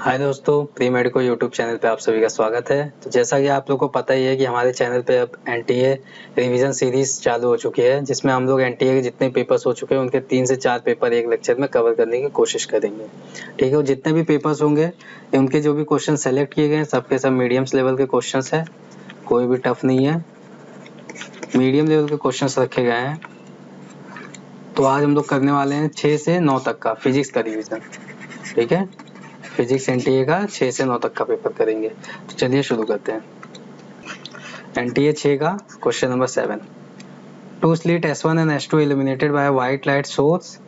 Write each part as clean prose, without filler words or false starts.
हाय दोस्तों, pre medico YouTube channel पे आप सभी का स्वागत है। तो जैसा कि आप लोगों को पता ही है कि हमारे चैनल पे अब एनटीए रिवीजन सीरीज चालू हो चुकी है, जिसमें हम लोग एनटीए के जितने पेपर्स हो चुके हैं उनके 3 से 4 पेपर एक लेक्चर में कवर करने की कोशिश करेंगे। ठीक है, और जितने भी पेपर्स होंगे उनके जो भी क्वेश्चन सेलेक्ट किए गए हैं सबके सब मीडियम्स लेवल के क्वेश्चन है, कोई भी टफ नहीं है, मीडियम लेवल के क्वेश्चन रखे गए हैं। तो आज हम लोग करने वाले हैं 6 से 9 तक का फिजिक्स का रिवीजन। ठीक है, फिजिक्स एनटीए का 6 से 9 तक का पेपर करेंगे। तो चलिए शुरू करते हैं। एनटीए 6 का question number 7, two slit S1 and S2 illuminated by white light source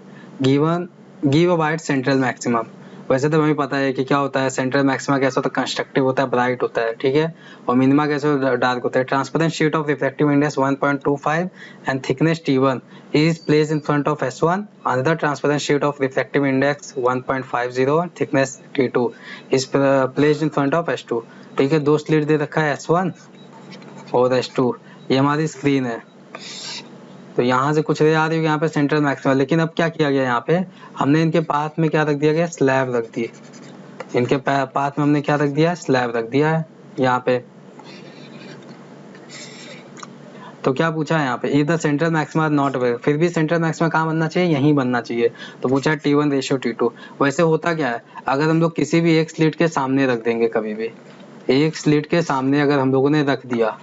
give a white central maximum. वैसे तो हमें पता है कि क्या होता है, सेंट्रल मैक्सिमा कैसा होता है, कंस्ट्रक्टिव होता है, ब्राइट होता है, ठीक है, और मिनिमा कैसे डार्क होता है। Transparent sheet of refractive index 1.25 and thickness T1 is placed in front of S1. Another transparent sheet of refractive index 1.50 and thickness T2 is placed in front of S2. ठीक है, दो slit दे रखा है S1 और S2, ये हमारी screen है। तो यहाँ से कुछ आ रही है यहाँ पे सेंट्रल मैक्सिमा, लेकिन अब क्या किया गया, यहाँ पे हमने इनके पाथ में क्या रख दिया गया, स्लैब रख दिए। इनके पाथ में हमने क्या रख दिया, स्लैब रख दिया है यहाँ पे। तो क्या पूछा है यहाँ पे, इधर सेंट्रल मैक्सिमा नॉट अवेलेबल, फिर भी सेंट्रल मैक्सिमा कहाँ बनना चाहिए, यहीं बनना चाहिए। तो पूछा है T1 रेशियो T2। वैसे होता क्या है, अगर हम लोग किसी भी एक स्लिट के सामने रख देंगे, कभी भी एक स्लिट के सामने अगर हम लोगों ने रख दिया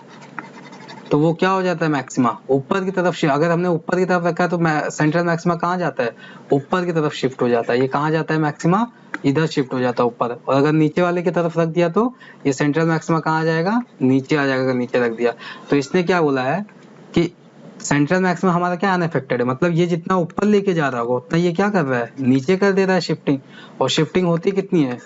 तो वो क्या हो जाता है, मैक्सिमा ऊपर की तरफ। अगर हमने ऊपर की तरफ रखा है तो सेंट्रल मैक्सिमा कहाँ जाता है, ऊपर की तरफ शिफ्ट हो जाता है। ये कहाँ जाता है, मैक्सिमा इधर शिफ्ट हो जाता है ऊपर। और अगर नीचे वाले की तरफ रख दिया तो ये सेंट्रल मैक्सिमा कहाँ आ जाएगा, नीचे आ जाएगा, अगर नीचे रख दिया। तो इसने क्या बोला है कि सेंट्रल मैक्सिमा हमारा क्या अनअफेक्टेड है, मतलब ये जितना ऊपर लेके जा रहा होगा उतना ये क्या कर रहा है, नीचे कर दे रहा है शिफ्टिंग। और शिफ्टिंग होती कितनी है,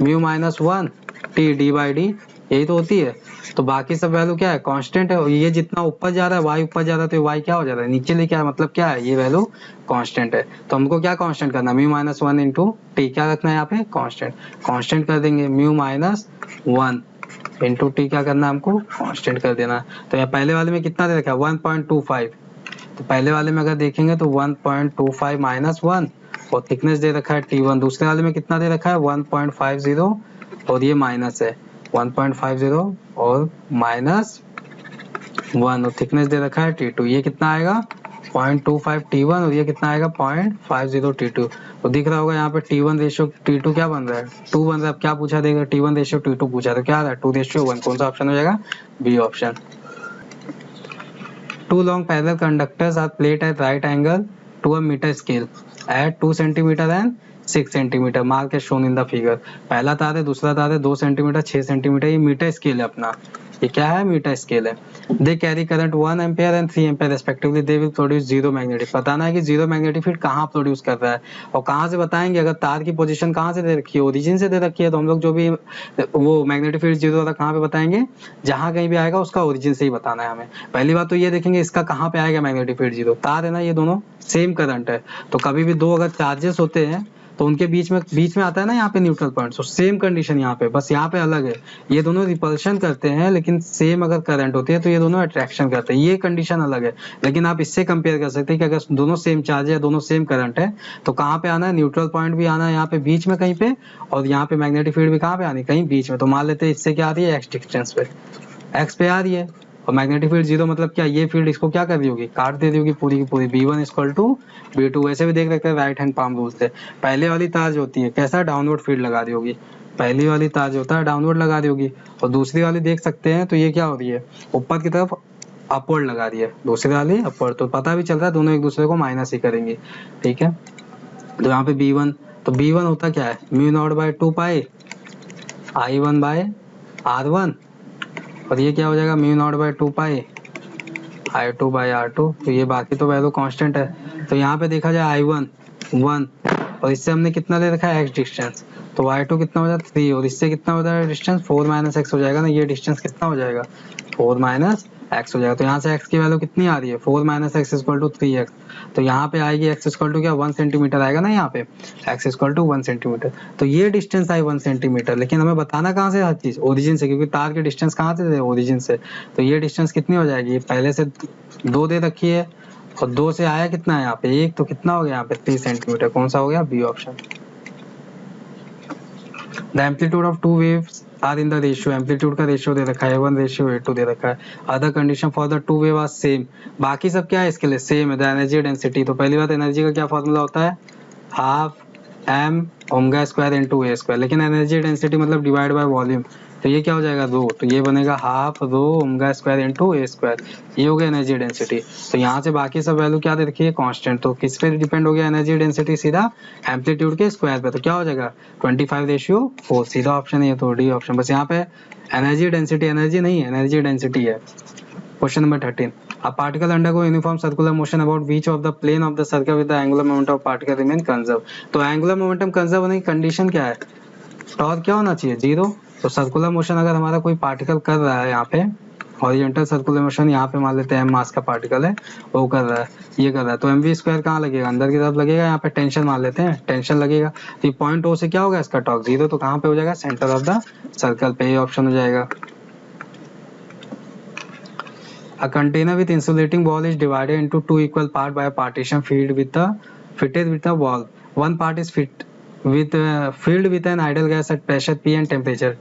μ-1 t d/d, यही तो होती है। तो बाकी सब वैल्यू क्या है, कांस्टेंट है। ये जितना ऊपर जा रहा है, y ऊपर जा रहा है, तो y क्या हो जा रहा है, नीचे लेके आया, मतलब क्या है, ये वैल्यू कांस्टेंट है। तो हमको क्या कांस्टेंट करना है, μ-1 इंटू टी, क्या रखना है यहाँ पे, कांस्टेंट। कांस्टेंट कर देंगे, μ-1 इंटू टी, क्या करना है हमको, कांस्टेंट कर देना। तो यहाँ पहले वाले में कितना दे रखा है, 1.25। तो पहले वाले में अगर देखेंगे तो 1.25 -1 और थिकनेस दे रखा है T1। दूसरे वाले में कितना दे रखा है, 1.50 और ये माइनस है 1.50 और -1 और थिकनेस दे रखा है T2। ये कितना आएगा, 0.25 T1 और ये कितना आएगा, 0.50 T2। तो दिख रहा होगा यहाँ पे T1 रेशियो T2 क्या बन रहा है, 2 बन रहा है। अब क्या पूछा देगा, T1 रेशियो T2 पूछा, तो क्या आ रहा है, 2:1। कौन सा ऑप्शन हो जाएगा, b option. Two long parallel conductors are placed at right angle to a meter scale at 2 cm and 6 cm. Mark as shown in the figure. पहला तार है, दूसरा तार है, 2 सेंटीमीटर 6 सेंटीमीटर, ये मीटर स्केल है अपना। ये क्या है, मीटर स्केल है। They carry current 1 ampere and 3 ampere respectively. They will produce zero magnetic. बताना है कि जीरो मैग्नेटिक फील्ड कहाँ प्रोड्यूस कर रहा है, और कहाँ से बताएंगे, अगर तार की पोजीशन कहाँ से दे रखी है, ओरिजिन से दे रखी है, तो हम लोग जो भी वो मैग्नेटिक फील्ड जीरो वाला कहाँ पे बताएंगे, जहाँ कहीं भी आएगा उसका ओरिजिन से ही बताना है हमें। पहली बात तो ये देखेंगे इसका कहाँ पे आएगा मैग्नेटिक फील्ड जीरो, तार है ना, ये दोनों सेम करंट है। तो कभी भी दो अगर चार्जेस होते हैं तो उनके बीच में आता है ना यहाँ पे न्यूट्रल पॉइंट। तो सेम कंडीशन यहाँ पे, बस यहाँ पे अलग है, ये दोनों रिपल्शन करते हैं, लेकिन सेम अगर करंट होती है तो ये दोनों अट्रैक्शन करते हैं, ये कंडीशन अलग है। लेकिन आप इससे कंपेयर कर सकते हैं कि अगर दोनों सेम चार्ज है, दोनों सेम करंट है, तो कहाँ पे आना है, न्यूट्रल पॉइंट भी आना है यहाँ पे बीच में कहीं पे, और यहाँ पे मैग्नेटिक फील्ड भी कहाँ पे आनी है, कहीं बीच में। तो मान लेते हैं इससे क्या आ रही है, एक्स डिस्टेंस पे, एक्स पे आ रही है, और मैग्नेटिक फील्ड जीरो मतलब क्या, ये फील्ड इसको क्या कर रही होगी, काट दे रही होगी पूरी की पूरी। B1 equal to B2। वैसे भी देख रखते हैं राइट हैंड पाम रूल से, पहले वाली तार जो होती है कैसा डाउनवर्ड फील्ड लगा रही होगी, पहली वाली तार जो होता है डाउनवर्ड लगा रही होगी, और दूसरी वाली देख सकते हैं तो ये क्या हो रही है, ऊपर की तरफ अपवर्ड लगा रही है, दूसरी वाली अपवर्ड। तो पता भी चल रहा है दोनों एक दूसरे को माइनस ही करेंगे, ठीक है। तो यहाँ पे B1, तो B1 होता क्या है, μ0/2 I1/R1, और ये क्या हो जाएगा, μ0/2 I2/R2। तो ये बाकी तो वैल्यू कांस्टेंट है। तो यहाँ पे देखा जाए I1 1, और इससे हमने कितना ले रखा है, x डिस्टेंस। तो y2 कितना हो जाता है 3, और इससे कितना हो जाएगा डिस्टेंस 4 - x हो जाएगा ना, ये डिस्टेंस कितना हो जाएगा, 4 - x हो जाएगा। तो यहाँ से x की वैल्यू कितनी आ रही है, 4 - x = 3x। तो यहाँ पे आएगी x = क्या, 1 सेंटीमीटर आएगा ना, यहाँ पे x = 1 सेंटीमीटर। तो ये डिस्टेंस आई 1 सेंटीमीटर, लेकिन हमें बताना कहाँ से, हर चीज ओरिजिन से, क्योंकि तार की डिस्टेंस कहाँ से, ओरिजिन से। तो ये डिस्टेंस कितनी हो जाएगी, पहले से 2 दे रखी है, और 2 से आया कितना है यहाँ पे 1, तो कितना हो गया यहाँ पे 3 सेंटीमीटर। कौन सा हो गया, b option. The amplitude of two waves are in the ratio, amplitude का रेशियो दे रखा है A1 रेशियो A2 दे रखा है। Other condition for the two wave are same, बाकी सब क्या है इसके लिए सेम है। द एनर्जी डेंसिटी, तो पहली बात एनर्जी का क्या फॉर्मूला होता है, half m omega square into A square, लेकिन एनर्जी डेंसिटी मतलब डिवाइड बाय वॉल्यूम, तो ये क्या हो जाएगा रो, तो ये बनेगा half rho omega square into A square, ये हो गया एनर्जी डेंसिटी। तो यहाँ से बाकी सब वैल्यू क्या दे रखी है, कांस्टेंट, तो किस पे डिपेंड हो गया एनर्जी डेंसिटी, सीधा एम्पलीट्यूड के स्क्वायर पे, तो क्या हो जाएगा 25:4, सीधा ऑप्शन है, तो डी ऑप्शन। बस यहाँ पे एनर्जी डेंसिटी, एनर्जी नहीं है, एनर्जी डेंसिटी है। Question number 13, a particle undergo uniform circular motion about which of the plane of the circle with the angular momentum of particle remain conserved। तो angular momentum conserve होने की condition क्या है, torque क्या होना चाहिए, zero. तो सर्कुलर मोशन अगर हमारा कोई पार्टिकल कर रहा है, यहाँ पे हॉरिजॉन्टल सर्कुलर मोशन, यहाँ पे मान लेते हैं मास का पार्टिकल है, वो कर रहा है, ये कर रहा है, तो mv स्क्वायर कहाँ लगेगा, अंदर की तरफ लगेगा, यहाँ पे टेंशन मान लेते हैं, टेंशन लगेगा, तो पॉइंट ओ से क्या होगा इसका टॉर्क जीरो, तो कहाँ पे हो जाएगा, सेंटर ऑफ द सर्कल पे, ये ऑप्शन हो जाएगा। A container with insulating wall is divided into two equal parts by a partition fitted with a wall. One part is filled with an ideal gas at pressure P and temperature।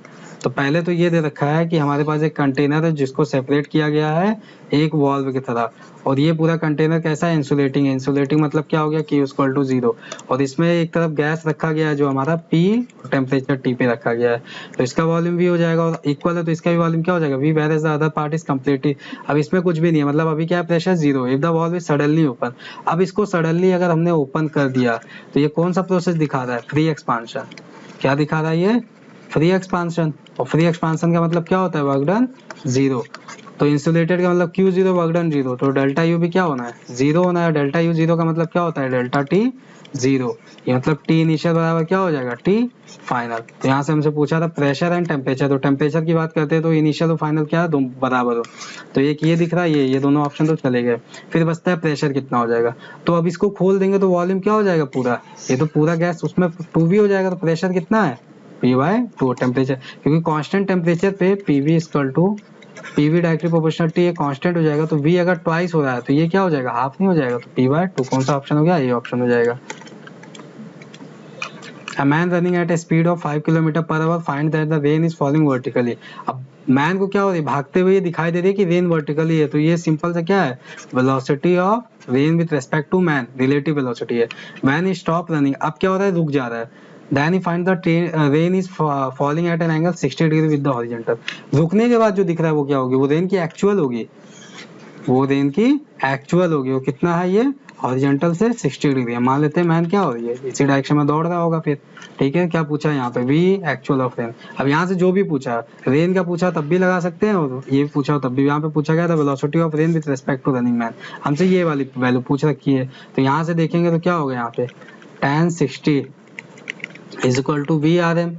तो पहले तो ये दे रखा है कि हमारे पास एक container है जिसको सेपरेट किया गया है एक वॉल्व की तरह, और ये पूरा कंटेनर कैसा है, इंसुलेटिंग है। इंसुलेटिंग मतलब क्या हो गया, Q = 0, और इसमें एक तरफ गैस रखा गया है जो हमारा P और टेम्परेचर T पे रखा गया है, तो इसका वॉल्यूम भी हो जाएगा, और इक्वल है तो इसका भी वॉल्यूम क्या हो जाएगा V, whereas the other part is completely। अब इसमें कुछ भी नहीं है, मतलब अभी क्या है, pressure 0, if the valve is suddenly open. अब इसको सडनली अगर हमने ओपन कर दिया तो ये कौन सा प्रोसेस दिखा रहा है, फ्री एक्सपांशन। क्या दिखा रहा है ये, फ्री एक्सपांशन, और फ्री एक्सपांशन का मतलब क्या होता है, वर्क डन 0। तो इंसुलेटेड का मतलब Q0 वर्क डन 0, तो डेल्टा U भी क्या होना है, 0 होना है। डेल्टा U 0 का मतलब क्या होता है, डेल्टा T 0, ये मतलब T इनिशियल बराबर क्या हो जाएगा, T फाइनल। तो यहाँ से हमसे पूछा था प्रेशर एंड टेम्परेचर, तो टेम्परेचर की बात करते हैं तो इनिशियल और फाइनल क्या है, दोनों बराबर हो, तो एक ये दिख रहा है, ये दोनों ऑप्शन तो चले गए। फिर बचता है प्रेशर कितना हो जाएगा, तो अब इसको खोल देंगे तो वॉल्यूम क्या हो जाएगा पूरा, ये तो पूरा गैस उसमें 2V हो जाएगा, तो प्रेशर कितना है P/2, टेम्परेचर, क्योंकि कांस्टेंट टेम्परेचर पे PV डायरेक्टली प्रोपोर्शनल T, ये कांस्टेंट हो जाएगा, तो V अगर ट्वाइस हो रहा है तो ये क्या हो जाएगा, हाफ नहीं हो जाएगा, तो P/2 कौन सा ऑप्शन हो गया, ये ऑप्शन हो जाएगा। A man running at a speed of 5 km/h finds that the rain is falling vertically। अब मैन को क्या हो रही है, भागते हुए दिखाई दे रही है कि रेन वर्टिकली है, तो ये सिंपल सा क्या है, velocity of rain with respect to man, relative velocity है। मैन इज स्टॉप रनिंग, अब क्या हो रहा है, रुक जा रहा है। Then he finds the rain is falling at an angle 60 degree with the horizontal। रुकने के बाद जो दिख रहा है वो क्या होगी, वो रेन की एक्चुअल होगी, वो रेन की एक्चुअल होगी, वो कितना है, ये हॉरिजॉन्टल से 60 डिग्री है। मान लेते हैं मैन क्या हो रही है, इसी डायरेक्शन में दौड़ रहा होगा फिर, ठीक है। क्या पूछा है यहाँ पे, V एक्चुअल ऑफ रेन। अब यहाँ से जो भी पूछा, रेन का पूछा तब भी लगा सकते हैं, और ये पूछा तब भी। यहाँ पे पूछा गया था velocity of rain with respect to running man, हमसे ये वाली वैल्यू पूछ रखी है, तो यहाँ से देखेंगे तो क्या होगा, यहाँ पे tan 60 is equal to VRM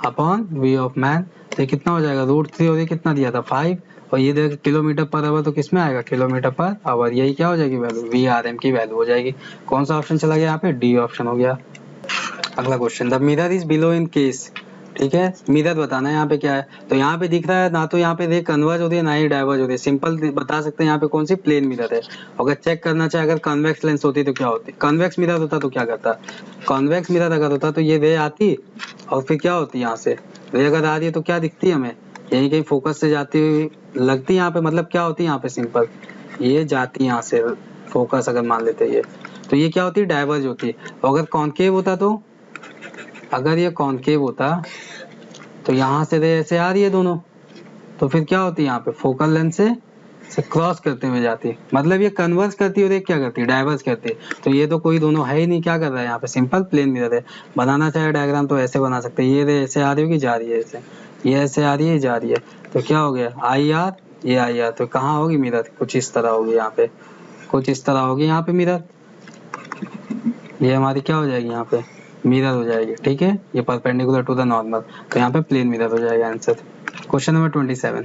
upon V of man, तो ये कितना हो जाएगा, √3, और ये कितना दिया था 5, और ये देखो km/h, तो किसमें आएगा, km/h, यही क्या हो जाएगी वैल्यू, VRM की वैल्यू हो जाएगी। कौन सा ऑप्शन चला गया यहाँ पे, डी ऑप्शन हो गया। अगला question, the mirror is below in case, ठीक है, मिरर बताना है यहाँ पे क्या है, तो यहाँ पे दिख रहा है ना, तो यहाँ पे रे कन्वर्ज हो रही है ना ही डाइवर्ज हो रही है, सिंपल बता सकते हैं यहाँ पे कौन सी प्लेन मिरर है। अगर चेक करना चाहे अगर कन्वेक्स लेंस होती तो क्या होती, कन्वेक्स मिरर होता तो क्या करता, कन्वेक्स मिरर अगर होता तो ये रे आती और फिर क्या होती, यहाँ से रे अगर आ रही है तो क्या दिखती है हमें, यही कहीं फोकस से जाती हुई लगती है यहाँ पे, मतलब क्या होती है यहाँ पे, सिंपल ये जाती है यहाँ से फोकस अगर मान लेते ये, तो ये क्या होती है, डाइवर्ज होती है। अगर कॉन्केव होता तो, अगर ये कॉन्केव होता तो यहाँ से रे ऐसे आ रही है दोनों, तो फिर क्या होती है यहाँ पे फोकल लेंथ से क्रॉस करते हुए जाती है, मतलब ये कन्वर्स करती है और ये क्या करती है, डाइवर्स करती है। तो ये तो कोई दोनों है ही नहीं, क्या कर रहा है यहाँ पे, सिंपल प्लेन मिरर है। बनाना चाहे डायग्राम तो ऐसे बना सकते हैं, ये रे ऐसे आ रही होगी, जा रही है ऐसे, ये ऐसे आ रही है, जा रही है, तो क्या हो गया IR, ये IR, तो कहाँ होगी मिरर, कुछ इस तरह होगी यहाँ पे, कुछ इस तरह होगी यहाँ पे मिरर, ये हमारी क्या हो जाएगी यहाँ पे, मिरर हो जाएगी, ठीक है, ये परपेंडिकुलर टू द नॉर्मल, तो यहाँ पे प्लेन मिरर हो जाएगा आंसर। क्वेश्चन नंबर 27,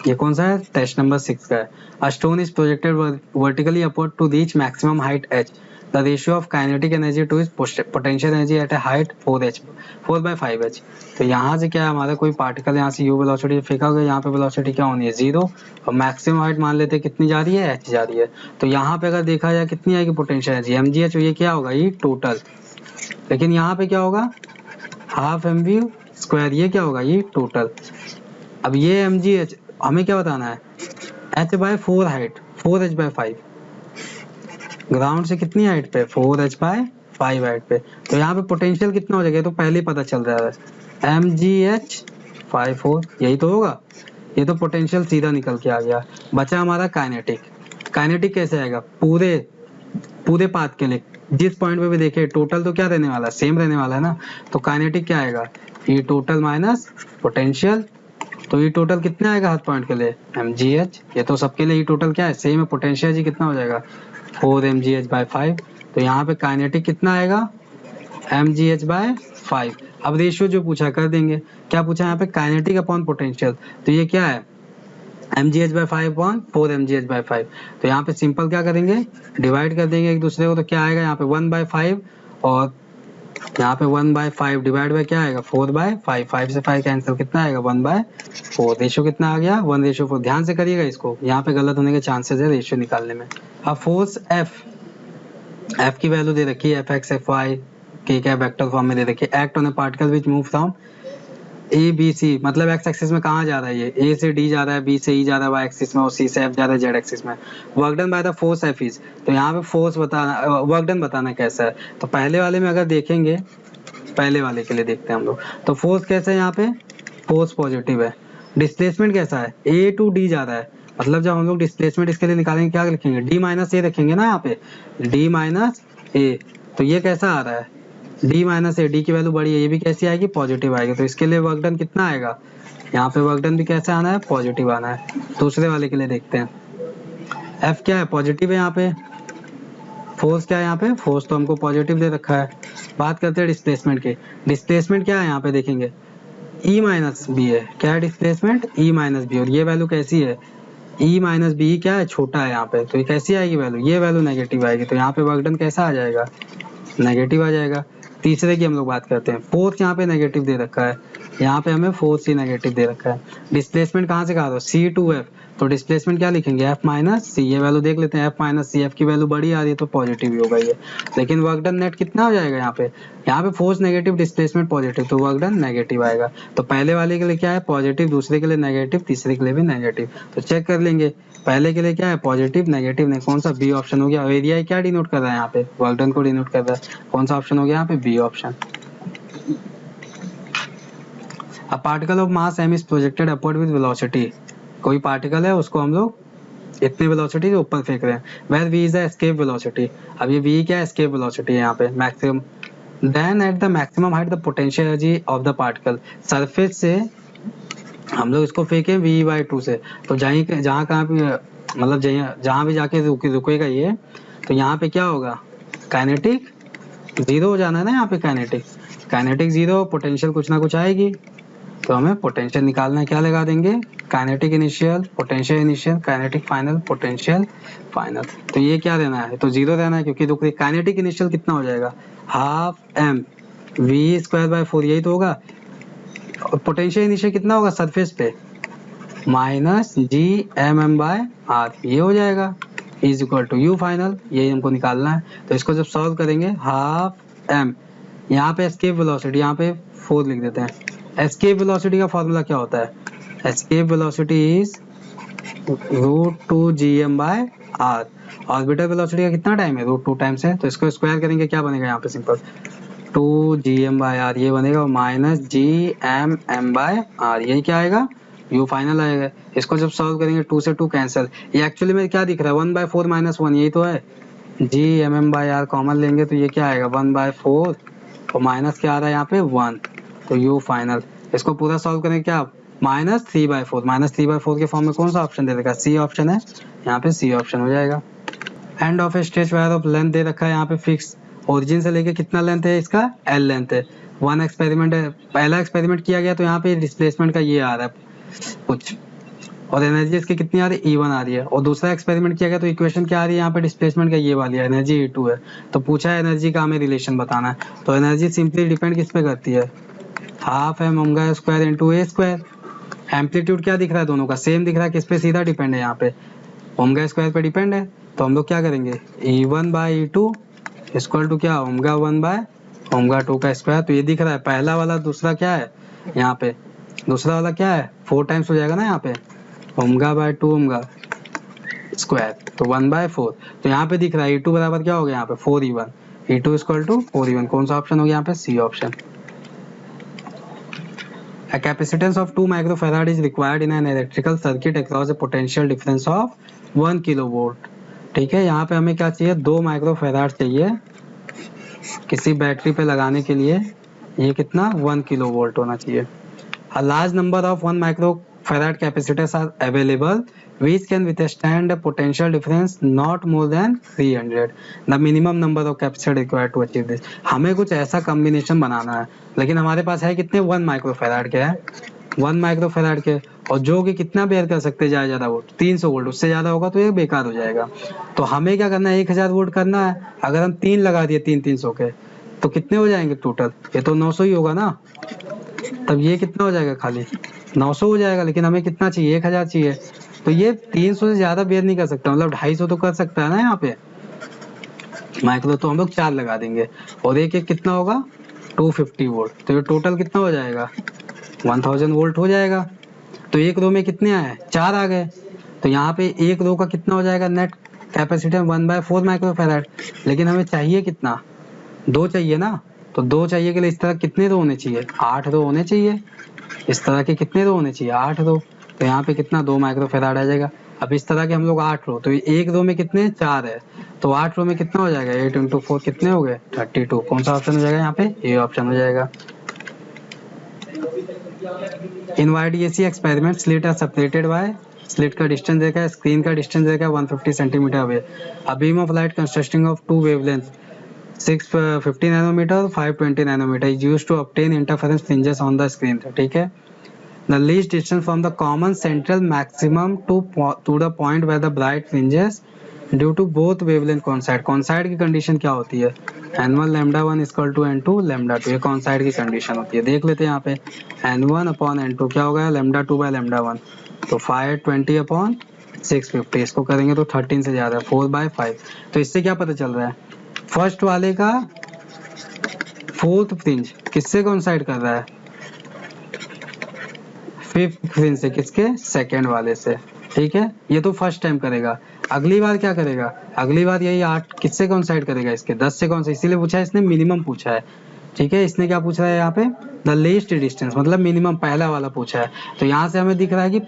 ये कौन सा है, टेस्ट नंबर 6 का है। A stone is projected vertically upward to reach maximum height h, the ratio of kinetic energy to is potential energy at a height 4/5h। तो यहाँ से क्या है, हमारा कोई पार्टिकल यहाँ से u वेलोसिटी फेंका गया, यहाँ पे वेलोसिटी क्या होनी है 0, और मैक्सिमम हाइट मान लेते हैं कितनी जा रही है, h जा रही है। तो यहाँ पे अगर देखा जाए कितनी आएगी पोटेंशियल एनर्जी, mgh, ये क्या होगा, ये टोटल, लेकिन यहाँ पे क्या होगा, हाफ एम वी स्क्वायर, ये क्या होगा, ये टोटल। अब ये एम जी एच हमें क्या बताना है, h by 4 height, 4h by 5, ground से कितनी हाइट पे, 4h बाय 5 हाइट पे। तो यहाँ पे पोटेंशियल कितना हो जाएगा, तो पहले ही पता चल रहा है, एम जी एच 5 यही तो होगा। ये तो पोटेंशियल सीधा निकल के आ गया। बचा हमारा काइनेटिक। काइनेटिक कैसे आएगा, पूरे पूरे पाथ के लिए जिस पॉइंट पे भी देखे टोटल तो क्या रहने वाला है, सेम रहने वाला है ना। तो काइनेटिक क्या आएगा, ये टोटल माइनस पोटेंशियल। तो ये टोटल कितना आएगा हर पॉइंट के लिए, mgh। ये तो सबके लिए ये टोटल क्या है, सेम है। पोटेंशियल जी कितना हो जाएगा, 4 mgh बाय 5। तो यहाँ पे काइनेटिक कितना आएगा, mgh बाय 5। अब रेशियो जो पूछा कर देंगे, क्या पूछा यहाँ पे, काइनेटिक अपॉन पोटेंशियल। तो ये क्या है, mgh by 5 upon 4 mgh by 5। तो यहाँ पे सिंपल क्या करेंगे, डिवाइड कर देंगे एक दूसरे को। तो क्या आएगा यहाँ पे 1/5, और यहाँ पे 1/5 डिवाइड बाय क्या आएगा, 4/5। 5 से 5 कैंसिल, कितना आएगा 1/4। रेशियो कितना आ गया, 1:4। ध्यान से करिएगा इसको, यहाँ पे गलत होने के चांसेस है रेशियो निकालने में। अब फोर्स एफ की वैल्यू दे रखी है, fx fy के क्या वेक्टर फॉर्म में दे रखी है। Act on a particle which move from A B C, मतलब एक्स एक्सिस में कहाँ जा रहा है, ये ए से डी जा रहा है, बी से ई जा रहा है वाई एक्सिस में, और सी से एफ जा रहा है जेड एक्सिस में। Work done by the force F is, तो यहाँ पे फोर्स बताना, वर्क डन बताना कैसा है। तो पहले वाले में अगर देखेंगे, पहले वाले के लिए देखते हैं हम लोग, तो फोर्स कैसा है, यहाँ पे फोर्स पॉजिटिव है। डिस्प्लेसमेंट कैसा है, ए टू डी जा रहा है, मतलब जब हम लोग डिस्प्लेसमेंट इसके लिए निकालेंगे क्या लिखेंगे, डी माइनस ए रखेंगे ना यहाँ पे, डी माइनस ए। तो ये कैसा आ रहा है, डी माइनस ए, डी की वैल्यू बड़ी है, ये भी कैसी आएगी, पॉजिटिव आएगी। तो इसके लिए वर्क डन कितना आएगा, यहाँ पे वर्क डन भी कैसे आना है, पॉजिटिव आना है। दूसरे वाले के लिए देखते हैं, एफ क्या है, पॉजिटिव है यहाँ पे। फोर्स क्या है यहाँ पे, फोर्स तो हमको पॉजिटिव दे रखा है। बात करते हैं डिस्प्लेसमेंट की। डिस्प्लेसमेंट क्या है यहाँ पे देखेंगे, ई माइनस बी है। क्या है डिस्प्लेसमेंट, ई माइनस बी, और ये वैल्यू कैसी है, ई माइनस बी क्या है, छोटा है यहाँ पे। तो ये कैसी आएगी वैल्यू, ये वैल्यू नेगेटिव आएगी। तो यहाँ पे वर्क डन कैसा आ जाएगा, नेगेटिव आ जाएगा। तीसरे की हम लोग बात करते हैं, फोर्स यहाँ पे नेगेटिव दे रखा है, यहाँ पे हमें फोर्स ही नेगेटिव दे रखा है। डिस्प्लेसमेंट कहाँ से कहा था, सी टू एफ। तो डिस्प्लेसमेंट क्या लिखेंगे, एफ माइनस सी। ये वैल्यू देख लेते हैं, एफ माइनस सी, एफ की वैल्यू बड़ी आ रही है तो पॉजिटिव ही होगा ये। लेकिन वर्क डन नेट कितना हो जाएगा यहाँ पे फोर्स नेगेटिव, डिस्प्लेसमेंट पॉजिटिव, तो वर्क डन नेगेटिव आएगा। तो पहले वाले के लिए क्या है, पॉजिटिव, दूसरे के लिए नेगेटिव, तीसरे के लिए भी नेगेटिव। तो चेक कर लेंगे, पहले के लिए क्या है, पॉजिटिव, नेगेटिव नहीं, कौन सा, बी ऑप्शन हो गया। एरिया क्या डिनोट कर रहा है यहाँ पे, वर्क डन को डिनोट कर रहा है, कौन सा ऑप्शन हो गया यहाँ पे, b option. A particle of mass m is projected upward with velocity, कोई पार्टिकल है उसको हम लोग इतने वेलोसिटी से ऊपर फेंक रहे हैं, where v is the escape velocity। अब ये v क्या है, escape velocity है यहाँ पे, maximum। then at the maximum height the potential energy of the particle, surface से हम लोग इसको फेंके v/2 से। तो जहाँ कहाँ भी, मतलब जहाँ भी जाके रुकेगा ये, तो यहाँ पे क्या होगा, काइनेटिक जीरो हो जाना है ना यहाँ पे, काइनेटिक जीरो, पोटेंशियल कुछ ना कुछ आएगी। तो हमें पोटेंशियल निकालना है, क्या लगा देंगे, kinetic initial, potential initial, kinetic final, potential final. तो ये क्या देना है, तो जीरो देना है, क्योंकि रुक काइनेटिक इनिशियल कितना हो जाएगा, half m v square by 4, यही तो होगा। और पोटेंशियल इनिशियल कितना होगा सरफेस पे, minus G M m by r, ये हो जाएगा, is equal to u final. यही हमको निकालना है। तो इसको जब सॉल्व करेंगे, हाफ एम, यहाँ पे एस्केप वेलोसिटी, यहाँ पे 4 लिख देते हैं। एस्केप वेलोसिटी का फॉर्मूला क्या होता है, escape velocity is √2gm by r. Orbital velocity का कितना टाइम है, √2 टाइम्स है। तो इसको स्क्वायर करेंगे, क्या बनेगा यहाँ पे, सिंपल 2gm बाय आर, ये बनेगा, माइनस gmm बाय आर, यही क्या आएगा, यू फाइनल आएगा। इसको जब सॉल्व करेंगे 2 से 2 कैंसिल, ये एक्चुअली में क्या दिख रहा है, 1/4 - 1, यही तो है। gmm बाय आर कॉमन लेंगे तो ये क्या आएगा, 1/4, और माइनस क्या आ रहा है यहाँ पे 1, तो यू फाइनल। इसको पूरा सॉल्व करेंगे क्या, -3/4 के फॉर्म में कौन सा ऑप्शन दे रखा है, सी ऑप्शन है, यहाँ पे सी ऑप्शन हो जाएगा। And of a stretch wire of length दे रखा है यहाँ पे फिक्स, ओरिजिन से लेके कितना लेंथ है इसका, एल लेंथ है। 1 एक्सपेरिमेंट है, पहला एक्सपेरिमेंट किया गया तो यहाँ पे डिस्प्लेसमेंट का ये आ रहा है कुछ, और एनर्जी इसकी कितनी आ रही है, E1 आ रही है। और दूसरा एक्सपेरिमेंट किया गया तो इक्वेशन क्या आ रही है यहाँ पे, डिस्प्लेसमेंट का ये वाली है, एनर्जी E2 है। तो पूछा है एनर्जी का हमें रिलेशन बताना है। तो एनर्जी सिंपली डिपेंड किस पे करती है, half M omega square into A square. Amplitude क्या दिख रहा है, दोनों का सेम दिख रहा है, किस पे सीधा डिपेंड है, यहाँ पे ओमेगा स्क्वायर पे डिपेंड है। तो हम लोग क्या करेंगे, E1 by E2 equal to क्या, ओमेगा 1 बाय ओमेगा 2 का स्क्वायर। तो ये दिख रहा है पहला वाला, दूसरा क्या है यहाँ पे, दूसरा वाला क्या है 4 टाइम्स हो जाएगा ना यहाँ पे, ओमेगा बाय 2 ओमेगा स्क्वायर, तो 1/4। तो यहाँ पे दिख रहा है E2 बराबर क्या हो गया यहाँ पे 4E1, E2 equal to 4E1। कौन सा ऑप्शन हो गया यहाँ पे, c option. A capacitance of 2 microfarad is required in an electrical circuit across a potential difference of 1 kilovolt। ठीक है, यहाँ पे हमें क्या चाहिए, 2 माइक्रोफेराड चाहिए किसी बैटरी पे लगाने के लिए, ये कितना 1 किलोवोल्ट होना चाहिए। A large number of 1 microfarad capacitors are available which can withstand a potential difference not more than 300. The minimum number of capacitors required to achieve this। हमें कुछ ऐसा कॉम्बिनेशन बनाना है, लेकिन हमारे पास है कितने 1 माइक्रोफेराड के है, 1 माइक्रोफेराड के, और जो कि कितना बेयर कर सकते हैं ज़्यादा वोल्ट, 300 वोल्ट, उससे ज़्यादा होगा तो ये बेकार हो जाएगा। तो हमें क्या करना है, 1000 वोल्ट करना है। अगर हम 3 लगा दिए 300 के, तो कितने हो जाएंगे टोटल, ये तो 900 ही होगा ना, तब ये कितना हो जाएगा, खाली 900 हो जाएगा। लेकिन हमें कितना चाहिए, 1000 चाहिए। तो ये 300 से ज्यादा बेयर नहीं कर सकता, मतलब 250 तो कर सकता है ना यहाँ पे माइक्रो। तो हम लोग 4 लगा देंगे, और एक एक कितना होगा 250 वोल्ट। तो ये टोटल कितना हो जाएगा 1000 वोल्ट हो जाएगा। तो एक रो में कितने आए, 4 आ गए। तो यहाँ पे एक रो का कितना हो जाएगा नेट कैपेसिटेंस 1/4 माइक्रोफेराड। लेकिन हमें चाहिए कितना, 2 चाहिए ना, तो 2 चाहिए के लिए इस तरह कितने रो होने चाहिए, 8 रो होने चाहिए। इस तरह के कितने रो होने चाहिए, 8 रो। तो यहाँ पे कितना 2 माइक्रोफेराड आ जाएगा। अब इस तरह के हम लोग 8 रो, तो एक रो में कितने 4 है, तो 8 रो में कितना हो जाएगा 8 × 4 कितने हो गए 32। कौन सा ऑप्शन हो जाएगा यहाँ पे, ये ऑप्शन हो जाएगा। In YDAC experiment slit are separated by, slit का डिस्टेंस देखा है, स्क्रीन का डिस्टेंस देखा है 150 centimetre away. A beam of light consisting of 2 wavelength 650 nanometre 520 nanometre is used to obtain interference fringes on the screen. ठीक है, the least distance from the common central maximum to the point where the bright fringes due to both wavelength coincide। coincide की condition क्या होती है, n1 lambda 1 equal to n2 lambda 2, ये coincide की condition होती है। देख लेते हैं यहाँ पे n1 अपॉन n2 क्या होगा लैम्डा 2 बाय लैम्डा 1, तो 520 अपॉन 650, इसको करेंगे तो 13 से ज्यादा 4/5। तो इससे क्या पता चल रहा है, फर्स्ट वाले का फोर्थ फ्रिंज किससे coincide कर रहा है, फिफ्थ फ्रिंज से, किसके सेकेंड वाले से। ठीक है, ये तो फर्स्ट टाइम करेगा। अगली बार क्या करेगा, अगली बार यही 8 किससे कॉन्साइड करेगा, इसके 10 से कौन सा, इसीलिए पूछा है इसने मिनिमम पूछा है। ठीक है, इसने क्या पूछा है यहाँ पे, द लीस्ट डिस्टेंस, मतलब मिनिमम पहला वाला पूछा है। तो यहाँ से हमें दिख रहा है कि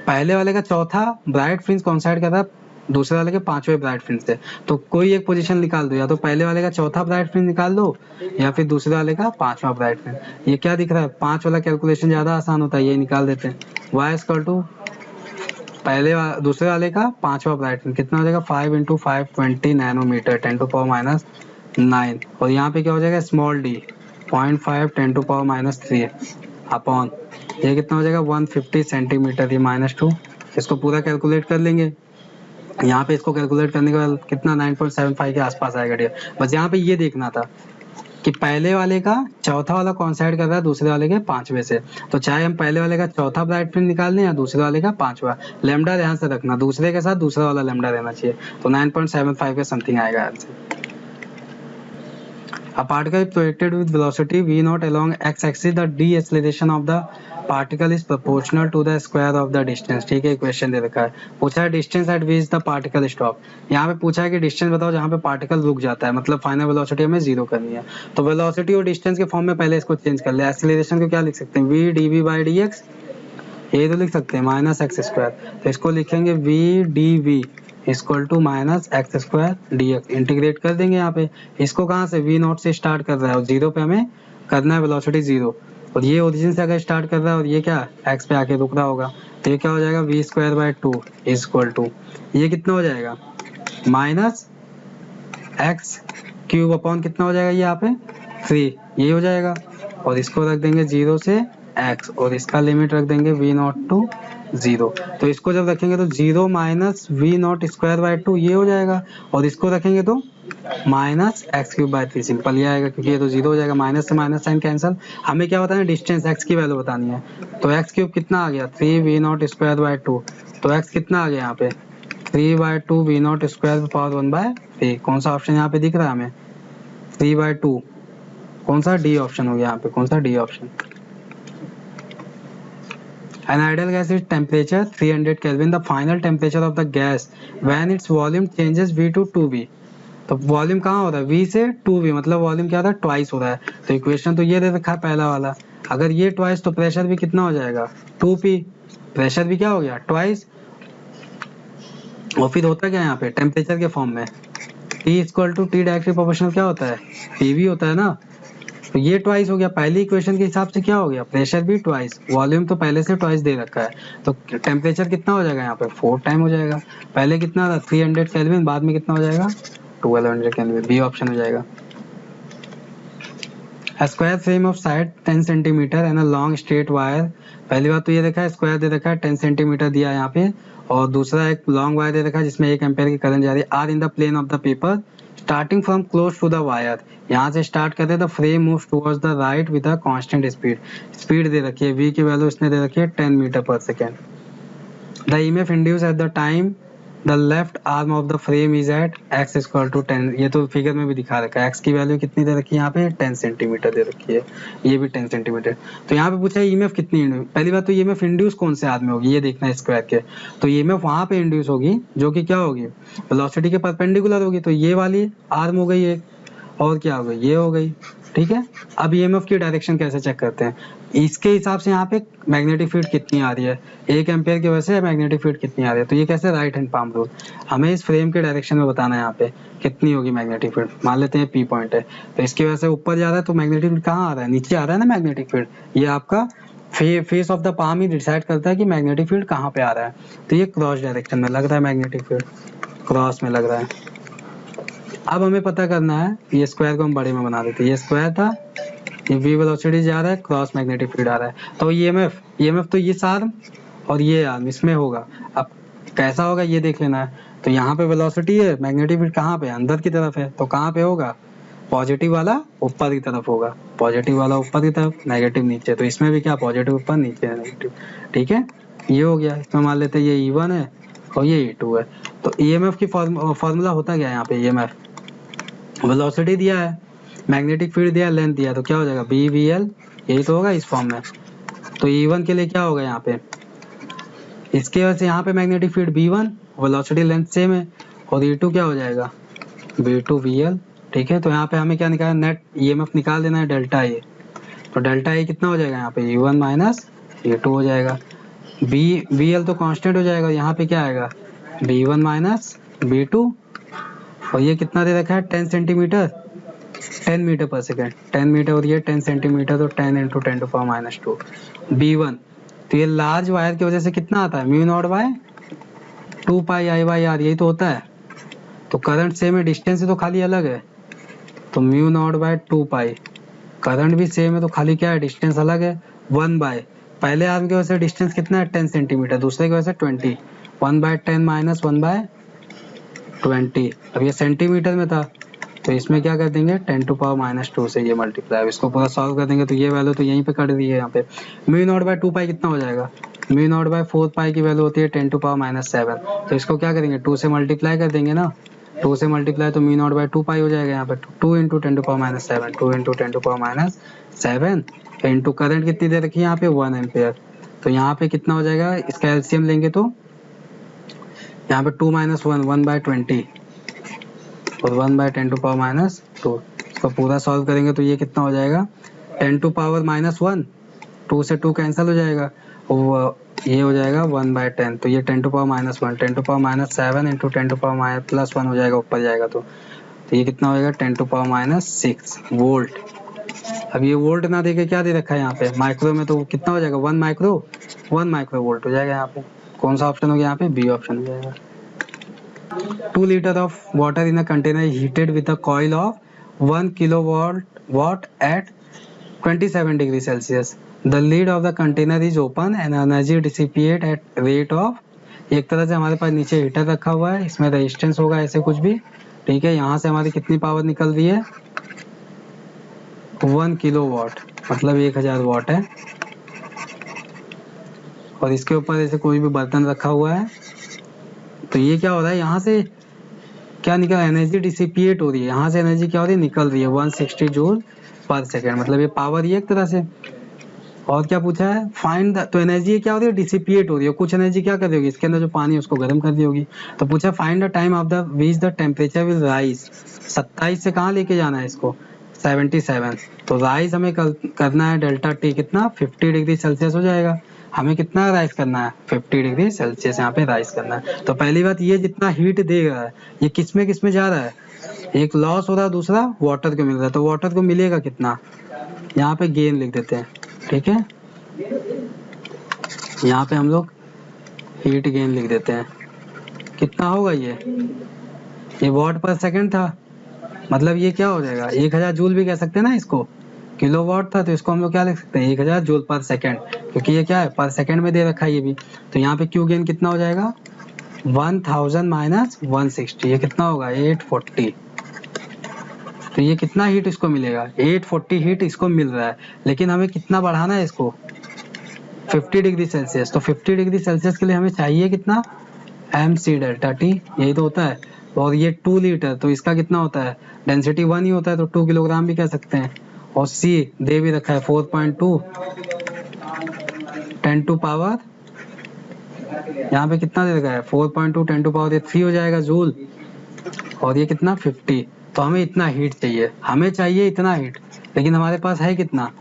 पहले वाले का चौथा ब्राइट फ्रिंज कॉन्साइड कर रहा है दूसरे वाले के 5वें ब्राइट फ्रिंज से। तो कोई एक पोजीशन निकाल दो, या तो पहले वाले का चौथा ब्राइट फ्रिंज निकाल दो, या फिर दूसरे वाले का 5वां ब्राइट फ्रिंज। ये क्या दिख रहा है, 5 वाला कैलकुलेशन ज्यादा आसान होता है, ये निकाल देते हैं। y इक्वल टू दूसरे वाले का 5वां ब्राइट फ्रिंज कितना हो जाएगा 5 × 520 नैनोमीटर 10⁻⁹ और यहाँ पे क्या हो जाएगा स्मॉल d 0.5 10⁻³ अपॉन ये कितना हो जाएगा 150 सेंटीमीटर, ये -2। इसको पूरा कैलकुलेट कर लेंगे। यहाँ पे इसको कैलकुलेट करने के बाद कितना 9.75 के आसपास आएगा डियर। बस यहाँ पे ये देखना था कि पहले वाले का चौथा वाला कॉन्साइड कर रहा है दूसरे वाले के 5वें से। तो चाहे हम पहले वाले का चौथा ब्राइट फ्रिंज निकाल लें या दूसरे वाले का 5वां, लैम्डा ध्यान से रखना, दूसरे के साथ दूसरा वाला लैम्डा रहना चाहिए। तो 9.75 के समथिंग आएगा answer. A particle projected with velocity v0 along x-axis, the deceleration of the particle is proportional to the square of the distance। ठीक है, क्वेश्चन दे रखा है, पूछा है distance eight which the particle stop. यहाँ पे पूछा है कि डिस्टेंस बताओ जहाँ पे पार्टिकल रुक जाता है, मतलब फाइनल वेलोसिटी हमें 0 करनी है। तो वेलोसिटी और डिस्टेंस के फॉर्म में पहले इसको चेंज कर ले। एक्सीलरेशन को क्या लिख सकते हैं, v dv/dx, ये तो लिख सकते हैं -x²। तो इसको लिखेंगे v dv equal to -x² dx, integrate कर देंगे यहाँ पे। इसको कहाँ से v0 से स्टार्ट कर रहा है और 0 पे हमें करना है वेलोसिटी 0, और ये ओरिजिन से अगर स्टार्ट कर रहा है और ये क्या x पे आके रुक रहा होगा, तो ये क्या हो जाएगा v²/2 इक्वल टू ये कितना हो जाएगा -x³ अपॉन कितना हो जाएगा ये यहाँ पे 3, ये हो जाएगा। और इसको रख देंगे 0 से x और इसका लिमिट रख देंगे v0 to 0। तो इसको जब रखेंगे तो 0 - v0²/2 ये हो जाएगा, और इसको रखेंगे तो -x³/3 सिंपल ये आएगा, क्योंकि ये तो 0 हो जाएगा, माइनस से माइनस साइन कैंसिल। हमें क्या बताना है डिस्टेंस, x की वैल्यू बतानी है। तो x³ कितना आ गया 3v0²/2, तो x कितना आ गया यहाँ पे 3/2 v0² पावर 1/3। कौन सा ऑप्शन यहाँ पे दिख रहा है हमें 3/2 कौन सा डी ऑप्शन हो गया यहाँ पे, कौन सा D option. An ideal gas is temperature 300 Kelvin. The final temperature of the gas when its volume changes V to 2V. तो वॉल्यूम कहाँ हो रहा है, V से 2V, मतलब वॉल्यूम क्या हो रहा है, ट्वाइस हो रहा है। तो इक्वेशन तो ये दे रखा है पहला वाला, अगर ये ट्वाइस तो प्रेशर भी कितना हो जाएगा 2P, प्रेशर भी क्या हो गया ट्वाइस। और फिर होता क्या है यहाँ पे टेम्परेचर के फॉर्म में T equal to t directly proportional क्या होता है PV होता है ना। तो ये ट्वाइस हो गया, पहली इक्वेशन के हिसाब से क्या हो गया, प्रेशर भी ट्वाइस, वॉल्यूम तो पहले से ट्वाइस दे रखा है, तो टेम्परेचर कितना हो जाएगा यहाँ पे 4 टाइम हो जाएगा। पहले कितना था 300 केल्विन, बाद में कितना हो जाएगा 1200 केल्विन, बी ऑप्शन हो जाएगा। A square frame of side 10 centimetre and a long straight wire, पहली बात तो ये देखा है स्क्वायर दे रखा है 10 सेंटीमीटर दिया है यहाँ पे, और दूसरा एक लॉन्ग वायर दे रखा है जिसमें 1 एम्पेयर की करंट जा रही है, R in the plane of the paper starting from close to the wire, यहाँ से स्टार्ट करते the frame moves towards the right with a constant speed, speed दे रखी है v की वैल्यू इसने दे रखी है 10 metre per second. The EMF induce at the time the left arm of the frame is at x equal to 10, ये तो figure में भी दिखा रखा है, x की वैल्यू कितनी दे रखी है यहाँ पे 10 सेंटीमीटर दे रखी है, ये भी 10 सेंटीमीटर। तो यहाँ पे पूछा है ईएमएफ कितनी, पहली बात तो ईएमएफ इंड्यूस कौन से आर्म में होगी ये देखना है स्क्वायर के, तो ईएमएफ वहां पे इंड्यूस होगी जो कि क्या होगी वेलोसिटी के परपेंडिकुलर होगी, तो ये वाली आर्म हो गई एक, और क्या हो गई ये हो गई, ठीक है। अब ईएमएफ की डायरेक्शन कैसे चेक करते हैं, इसके हिसाब से यहाँ पे मैग्नेटिक फील्ड कितनी आ रही है, 1 एम्पेयर की वजह से मैग्नेटिक फील्ड कितनी आ रही है, तो ये कैसे राइट हैंड पाम रूल, हमें इस फ्रेम के डायरेक्शन में बताना है यहाँ पे कितनी होगी मैग्नेटिक फील्ड, मान लेते हैं P पॉइंट है, तो इसकी वजह से ऊपर जा रहा है तो मैग्नेटिक फील्ड कहाँ आ रहा है, नीचे आ रहा है ना मैग्नेटिक फील्ड, ये आपका face of the palm he decide करता है कि मैग्नेटिक फील्ड कहाँ पे आ रहा है, तो ये क्रॉस डायरेक्शन में लग रहा है मैग्नेटिक फील्ड, क्रॉस में लग रहा है। अब हमें पता करना है, ये स्क्वायर को हम बड़े में बना देते हैं, ये स्क्वायर था, ये v वेलोसिटी जा रहा है, क्रॉस मैग्नेटिक फील्ड आ रहा है, तो ईएमएफ तो ये आर्म और ये आर्म इसमें होगा, अब कैसा होगा ये देख लेना है। तो यहाँ पे वेलोसिटी है, मैग्नेटिक फील्ड कहाँ पे अंदर की तरफ है, तो कहाँ पे होगा पॉजिटिव वाला ऊपर की तरफ होगा, पॉजिटिव वाला ऊपर की तरफ नेगेटिव नीचे, तो इसमें भी क्या पॉजिटिव ऊपर नीचे है नेगेटिव, ठीक है ये हो गया। इसमें मान लेते हैं ये E1 है और ये E2 है, तो ईएमएफ की फॉर्मूला होता क्या है यहाँ पे, ईएमएफ वेलोसिटी दिया है, मैग्नेटिक फील्ड दिया है, लेंथ दिया है, तो क्या हो जाएगा BVL, यही तो होगा इस फॉर्म में। तो E1 के लिए क्या होगा यहाँ पे, इसके वजह से यहाँ पे magnetic field B1, velocity length same है, और E2 क्या हो जाएगा B2VL, ठीक है। तो यहाँ पे हमें क्या निकालना, नेट ईएमएफ निकाल देना है डेल्टा ए, तो डेल्टा ए कितना हो जाएगा यहाँ पे E1 माइनस E2 हो जाएगा, VL तो कांस्टेंट हो जाएगा, यहाँ पे क्या आएगा B1 माइनस B2, और ये कितना दे रखा है 10 centimetre 10 metre per second, 10 metre और ये 10 सेंटीमीटर, तो 10 into 10 to power minus 2 B1, तो ये लार्ज वायर की वजह से कितना आता है mu naught by 2 pi I by r, यही तो होता है। तो करंट सेम है, डिस्टेंस से तो खाली अलग है, तो mu naught by 2 pi, current भी सेम है तो खाली क्या है डिस्टेंस अलग है, 1 बाय पहले आर्म की वजह से डिस्टेंस कितना है 10 सेंटीमीटर, दूसरे की वजह से 20, 1 बाय 10 माइनस 1 बाय 20, अब ये सेंटीमीटर में था तो इसमें क्या कर देंगे 10 टू पावर माइनस 2 से ये मल्टीप्लाई, अब इसको पूरा सॉल्व कर देंगे तो ये वैल्यू तो यहीं पे कट रही है, यहाँ पे म्यू नॉट बाय 2 पाई कितना हो जाएगा, म्यू नॉट बाय 4 पाई की वैल्यू होती है 10 टू पावर माइनस 7, तो इसको क्या करेंगे 2 से मल्टीप्लाई कर देंगे ना, 2 से मल्टीप्लाई तो म्यू नॉट बाय 2 पाई हो जाएगा यहाँ पे, 2 into 10 to power minus 7, 2 into 10 to power minus 7 into current कितनी दे रखी है यहाँ पे 1 एम्पेयर, तो यहाँ पे कितना हो जाएगा, इसका एलसीएम लेंगे तो यहाँ पे 2 माइनस 1 1 बाय 20 और 1 बाय 10 टू पावर माइनस 2, इसको पूरा सॉल्व करेंगे तो ये कितना हो जाएगा 10 टू पावर माइनस 1, 2 से 2 कैंसिल हो जाएगा, और ये हो जाएगा 1 बाय 10, तो ये 10 to power minus 1, 10 to power minus 7 into 10 to power minus plus 1 हो जाएगा ऊपर जाएगा, तो ये कितना हो जाएगा 10 टू पावर माइनस 6 वोल्ट। अब ये वोल्ट ना देके क्या दे रखा है यहाँ पे माइक्रो में, तो कितना हो जाएगा 1 माइक्रो वोल्ट हो जाएगा यहाँ पे, कौन सा ऑप्शन हो गया यहाँ पे बी ऑप्शन हो जाएगा। 2 liters of water in a container heated with a coil of 1 kilowatt at 27 degrees Celsius. The lid of the container is open and energy dissipate at rate of, एक तरह से हमारे पास नीचे हीटर रखा हुआ है, इसमें रेजिस्टेंस होगा ऐसे कुछ भी, ठीक है। यहाँ से हमारी कितनी पावर निकल रही है 1 किलोवाट, मतलब 1000 वाट है, और इसके ऊपर ऐसे कोई भी बर्तन रखा हुआ है, तो ये क्या हो रहा है यहाँ से क्या निकल, एनर्जी डिसिपिएट हो रही है, यहाँ से एनर्जी क्या हो रही है निकल रही है 160 जूल पर सेकेंड, मतलब ये पावर ही है एक तरह से। और क्या पूछा है, फाइंड द, तो एनर्जी क्या हो रही है, डिसिपिएट हो रही है, कुछ एनर्जी क्या कर रही होगी, इसके अंदर जो पानी है उसको गर्म कर दी होगी। तो पूछा find the time of the which the temperature will rise, 27 से कहाँ लेके जाना है इसको, 77। तो राइज हमें करना है डेल्टा टी कितना, 50 डिग्री सेल्सियस हो जाएगा। हमें कितना राइज करना है, 50 डिग्री सेल्सियस यहाँ पे राइज करना है। तो पहली बात ये जितना हीट दे रहा है ये किस में जा रहा है, एक लॉस हो रहा है, दूसरा वाटर को मिल रहा है। तो वाटर को मिलेगा कितना, यहाँ पे गेन लिख देते हैं, ठीक है। यहाँ पे हम लोग हीट गेन लिख देते हैं, कितना होगा ये वॉट पर सेकंड था, मतलब ये क्या हो जाएगा, 1000 जूल भी कह सकते हैं ना इसको, किलो वॉट था तो इसको हम लोग क्या लिख सकते हैं, 1000 जूल पर सेकंड, क्योंकि ये क्या है पर सेकंड में दे रखा है ये भी। तो यहाँ पे क्यू गेन कितना हो जाएगा, 1000 माइनस 160, ये कितना होगा 840। तो ये कितना हीट इसको मिलेगा, 840 हीट इसको मिल रहा है, लेकिन हमें कितना बढ़ाना है इसको, 50 डिग्री सेल्सियस। तो 50 डिग्री सेल्सियस के लिए हमें चाहिए कितना, mc डेल्टा टी, यही तो होता है। और ये 2 लीटर, तो इसका कितना होता है, डेंसिटी 1 ही होता है, तो 2 किलोग्राम भी कह सकते हैं। और c दे भी रखा है 4.2 10 टू पावर, यहाँ पे कितना दे रखा है 4.2 10 टू पावर 3 हो जाएगा जूल, और ये कितना 50। तो हमें इतना हीट चाहिए, हमें चाहिए इतना हीट, लेकिन हमारे पास है कितना,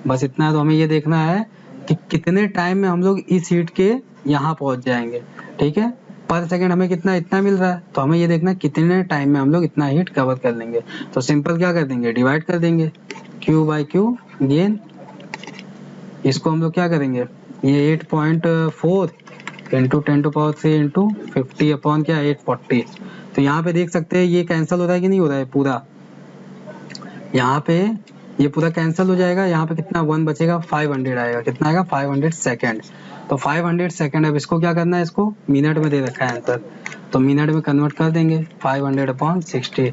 बस इतना है। तो हमें ये देखना है कि कितने टाइम में हम लोग इस हीट के यहाँ पहुंच जाएंगे, ठीक है। पर सेकंड हमें कितना, इतना मिल रहा है, तो हमें ये देखना है कितने टाइम में हम लोग इतना हीट कवर कर लेंगे। तो सिंपल क्या कर देंगे, डिवाइड कर देंगे, Q बाई क्यू गेन, इसको हम लोग क्या करेंगे, ये 8.4 into 10 to power 3 into 50 upon क्या 840। तो यहाँ पे देख सकते हैं ये कैंसिल हो रहा है कि नहीं हो रहा है पूरा, यहाँ पे ये पूरा कैंसिल हो जाएगा, यहाँ पे कितना 1 बचेगा, 500 आएगा, कितना आएगा 500 सेकेंड। तो 500 सेकेंड, अब इसको क्या करना है, इसको मिनट में दे रखा है आंसर, तो मिनट में कन्वर्ट कर देंगे, 500 अपॉन 60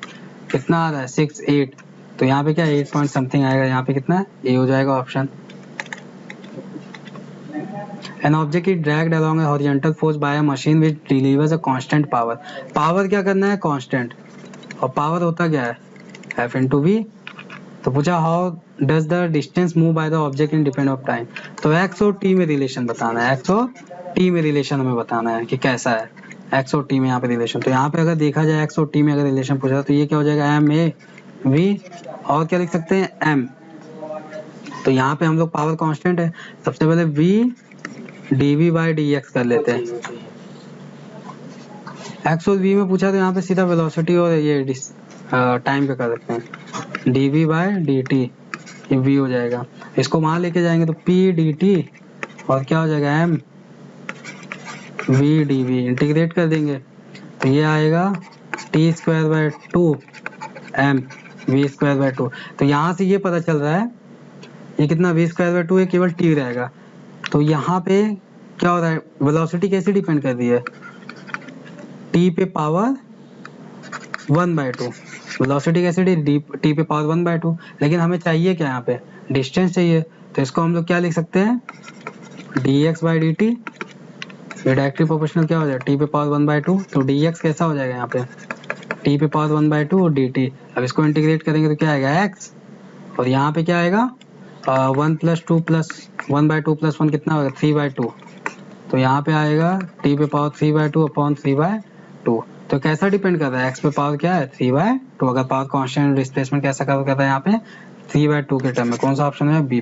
कितना आ रहा है 68। तो यहाँ पे क्या 8 पॉइंट समथिंग आएगा, यहाँ पे कितना ये हो जाएगा option. An object is dragged along a horizontal force by a machine which delivers a constant power. Power क्या करना है कांस्टेंट, और पावर होता क्या है F into V। तो पूछा how does the distance move by the object in depend of time. तो x और t में रिलेशन बताना है, x और t में रिलेशन हमें बताना है कि कैसा है x और t में यहाँ पे रिलेशन। तो यहाँ पे अगर देखा जाए x और t में अगर रिलेशन पूछा तो ये क्या हो जाएगा m a v, और क्या लिख सकते हैं m। तो यहाँ पे हम लोग पावर कांस्टेंट है, सबसे पहले v dv बाई dx कर लेते हैं, x और v में पूछा तो यहाँ पे सीधा वेलोसिटी और ये टाइम पे कर सकते हैं, dv बाई dt ये v हो जाएगा, इसको वहां लेके जाएंगे तो p dt और क्या हो जाएगा m v dv, इंटीग्रेट कर देंगे तो ये आएगा t square by 2 m v square by 2। तो यहाँ से ये पता चल रहा है ये कितना v स्क्वायर बाय 2 है, केवल t रहेगा। तो यहाँ पे क्या हो रहा है, वेलोसिटी कैसे डिपेंड कर रही है, t पे पावर 1/2, वेलोसिटी कैसे t पे पावर 1/2, लेकिन हमें चाहिए क्या यहाँ पे डिस्टेंस चाहिए। तो इसको हम लोग क्या लिख सकते हैं dx बाई dt, ये डायरेक्टली प्रोपोर्शनल क्या हो जाएगा t पे पावर 1/2, तो dx कैसा हो जाएगा यहाँ पे t पे पावर 1/2 और dt। अब इसको इंटीग्रेट करेंगे तो क्या आएगा x, और यहाँ पे क्या आएगा 1 प्लस 2 प्लस 1/2 प्लस 1 कितना होगा 3/2। तो यहाँ पे आएगा t पे पावर 3/2 अपॉन 3/2। तो कैसा डिपेंड कर रहा है, x पे पावर क्या है 3/2, अगर पावर कांस्टेंट डिस्प्लेसमेंट कैसा कवर कर रहा है यहाँ पे 3/2 के टर्म में, कौन सा ऑप्शन है b.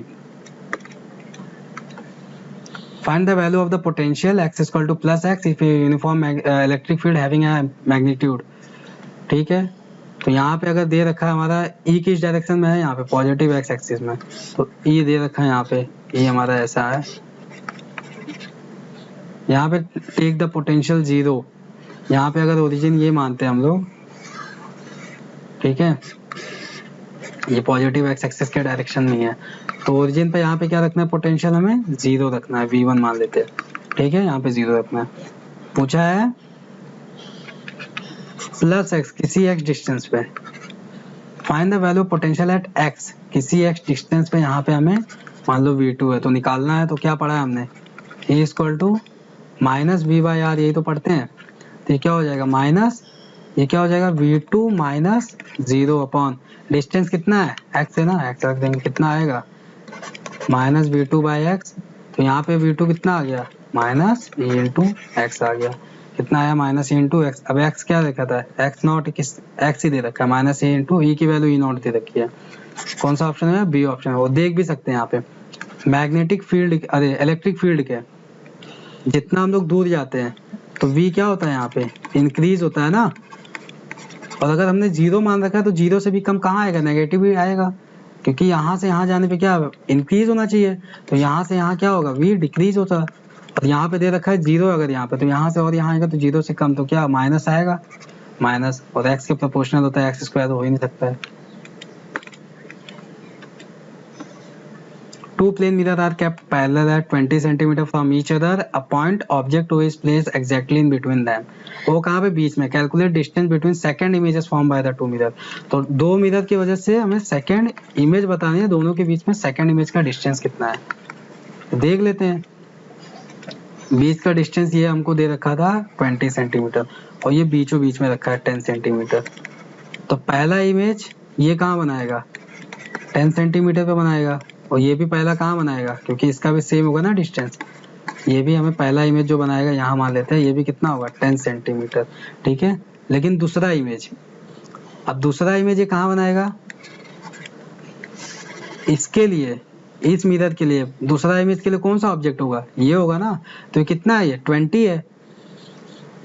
Find the value of the potential x equal to plus x if uniform electric field having a magnitude, ठीक है। तो यहाँ पे अगर दे रखा है हमारा E किस डायरेक्शन में है, यहाँ पे पॉजिटिव x एक्सिस में, तो E दे रखा है यहाँ पे E हमारा ऐसा है, यहाँ पे टेक द पोटेंशियल 0, यहाँ पे अगर ओरिजिन ये मानते हैं हम लोग, ठीक है, ये पॉजिटिव x एक्सिस के डायरेक्शन में है, तो ओरिजिन पे यहाँ पे क्या रखना है पोटेंशियल हमें 0 रखना है, v1 मान लेते हैं, ठीक है, यहाँ पे 0 रखना है। पूछा है प्लस x किसी x डिस्टेंस पे, find the value potential at x किसी x डिस्टेंस पे, यहाँ पे हमें मान लो v2 है तो निकालना है। तो क्या पढ़ा है हमने E equal to minus v by r, यही तो पढ़ते हैं। तो ये क्या हो जाएगा माइनस ये क्या हो जाएगा V2 माइनस 0 अपॉन डिस्टेंस कितना है x है ना, x रख देंगे, कितना आएगा माइनस V2 बाई एक्स। तो यहाँ पे V2 कितना आ गया माइनस e इंटू एक्स आ गया, कितना आया माइनस e इंटू एक्स। अब x क्या देखा था, x नॉट किस x ही दे रखा है, माइनस e इंटू ई की वैल्यू ई नॉट दे रखी है। कौन सा ऑप्शन है, बी ऑप्शन है। वो देख भी सकते हैं यहाँ पे मैग्नेटिक फील्ड, अरे इलेक्ट्रिक फील्ड के जितना हम लोग दूर जाते हैं तो v क्या होता है यहाँ पे इंक्रीज होता है ना, और अगर हमने जीरो मान रखा है तो जीरो से भी कम कहाँ आएगा, नेगेटिव ही आएगा, क्योंकि यहाँ से यहाँ जाने पे क्या इंक्रीज होना चाहिए, तो यहाँ से यहाँ क्या होगा v डिक्रीज होता है। और यहाँ पे दे रखा है जीरो अगर यहाँ पे, तो यहाँ से और यहाँ आएगा तो जीरो से कम तो क्या माइनस आएगा, माइनस, और x के प्रोपोर्शनल होता है, एक्स स्क्वायर तो हो ही नहीं सकता है। Two plane mirror are kept parallel at 20 cm from each other. A point object O is placed exactly in between them. वो कहाँ पे बीच में। Calculate distance between second images formed by the two mirror. तो दो mirror की वजह से हमें सेकंड इमेज बतानी है, दोनों के बीच में सेकंड इमेज का डिस्टेंस कितना है, तो देख लेते हैं। बीच का डिस्टेंस ये हमको दे रखा था 20 सेंटीमीटर और ये बीचों बीच में रखा है 10 सेंटीमीटर। तो पहला इमेज ये कहाँ बनाएगा 10 सेंटीमीटर पे बनाएगा, और ये भी पहला कहाँ बनाएगा क्योंकि इसका भी सेम होगा ना डिस्टेंस, ये भी हमें पहला इमेज जो बनाएगा यहाँ मान लेते हैं, ये भी कितना होगा 10 सेंटीमीटर, ठीक है। लेकिन दूसरा इमेज, अब दूसरा इमेज ये कहाँ बनाएगा, इसके लिए, इस मिरर के लिए दूसरा इमेज के लिए कौन सा ऑब्जेक्ट होगा, ये होगा ना। तो ये कितना है, ये 20 है,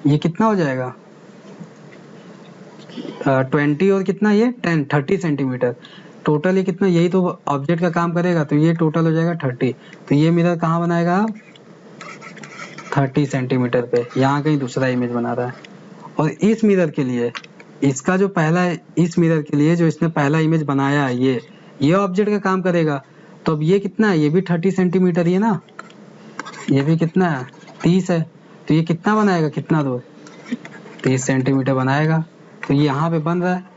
ये कितना हो जाएगा 20 और कितना ये 10 30 सेंटीमीटर टोटल, ये कितना, यही तो ऑब्जेक्ट का काम करेगा, तो ये टोटल हो जाएगा 30। तो ये मिरर कहाँ बनाएगा 30 सेंटीमीटर पे, यहाँ कहीं दूसरा इमेज बना रहा है। और इस मिरर के लिए, इसका जो पहला, इस मिरर के लिए जो इसने पहला इमेज बनाया है ये ऑब्जेक्ट का काम करेगा। तो अब ये कितना है, ये भी 30 सेंटीमीटर ही है ना, ये भी कितना है 30 है, तो ये कितना बनाएगा, कितना दूर 30 सेंटीमीटर बनाएगा। तो ये यहाँ पे बन रहा है।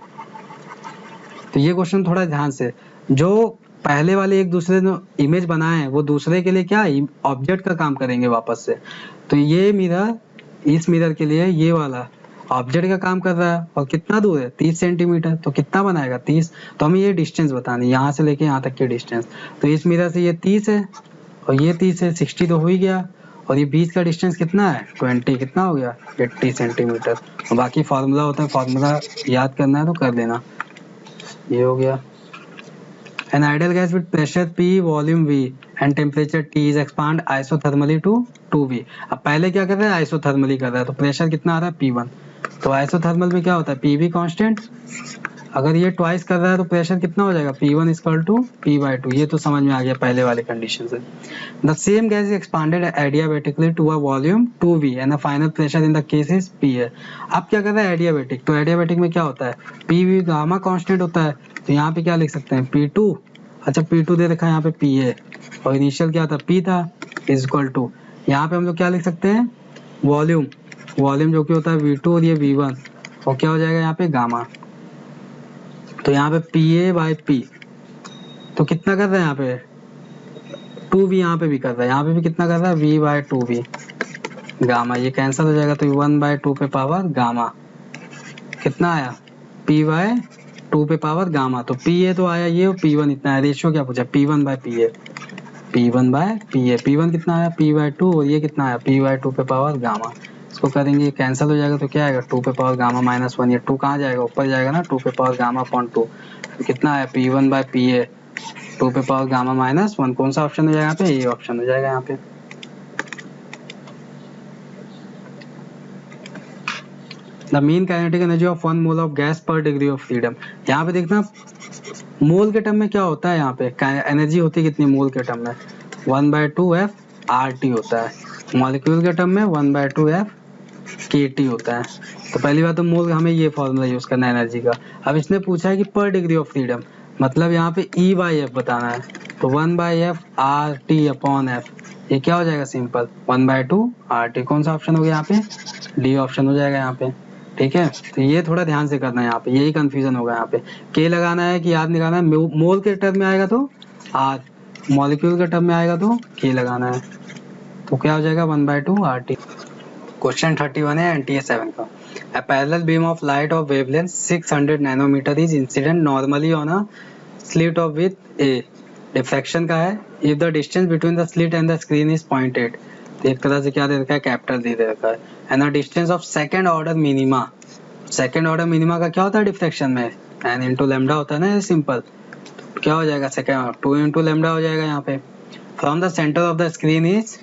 तो ये क्वेश्चन थोड़ा ध्यान से, जो पहले वाले एक दूसरे ने इमेज बनाए हैं वो दूसरे के लिए क्या ऑब्जेक्ट का काम करेंगे वापस से। तो ये मिरर, इस मिरर के लिए ये वाला ऑब्जेक्ट का काम कर रहा है, और कितना दूर है 30 सेंटीमीटर, तो कितना बनाएगा 30। तो हमें ये डिस्टेंस बतानी, यहाँ से लेके यहाँ तक की डिस्टेंस। तो इस मिरर से ये 30 है और ये 30 है, 60 तो हो ही गया, और ये बीच का डिस्टेंस कितना है 20, कितना हो गया 80 सेंटीमीटर। और बाकी फार्मूला होता है, फार्मूला याद करना है तो कर लेना। ये हो गया। An ideal gas with pressure P, volume V and temperature T is expand isothermally to 2V। अब पहले क्या कर रहा है, आइसोथर्मली कर रहा है, तो प्रेशर कितना आ रहा है P1। तो आइसोथर्मल में क्या होता है PV कांस्टेंट, अगर ये ट्वाइस कर रहा है तो प्रेशर कितना हो जाएगा P1 इक्वल टू P/2। ये तो समझ में आ गया पहले वाले कंडीशन से। The same gas is expanded adiabatically to a volume 2V and the final pressure in the case is P है। अब क्या कर रहा है एडियाबेटिक, तो एडियाबेटिक में क्या होता है PV गामा कांस्टेंट होता है, तो यहाँ पे क्या लिख सकते हैं P2, अच्छा P2 दे रखा है यहाँ पे P है, और इनिशियल क्या था P था इज इक्वल टू, यहाँ पे हम लोग क्या लिख सकते हैं वॉल्यूम, वॉल्यूम जो कि होता है V2 और ये V1, और क्या हो जाएगा यहाँ पे गामा। तो यहाँ पे PA/P तो कितना कर रहा है यहाँ पे 2V, यहाँ पे भी कर रहा है, यहाँ पे भी कितना कर रहा है V/2V गामा, ये कैंसिल हो जाएगा, तो 1/2 पे पावर गामा कितना आया P/2 पे पावर गामा। तो PA तो आया ये, और P1 इतना है, रेशियो क्या पूछा P1/PA, P1/PA, P1 कितना आया P/2 और ये कितना आया P/2 पे पावर गामा। इसको करेंगे कैंसिल हो जाएगा, तो क्या आएगा 2 पे पावर गामा -1, ये 2 कहाँ जाएगा ऊपर जाएगा ना, 2 पे पावर गामा अपॉन 2, तो कितना आया P1/PA 2 पे पावर गामा -1। कौन सा ऑप्शन हो जाएगा यहाँ पे, ये ऑप्शन हो जाएगा यहाँ पे। The mean kinetic energy of 1 mole of gas पर डिग्री ऑफ फ्रीडम। यहाँ पे देखना मोल के टर्म में क्या होता है, यहाँ पे एनर्जी होती है कितनी मोल के टर्म में 1/2 FRT होता है, मॉलिक्यूल के टर्म में 1/2 FKT होता है। तो पहली बात तो मोल हमें ये फॉर्मूला यूज करना है एनर्जी का। अब इसने पूछा है कि पर डिग्री ऑफ फ्रीडम, मतलब यहाँ पे E/F बताना है, तो 1/F RT अपॉन F, ये क्या हो जाएगा सिंपल 1/2 RT। कौन सा ऑप्शन हो गया यहाँ पे, डी ऑप्शन हो जाएगा यहाँ पे, ठीक है। तो ये थोड़ा ध्यान से करना है, यहाँ पे यही कंफ्यूजन होगा, यहाँ पे K लगाना है कि याद निकालना है, मोल के टर्म में आएगा तो R, मॉलिक्यूल के टर्म में आएगा तो K लगाना है, तो क्या हो जाएगा 1/2 RT। क्वेश्चन 31 है NTA 7 का। A parallel beam of light of wavelength 600 nanometer is incident normally on a slit of width A. Diffraction का है if the distance between the slit and the screen is 0.8. तो एक तरह से क्या दे रखा है, कैपिटल दे रखा है. And the distance of second order minima. Second order minima का क्या होता है डिफ्रैक्शन में, n इंटू लेमडा होता है ना, ये सिंपल. क्या हो जाएगा, सेकेंड 2 इंटू लेमडा हो जाएगा यहाँ पे. From the centre of the screen is,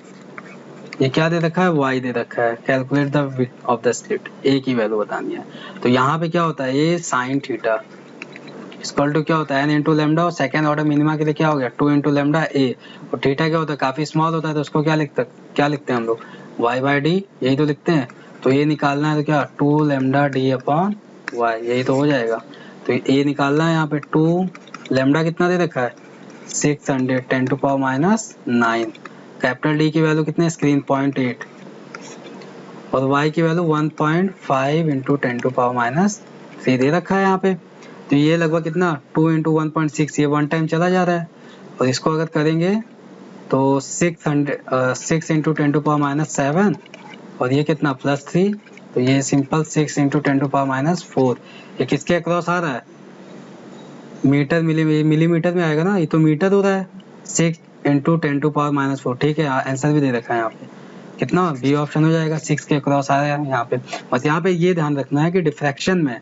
ये क्या दे रखा है, y दे रखा है. Calculate the width of the slit, a की वैल्यू बतानी है. तो यहाँ पे क्या होता है, ये साइन थीटा इक्वल टू क्या होता है n इंटू लेमडा, और सेकेंड ऑर्डर मिनिमा के लिए क्या हो गया 2 इंटू लेमडा a. और थीटा क्या होता है, काफी स्मॉल होता है, तो उसको क्या लिखते हैं हम लोग, y बाई डी, यही तो लिखते हैं. तो ये निकालना है तो क्या 2 लेमडा डी अपॉन y, यही तो हो जाएगा. तो ये निकालना है यहाँ पे 2 लेमडा कितना दे रखा है 600 10 to power minus 9. Capital d की वैल्यू कितने, स्क्रीन 0.8, और y की value 1.5 into 10 to power minus 3 दे रखा है यहाँ पे. तो ये लगभग कितना 2 इंटू 1.6, ये वन टाइम चला जा रहा है. और इसको अगर करेंगे तो 6 इंटू 10 टू पावर माइनस 7, और ये कितना +3, तो ये simple 6 into 10 to power minus 4. ये किसके अक्रॉस आ रहा है, मीटर मिलीमीटर में आएगा ना, ये तो मीटर हो रहा है. 6 इंटू 10 टू पावर माइनस 4, ठीक है. आंसर भी दे रखा है यहाँ पे, कितना बी ऑप्शन हो जाएगा, 6 के अक्रॉस आ रहा है यहाँ पे. बस यहाँ पे ये ध्यान रखना है कि डिफ्रैक्शन में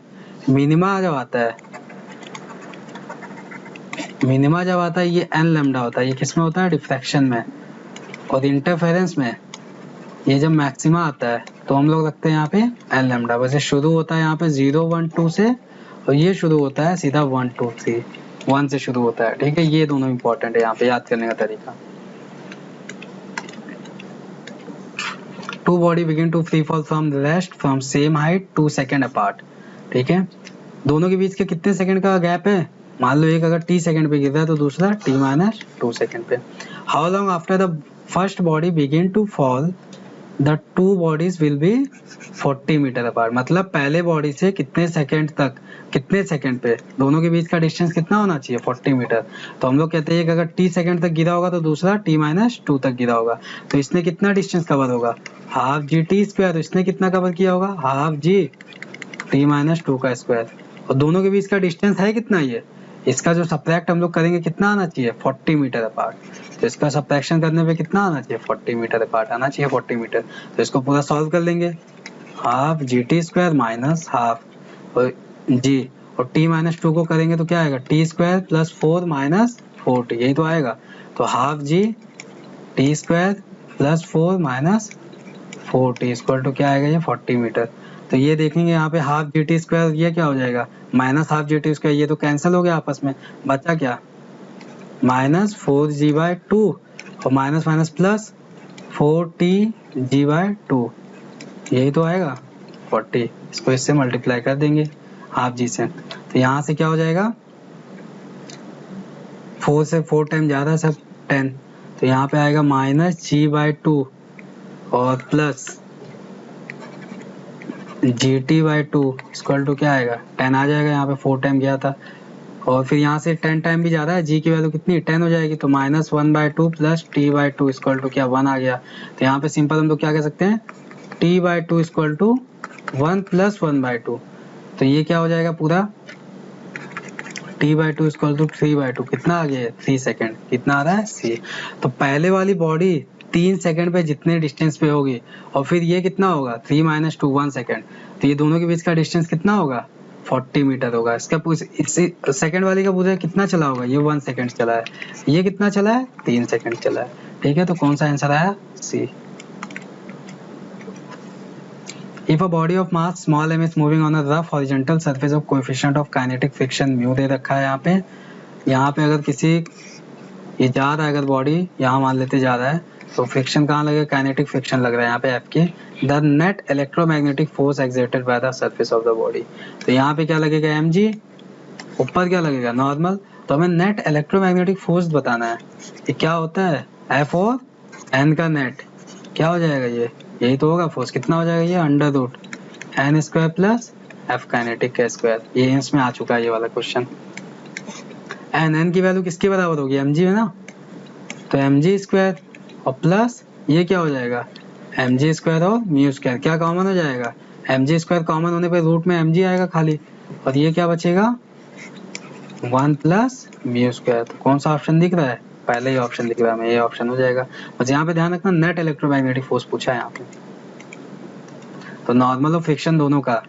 मिनिमा जब आता है, ये n लैम्डा होता है. ये किस में होता है, डिफ्रैक्शन में. और इंटरफेरेंस में ये जब मैक्सिमा आता है तो हम लोग रखते हैं यहाँ पे n लैम्डा. वैसे शुरू होता है यहाँ पे 0 1 2 से, और ये शुरू होता है सीधा 1 2 3, 1 से शुरू होता है, ठीक है. ये दोनों इंपॉर्टेंट है यहाँ पे याद करने का तरीका. Two body begin to free fall from rest from same height 2 second apart, ठीक है. दोनों के बीच के कितने सेकंड का गैप है, मान लो एक अगर t सेकंड पे गिर रहा है तो दूसरा t माइनस 2 सेकंड पे. How long after the first body begin to fall the two bodies will be 40 metre apart. मतलब पहले बॉडी से कितने सेकंड तक, कितने सेकंड पे दोनों के बीच का डिस्टेंस कितना होना चाहिए 40 मीटर. तो हम लोग कहते हैं कि अगर t सेकंड तक गिरा होगा तो दूसरा t माइनस 2 तक गिरा होगा, तो इसने कितना डिस्टेंस कवर होगा, हाफ जी टी स्क्वायर. तो इसने कितना कवर किया होगा, हाफ जी t माइनस 2 का स्क्वायर. और दोनों के बीच का डिस्टेंस है कितना, ये इसका जो सब्ट्रैक्ट हम लोग करेंगे कितना आना चाहिए 40 मीटर अपार्ट. तो इसका सब्ट्रैक्शन करने पे कितना आना चाहिए 40 मीटर अपार्ट आना चाहिए 40 मीटर. तो इसको पूरा सॉल्व कर लेंगे, half G T square minus half और जी, और t माइनस 2 को करेंगे तो क्या आएगा t square plus 4 minus 4t, यही तो आएगा. तो half g t square plus 4 minus 4t equal to क्या आएगा, ये 40 मीटर. तो ये देखेंगे यहाँ पे हाफ जी टी स्क्वायर, ये क्या हो जाएगा minus half G T square, ये तो कैंसिल हो गया आपस में, बचा क्या माइनस 4g बाई 2, और minus minus plus 4tg by 2, यही तो आएगा 40. इसको इससे मल्टीप्लाई कर देंगे हाफ जी से. तो यहाँ से क्या हो जाएगा 4 से 4 टाइम ज़्यादा सब 10, तो यहाँ पे आएगा माइनस g बाई 2 और plus g t by 2 equal to क्या आएगा 10 आ जाएगा. यहाँ पे 4 टाइम गया था, और फिर यहाँ से 10 टाइम भी जा रहा है, जी की वैल्यू कितनी 10 हो जाएगी. तो minus 1 by 2 plus t by 2 equal to क्या 1 आ गया. तो यहाँ पे सिंपल हम लोग क्या कह सकते हैं, t by 2 equal to 1 plus 1 by 2. तो ये क्या हो जाएगा पूरा t by 2 equal to 3 by 2, कितना आ गया 3 सेकेंड, कितना आ रहा है c. तो पहले वाली बॉडी 3 सेकंड पे जितने डिस्टेंस पे होगी, और फिर ये कितना होगा 3 माइनस 2 1 सेकंड, तो ये दोनों के बीच का डिस्टेंस कितना होगा 40 मीटर होगा. इसका इसी सेकंड वाली का पूछा कितना चला होगा, ये 1 सेकंड चला है, ये कितना चला है 3 सेकंड चला है, ठीक है. तो कौन सा आंसर आया सी. If a body of mass small m is moving on a rough horizontal surface of coefficient of kinetic friction mu दे रखा है यहाँ पे अगर किसी ये जा रहा है, अगर बॉडी यहाँ मान लेते जा रहा है, तो फ्रिक्शन कहाँ लगेगा, काइनेटिक फ्रिक्शन लग रहा है यहाँ पे F के. The net electromagnetic force exerted by the surface of the body. तो यहाँ पे क्या लगेगा mg, ऊपर क्या लगेगा नॉर्मल. तो हमें नेट इलेक्ट्रोमैग्नेटिक फोर्स बताना है, ये क्या होता है F और n का नेट क्या हो जाएगा, ये यही तो होगा फोर्स. कितना हो जाएगा ये under root n square plus F kinetic का स्क्वायर. ये इसमें आ चुका है ये वाला क्वेश्चन. n की वैल्यू किसके बराबर होगी mg है ना, तो mg स्क्वायर और प्लस ये क्या हो जाएगा mg स्क्वायर और म्यू स्क्वायर, क्या कॉमन हो जाएगा mg स्क्वायर कॉमन होने पे रूट में mg आएगा खाली, और ये क्या बचेगा 1 प्लस म्यू स्क्वायर। तो कौन सा ऑप्शन दिख रहा है, पहले ही ऑप्शन दिख रहा है, ये ऑप्शन हो जाएगा। बस यहाँ पे ध्यान रखना नेट इलेक्ट्रोमैग्नेटिक फोर्स पूछा है यहाँ पे, तो नॉर्मल और फ्रिक्शन दोनों का।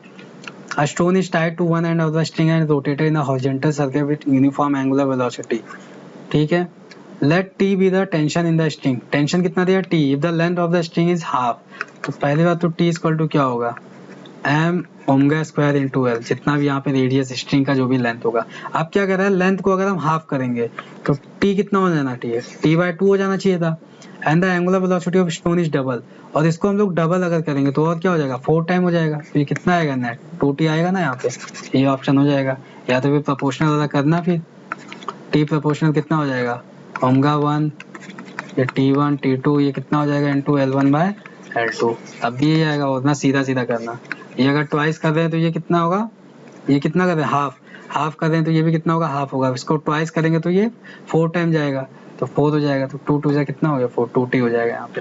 A stone is tied to one end of the string and rotated in a horizontal circle with uniform angular velocity. ठीक है, let T be the tension in the string. Tension कितना दिया T, if the length of the string is half, तो पहली बात तो T equal to क्या होगा m omega square into L, जितना भी यहाँ पे रेडियस स्ट्रिंग का जो भी लेंथ होगा। अब क्या कर रहा है, लेंथ को अगर हम हाफ करेंगे तो T कितना हो जाना चाहिए, T/2 हो जाना चाहिए था। And the angular velocity of stone is double, और इसको हम लोग डबल अगर करेंगे तो और क्या हो जाएगा 4 टाइम हो जाएगा। तो ये कितना आएगा नेट 2T आएगा ना यहाँ पे, ये ऑप्शन हो जाएगा। या तो फिर प्रोपोर्शनल वाला करना, फिर T प्रोपोर्शनल कितना हो जाएगा ओमेगा 1, ये T1 T2 ये कितना हो जाएगा इंटू L1/L2, अब भी ये आएगा, और ना सीधा सीधा करना। ये अगर ट्वाइस कर रहे हैं तो ये कितना होगा, ये कितना कर रहे हैं हाफ कर रहे हैं तो ये भी कितना होगा हाफ होगा। इसको ट्वाइस करेंगे तो ये 4 टाइम जाएगा, तो 4 हो जाएगा, तो 2 से कितना हो गया 4, 2T हो जाएगा यहाँ पे।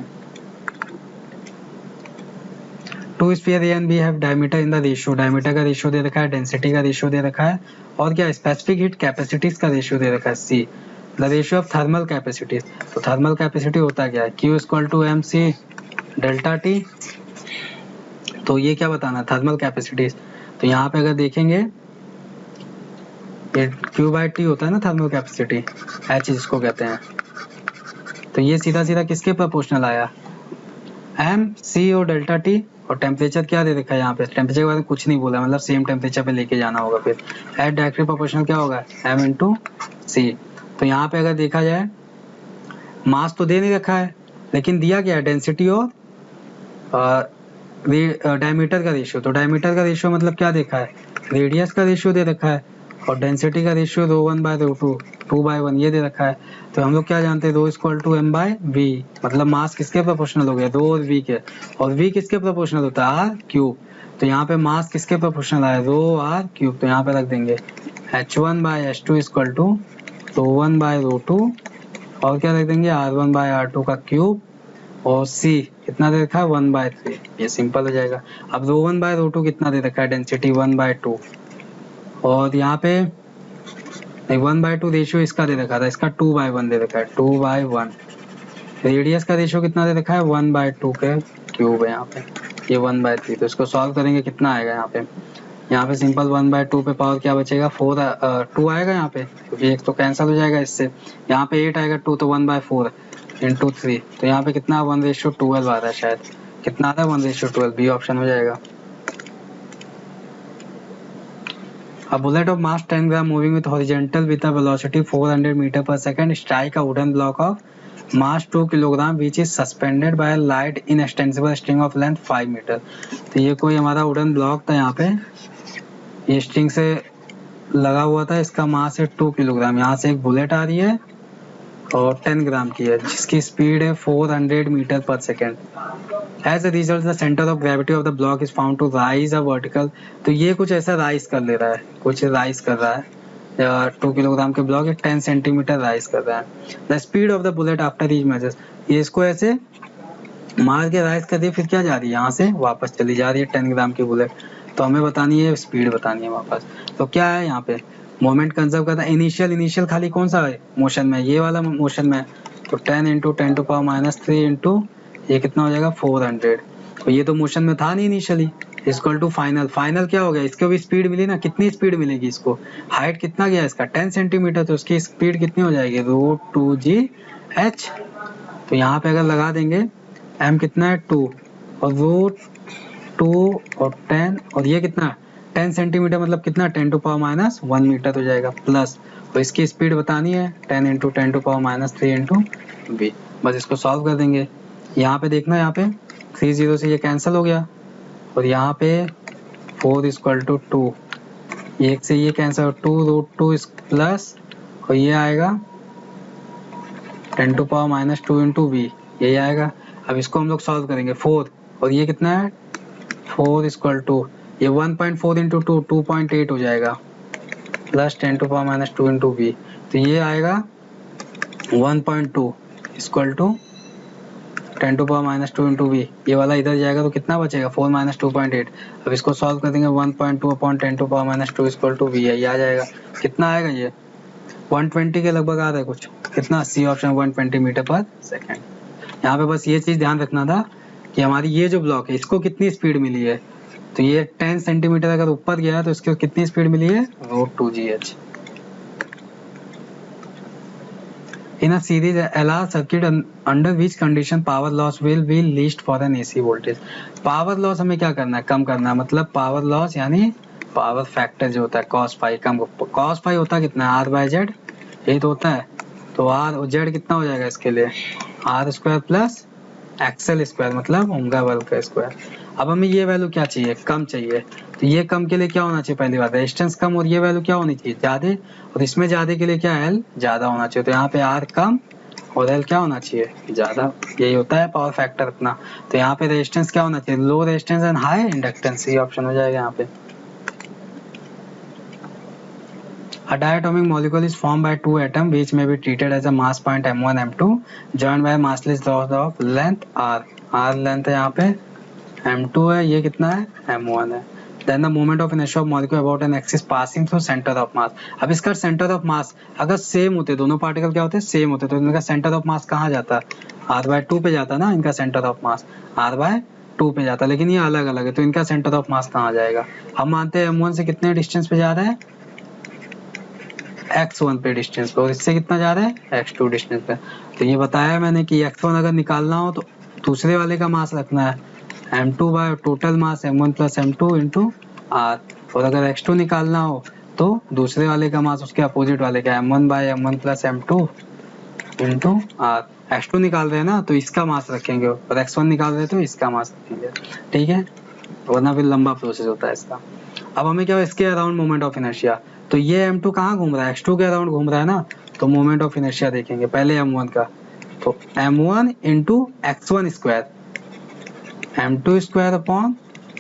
Two sphere a and b have diameter in the ratio, diameter का रेशियो दे रखा है, डेंसिटी का रेशियो दे रखा है, और क्या स्पेसिफिक हीट कैपेसिटीज का रेशियो दे रखा है C, the ratio of thermal capacities. तो थर्मल कैपेसिटी होता क्या है Q equal to MC delta T। तो ये क्या बताना थर्मल कैपेसिटीज, तो यहाँ पे अगर देखेंगे ये Q/T होता है ना थर्मल कैपेसिटी, H जिसको कहते हैं। तो ये सीधा सीधा किसके प्रोपोर्शनल आया MC और डेल्टा T, और टेम्परेचर क्या दे रखा है यहाँ पे, टेम्परेचर के बारे में कुछ नहीं बोला, मतलब सेम टेम्परेचर पे लेके जाना होगा। फिर एट डायरेक्टली प्रोपोर्शनल क्या होगा M इंटू C। तो यहाँ पे अगर देखा जाए मास तो दे नहीं रखा है, लेकिन दिया क्या है डेंसिटी और डायमीटर का रेशियो। तो डायमीटर का रेशियो मतलब क्या देखा है, रेडियस का रेशियो दे रखा है, और डेंसिटी का रेशियो ρ1/ρ2 2/1 ये दे रखा है। तो हम लोग क्या जानते हैं ρ इक्वल टू m/v, मतलब मास किसके प्रोपोर्शनल हो गया ρ और v के, और v किसके प्रोपोर्शनल होता है r³। तो यहाँ पे मास किसके प्रोपोर्शनल आया ρr³, तो यहाँ पे रख देंगे h1/h2 इक्वल टू ρ1/ρ2, और क्या रख देंगे r1/r2 का क्यूब, और C कितना दे रखा है 1/3, ये सिंपल हो जाएगा। अब ρ1/ρ2 कितना दे रखा है डेंसिटी 1/2, और यहाँ पे 1/2 रेशियो इसका दे रखा था, इसका 2/1 दे रखा है 2/1। रेडियस का रेशियो कितना दे रखा है 1/2 के क्यूब है यहाँ पे, ये 1/3। तो इसको सॉल्व करेंगे कितना आएगा यहाँ पे सिंपल 1/2 पे पावर क्या बचेगा 2 आएगा यहाँ पे, क्योंकि एक तो कैंसिल हो जाएगा इससे। यहाँ पे 8 आएगा 2, तो 1/4 इंटू 3, तो यहाँ पे कितना 1/12 आ रहा है शायद, कितना आ रहा है 1/12, बी ऑप्शन हो जाएगा। A bullet of mass 10 gram moving with horizontal with a velocity 400 meter per second strike a wooden block of mass 2 kilogram which is suspended by a light inextensible string of length 5 meter। तो ये कोई हमारा wooden block था, यहाँ पे ये string से लगा हुआ था, इसका मास है 2 किलोग्राम। यहाँ से एक बुलेट आ रही है और 10 ग्राम की है, जिसकी स्पीड है 400 metre per second. As a result, the center of gravity of the block is found to rise a vertical। तो ये कुछ ऐसा राइज कर ले रहा है, कुछ राइज कर रहा है 2 किलोग्राम के ब्लॉक 10 सेंटीमीटर राइज कर रहा है। The speed of the bullet after reach measures, ये इसको ऐसे मार के राइज कर दिया, फिर क्या जा रही है यहाँ से वापस चली जा रही है 10 ग्राम की बुलेट। तो हमें बतानी है स्पीड बतानी है वापस। तो क्या है यहाँ पे मोमेंट कंजर्व करता है, इनिशियल खाली कौन सा है मोशन में, ये वाला मोशन में। तो 10 इंटू 10⁻³ इंटू ये कितना हो जाएगा 400। तो ये तो मोशन में था नहीं इनिशियली, इक्वल टू फाइनल क्या हो गया, इसको भी स्पीड मिली ना, कितनी स्पीड मिलेगी इसको, हाइट कितना गया इसका 10 सेंटीमीटर, तो उसकी स्पीड कितनी हो जाएगी √2gh। तो यहाँ पे अगर लगा देंगे m कितना है 2 और √2 और 10, और ये कितना 10 सेंटीमीटर मतलब कितना 10⁻⁻1 मीटर हो जाएगा प्लस, और इसकी स्पीड बतानी है 10 इंटू 10⁻³ इंटू v। बस इसको सॉल्व कर देंगे। यहाँ पे देखना, यहाँ पे 3 0 से ये कैंसिल हो गया, और यहाँ पे 4 इक्वल टू 2, एक से ये कैंसिल 2√2 प्लस, और ये आएगा 10⁻² इंटू v, यही आएगा। अब इसको हम लोग सॉल्व करेंगे 4, और ये कितना है 4 इक्वल टू ये 1.4 इंटू 2 2.8 हो जाएगा, प्लस 10⁻² इंटू v, तो ये आएगा 1.2 इक्वल टू 10⁻² इंटू वी, ये वाला इधर जाएगा तो कितना बचेगा 4 - 2.8। अब इसको सॉल्व कर देंगे 1.2 अपॉन 10⁻² इक्वल टू वी, ये आ जाएगा। कितना आएगा ये 120 के लगभग आ रहा है कुछ, कितना C option 120 metre per second. यहाँ पे बस ये चीज ध्यान रखना था कि हमारी ये जो ब्लॉक है इसको कितनी स्पीड मिली है, तो ये 10 सेंटीमीटर अगर ऊपर गया तो इसको कितनी स्पीड मिली है √2gh। In a series LR circuit under which condition power loss will be least for an AC voltage। Power loss हमें क्या करना है, कम करना है, मतलब पावर लॉस यानी पावर फैक्टर जो होता है cos फाई कम, cos फाई होता है कितना R/Z, ये तो होता है, तो R और Z कितना हो जाएगा इसके लिए R² प्लस XL² मतलब ओमेगा वर्ग का स्क्वायर। अब हमें ये वैल्यू क्या चाहिए, कम चाहिए, तो ये कम के लिए क्या होना चाहिए, पहली बात रेजिस्टेंस कम और ये वैल्यू क्या होनी चाहिए ज्यादा, और इसमें ज्यादा के लिए क्या L ज्यादा होना चाहिए, तो यहाँ पे R कम और L क्या होना चाहिए ज्यादा, यही होता है पावर फैक्टर अपना। तो यहाँ पे रेजिस्टेंस क्या होना चाहिए, low resistance and high inductance, ये ऑप्शन हो जाएगा यहाँ पे। A diatomic molecule is formed by two atoms which may be treated as a mass point m1 m2 joined by a massless dot of length r। r length है यहाँ पे, m2 है, ये कितना है m1 है। Then the moment of inertia of molecule about an axis passing through center of mass। अब इसका सेंटर ऑफ मास अगर सेम होते, दोनों पार्टिकल क्या होते हैं सेम होते, तो इनका सेंटर ऑफ मास कहाँ जाता, r/2 पे जाता ना, इनका सेंटर ऑफ मास r/2 पे जाता, लेकिन ये अलग अलग है तो इनका सेंटर ऑफ मास कहाँ जाएगा। हम मानते हैं m1 से कितने डिस्टेंस पे जा रहा है x1 पे डिस्टेंस पे, और इससे कितना जा रहा है x2 डिस्टेंस पे। तो ये बताया मैंने कि x1 अगर निकालना हो तो दूसरे वाले का मास रखना है m2 by total mass m1 plus m2 into r, और अगर x2 निकालना हो तो दूसरे वाले का मास उसके अपोजिट वाले का m1 bye m1 plus m2 into r। x2 निकाल रहे हैं ना तो इसका मास रखेंगे, और x1 निकाल रहे हैं तो इसका मास रखेंगे, ठीक है, वरना फिर लंबा प्रोसेस होता है इसका। अब हमें क्या, इसके अराउंड मोमेंट ऑफ इनर्शिया, तो ये m2 कहाँ घूम रहा है x2 के अराउंड घूम रहा है ना, तो मोमेंट ऑफ इनर्शिया देखेंगे पहले m1 का, तो m1 into x1 square, m2 square upon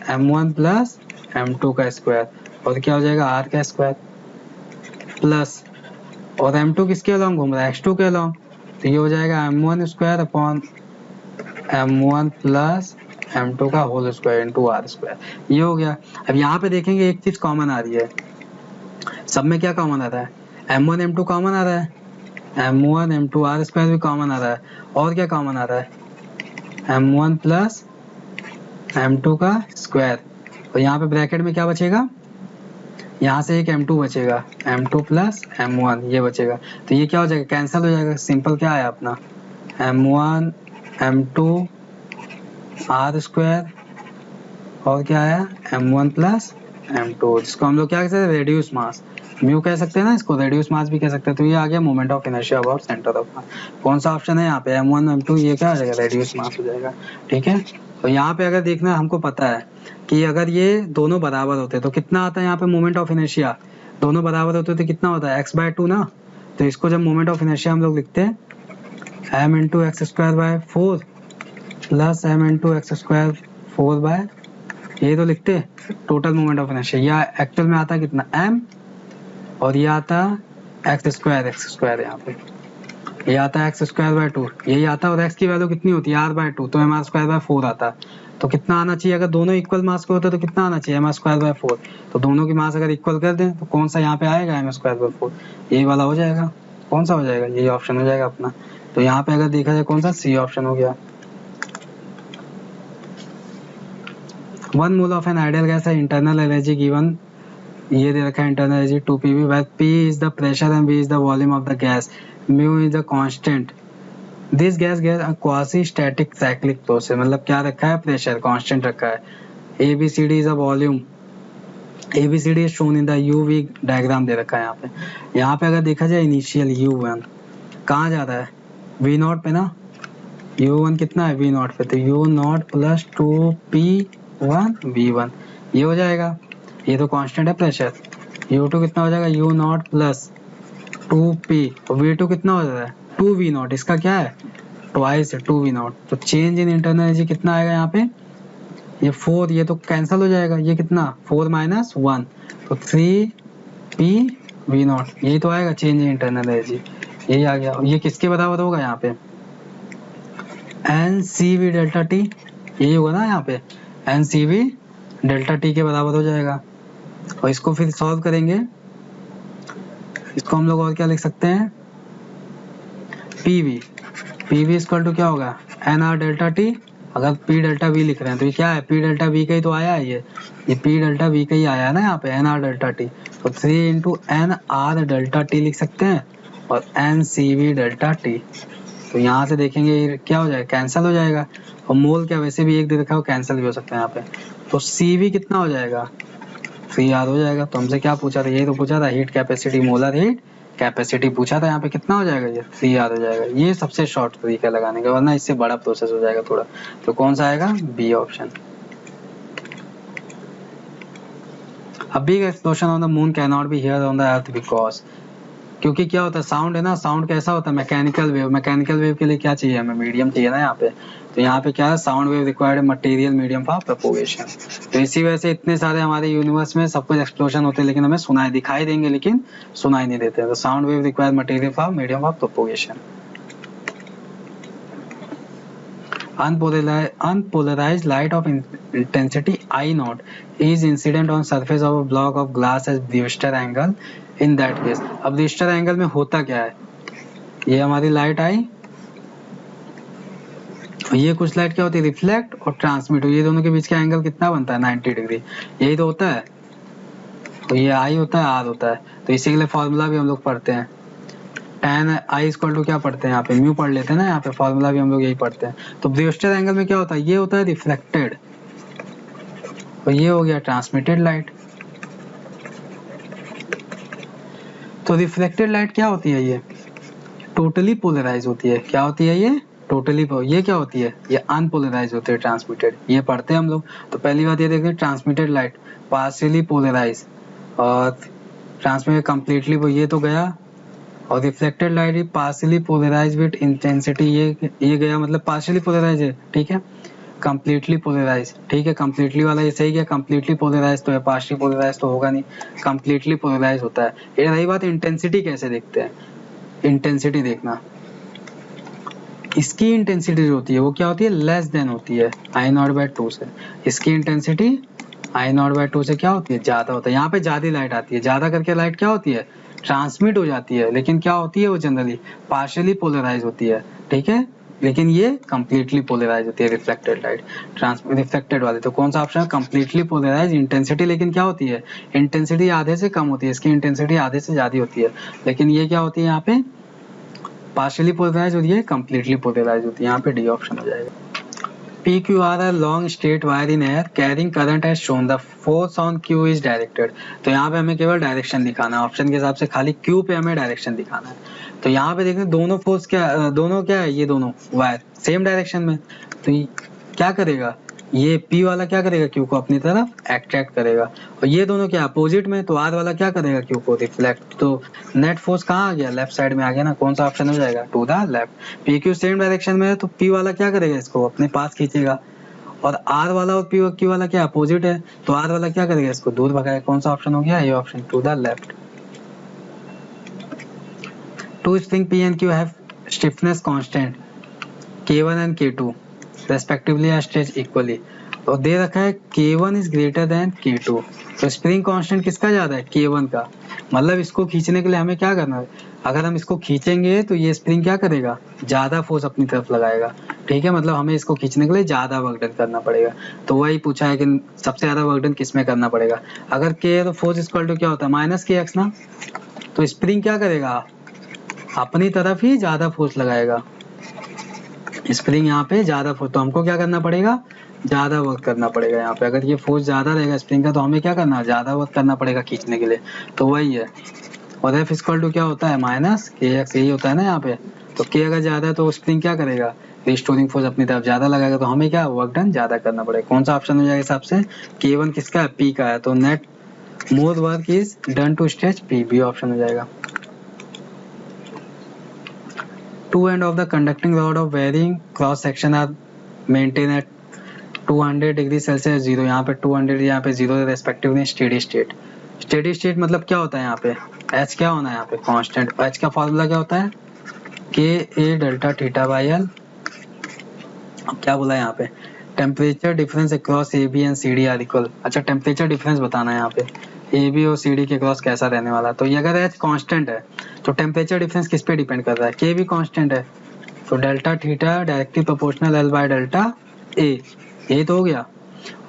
m1 plus m2 का स्क्वायर, और क्या हो जाएगा r का स्क्वायर प्लस, और m2 किसके अलाउंड घूम रहा है x2 के अलाउंड, तो ये हो जाएगा m1 square upon m1 plus m2 का whole square into r square, ये हो गया। अब यहाँ पे देखेंगे एक चीज कॉमन आ रही है, सब में क्या कॉमन आ रहा है m1 m2 कॉमन आ रहा है, m1 m2 r स्क्वायर भी कॉमन आ रहा है, और क्या कॉमन आ रहा है m1 प्लस m2 का स्क्वायर, और यहाँ पे ब्रैकेट में क्या बचेगा, यहाँ से एक m2 बचेगा, m2 प्लस m1 ये बचेगा, तो ये क्या हो जाएगा कैंसिल हो जाएगा, सिंपल क्या है अपना m1 m2 r स्क्वायर, और क्या आया m1 प्लस m2, जिसको हम लोग क्या कह सकते हैं रेड्यूस मास, म्यू कह सकते हैं ना, इसको रेड्यूस मास भी कह सकते हैं। तो ये आ गया moment of inertia about centre of mass. कौन सा ऑप्शन है यहाँ पे m1 m2, ये क्या आ जाएगा रेड्यूस मास हो जाएगा, ठीक है। तो यहाँ पे अगर देखना हमको पता है कि अगर ये दोनों बराबर होते तो कितना आता है यहाँ पे मोमेंट ऑफ इनर्शिया, दोनों बराबर होते तो कितना होता है x/2 ना, तो इसको जब मोमेंट ऑफ इनर्शिया हम लोग लिखते हैं m into x square by 4 plus m into x square 4 by, ये तो लिखते टोटल मोमेंट ऑफ इनर्शिया, या एक्चुअल में आता कितना m, और ये आता एक्स स्क्वायर यहाँ पे, ये आता है x²/2, यही आता है, और x की वैल्यू कितनी होती है r/2, तो mr²/4 आता है। तो कितना आना चाहिए, अगर दोनों इक्वल मास के होते तो कितना आना चाहिए mr²/4, तो दोनों की मास अगर इक्वल कर दें तो कौन सा यहाँ पे आएगा m²/4, यही वाला हो जाएगा, कौन सा हो जाएगा, यही ऑप्शन हो जाएगा अपना। तो यहाँ पे अगर देखा जाए कौन सा सी ऑप्शन हो गया। 1 mole of an ideal gas है, इंटरनल एनर्जी गिवन, ये दे रखा है internal energy 2 pV, where P is the pressure and V is the volume of the gas, mu is the constant, this gas gets a quasi static cyclic process, मतलब क्या रखा है pressure constant रखा है, ABCD is a volume, ABCD is shown in the UV diagram दे रखा है यहाँ पे अगर देखा जाए इनिशियल U1 कहाँ जा रहा है V0 पे ना, U1 कितना है V0 पे, तो U0 प्लस 2P1 V1 ये हो जाएगा, ये तो कांस्टेंट है प्रेशर। U2 कितना हो जाएगा U0 प्लस 2P, और V2 कितना हो जाता है 2V0, इसका क्या है ट्वाइस है 2V0, तो चेंज इन इंटरनल एनर्जी कितना आएगा यहाँ पे, ये 4, ये तो कैंसिल हो जाएगा, ये कितना 4 - 1, तो 3PV0, यही तो आएगा चेंज इन इंटरनल एनर्जी, यही आ गया। ये किसके बराबर होगा यहाँ पे n c v delta t, यही होगा ना यहाँ पे, n c v delta t के बराबर हो जाएगा। और इसको फिर सॉल्व करेंगे, इसको हम लोग और क्या लिख सकते हैं, p v, p v equal to क्या होगा, एन आर डेल्टा टी। अगर पी डेल्टा वी लिख रहे हैं तो ये क्या है, पी डेल्टा वी का ही तो आया है, ये पी डेल्टा वी का ही आया है ना यहाँ पे, एन आर डेल्टा टी। तो 3 into n r delta t लिख सकते हैं और n c v delta t. तो यहाँ से देखेंगे ये क्या हो जाएगा, कैंसिल हो जाएगा। और मोल क्या वैसे भी एक दे रखा है, कैंसिल भी हो सकता है यहाँ पे। तो सी वी कितना हो जाएगा, सी आर हो जाएगा। तो हमसे क्या पूछा था, यही तो पूछा था, heat capacity, molar heat capacity पूछा था, यहाँ पे कितना हो जाएगा, ये सी आर हो जाएगा। ये सबसे शॉर्ट तरीका लगाने का, वरना इससे बड़ा प्रोसेस हो जाएगा थोड़ा। तो कौन सा आएगा, b option. A big explosion on the moon cannot be heard on the earth because, क्योंकि क्या होता है, साउंड है ना, साउंड कैसा होता है, मैकेनिकल वेव। मैकेनिकल वेव के लिए क्या चाहिए हमें, मीडियम चाहिए ना यहाँ पे। तो यहाँ पे क्या है, sound wave required material medium for propagation. तो इसी वजह से इतने सारे हमारे यूनिवर्स में सब कुछ एक्सप्लोजन होते हैं, लेकिन हमें सुनाई दिखाई देंगे लेकिन सुनाई नहीं देते। तो sound wave required material for medium for propagation. Unpolarized light of intensity I naught is incident on surface of a block of glass as Brewster angle in that case। अब ब्रूस्टर एंगल में होता क्या है, ये हमारी light आई, ये कुछ light क्या होती है, रिफ्लेक्ट और ट्रांसमिट। ये दोनों के बीच का एंगल कितना बनता है, 90 डिग्री, यही तो होता है। तो ये आई होता है, आर होता है। तो इसी के लिए फॉर्मूला भी हम लोग पढ़ते हैं, tan आई इक्वल टू क्या पढ़ते हैं यहाँ पे, म्यू पढ़ लेते हैं ना, यहाँ पे फॉर्मूला भी हम लोग यही पढ़ते हैं। तो ब्रूस्टर एंगल में क्या होता है, ये होता है रिफ्लेक्टेड और ये हो गया ट्रांसमिटेड लाइट। तो रिफ्लेक्टेड लाइट क्या होती है, ये टोटली पोलराइज होती है। क्या होती है ये, टोटली। ये क्या होती है, ये अनपोलराइज होती है, ट्रांसमिटेड। ये पढ़ते हैं हम लोग। तो पहली बात ये देखते हैं, ट्रांसमिटेड लाइट पार्शियली पोलराइज और ट्रांसमिटेड कंप्लीटली, वो ये तो गया। और reflected light is partially polarise with intensity, ये गया, मतलब पार्शियली पोलराइज है, ठीक है। कंप्लीटली पोलराइज, ठीक है, कंप्लीटली वाला ये सही गया। कंप्लीटली पोलराइज तो है, पार्शियली पोलराइज तो होगा नहीं, कंप्लीटली पोलराइज होता है। ये रही बात इंटेंसिटी कैसे देखते हैं, इंटेंसिटी देखना, इसकी इंटेंसिटी जो होती है वो क्या होती है, लेस देन होती है आई नॉट बाय 2 से। इसकी इंटेंसिटी आई नॉट बाय 2 से क्या होती है, ज्यादा होता है। यहाँ पे ज्यादा लाइट आती है, ज्यादा करके लाइट क्या होती है, ट्रांसमिट हो जाती है। लेकिन क्या होती है वो जनरली पार्शियली पोलराइज होती है, ठीक है। लेकिन ये कंप्लीटली पोलराइज होती है रिफ्लेक्टेड लाइट, रिफ्लेक्टेड वाली। तो कौन सा ऑप्शन है, कंप्लीटली पोलराइज। इंटेंसिटी लेकिन क्या होती है, इंटेंसिटी आधे से कम होती है, इसकी इंटेंसिटी आधे से ज्यादा होती है। लेकिन ये क्या होती है, यहाँ पे पार्शियली पोलराइज होती है, कंप्लीटली पोलराइज होती है। यहाँ पे डी ऑप्शन हो जाएगा। PQR a long straight wire in air carrying current as shown. The force on Q is directed. तो यहाँ पे हमें केवल डायरेक्शन दिखाना है, ऑप्शन के हिसाब से खाली Q पे हमें डायरेक्शन दिखाना है। तो यहाँ पे देखते हैं दोनों फोर्स क्या, दोनों क्या है, ये दोनों वायर सेम डायरेक्शन में। तो क्या करेगा, ये P वाला क्या करेगा, Q को अपनी तरफ अट्रैक्ट करेगा। और ये दोनों क्या अपोजिट में, तो R वाला क्या करेगा, Q को रिफ्लेक्ट। तो नेट फोर्स कहाँ आ गया, लेफ्ट साइड में आ गया ना। कौन सा ऑप्शन हो जाएगा, to the left. PQ same direction में है तो P वाला क्या करेगा, इसको अपने पास खींचेगा। और R वाला और Q वाला क्या अपोजिट है, तो R वाला क्या करेगा, इसको दूर भगाएगा। कौन सा ऑप्शन हो गया, ये option, to the left. Two spring P and Q have stiffness constant K1 and K2 respectively are stretch equally. और दे रखा है K1 is greater than K2। तो स्प्रिंग कांस्टेंट किसका ज्यादा है, K1 का। मतलब इसको खींचने के लिए हमें क्या करना है, अगर हम इसको खींचेंगे तो ये स्प्रिंग क्या करेगा, ज्यादा फोर्स अपनी तरफ लगाएगा, ठीक है। मतलब हमें इसको खींचने के लिए ज्यादा वर्क डन करना पड़ेगा। तो वही पूछा है कि सबसे ज्यादा वर्क डन किस में करना पड़ेगा। अगर K है तो फोर्स इक्वल टू क्या होता है, माइनस KX ना। तो स्प्रिंग क्या करेगा, अपनी तरफ ही ज्यादा फोर्स लगाएगा। स्प्रिंग यहाँ पे ज्यादा फोर्स, तो हमको क्या करना पड़ेगा, ज्यादा वर्क करना पड़ेगा यहाँ पे। अगर ये फोर्स ज्यादा रहेगा स्प्रिंग का तो हमें क्या करना है, ज्यादा वर्क करना पड़ेगा खींचने के लिए। तो वही है। और F इक्वल टू क्या होता है, माइनस KX, यही होता है ना यहाँ पे। तो K अगर ज्यादा है तो स्प्रिंग क्या करेगा, रिस्टोरिंग फोर्स अपनी तरफ ज्यादा लगाएगा। तो हमें क्या वर्क डन ज्यादा करना पड़ेगा। कौन सा ऑप्शन हो जाएगा हिसाब से, K1 किसका है, P का है। तो net more work is done to stretch P, B option हो जाएगा। Two end of the conducting rod of varying cross section are maintained at 200 degree Celsius 0। यहाँ पे 200, यहाँ पे 0 respectively steady state. Steady state मतलब क्या होता है, यहाँ पे H क्या होना है, यहाँ पे कांस्टेंट। H का फॉर्मूला क्या होता है, K A delta theta by L अब क्या बोला यहाँ पे, temperature difference across a b and c d are equal. अच्छा टेम्परेचर डिफरेंस बताना है यहाँ पे, ए बी और सी डी के क्रॉस कैसा रहने वाला है। तो ये अगर एच कांस्टेंट है तो टेम्परेचर डिफरेंस किस पे डिपेंड कर रहा है, के भी कांस्टेंट है, तो delta theta directly proportional L by delta A, ये तो हो गया।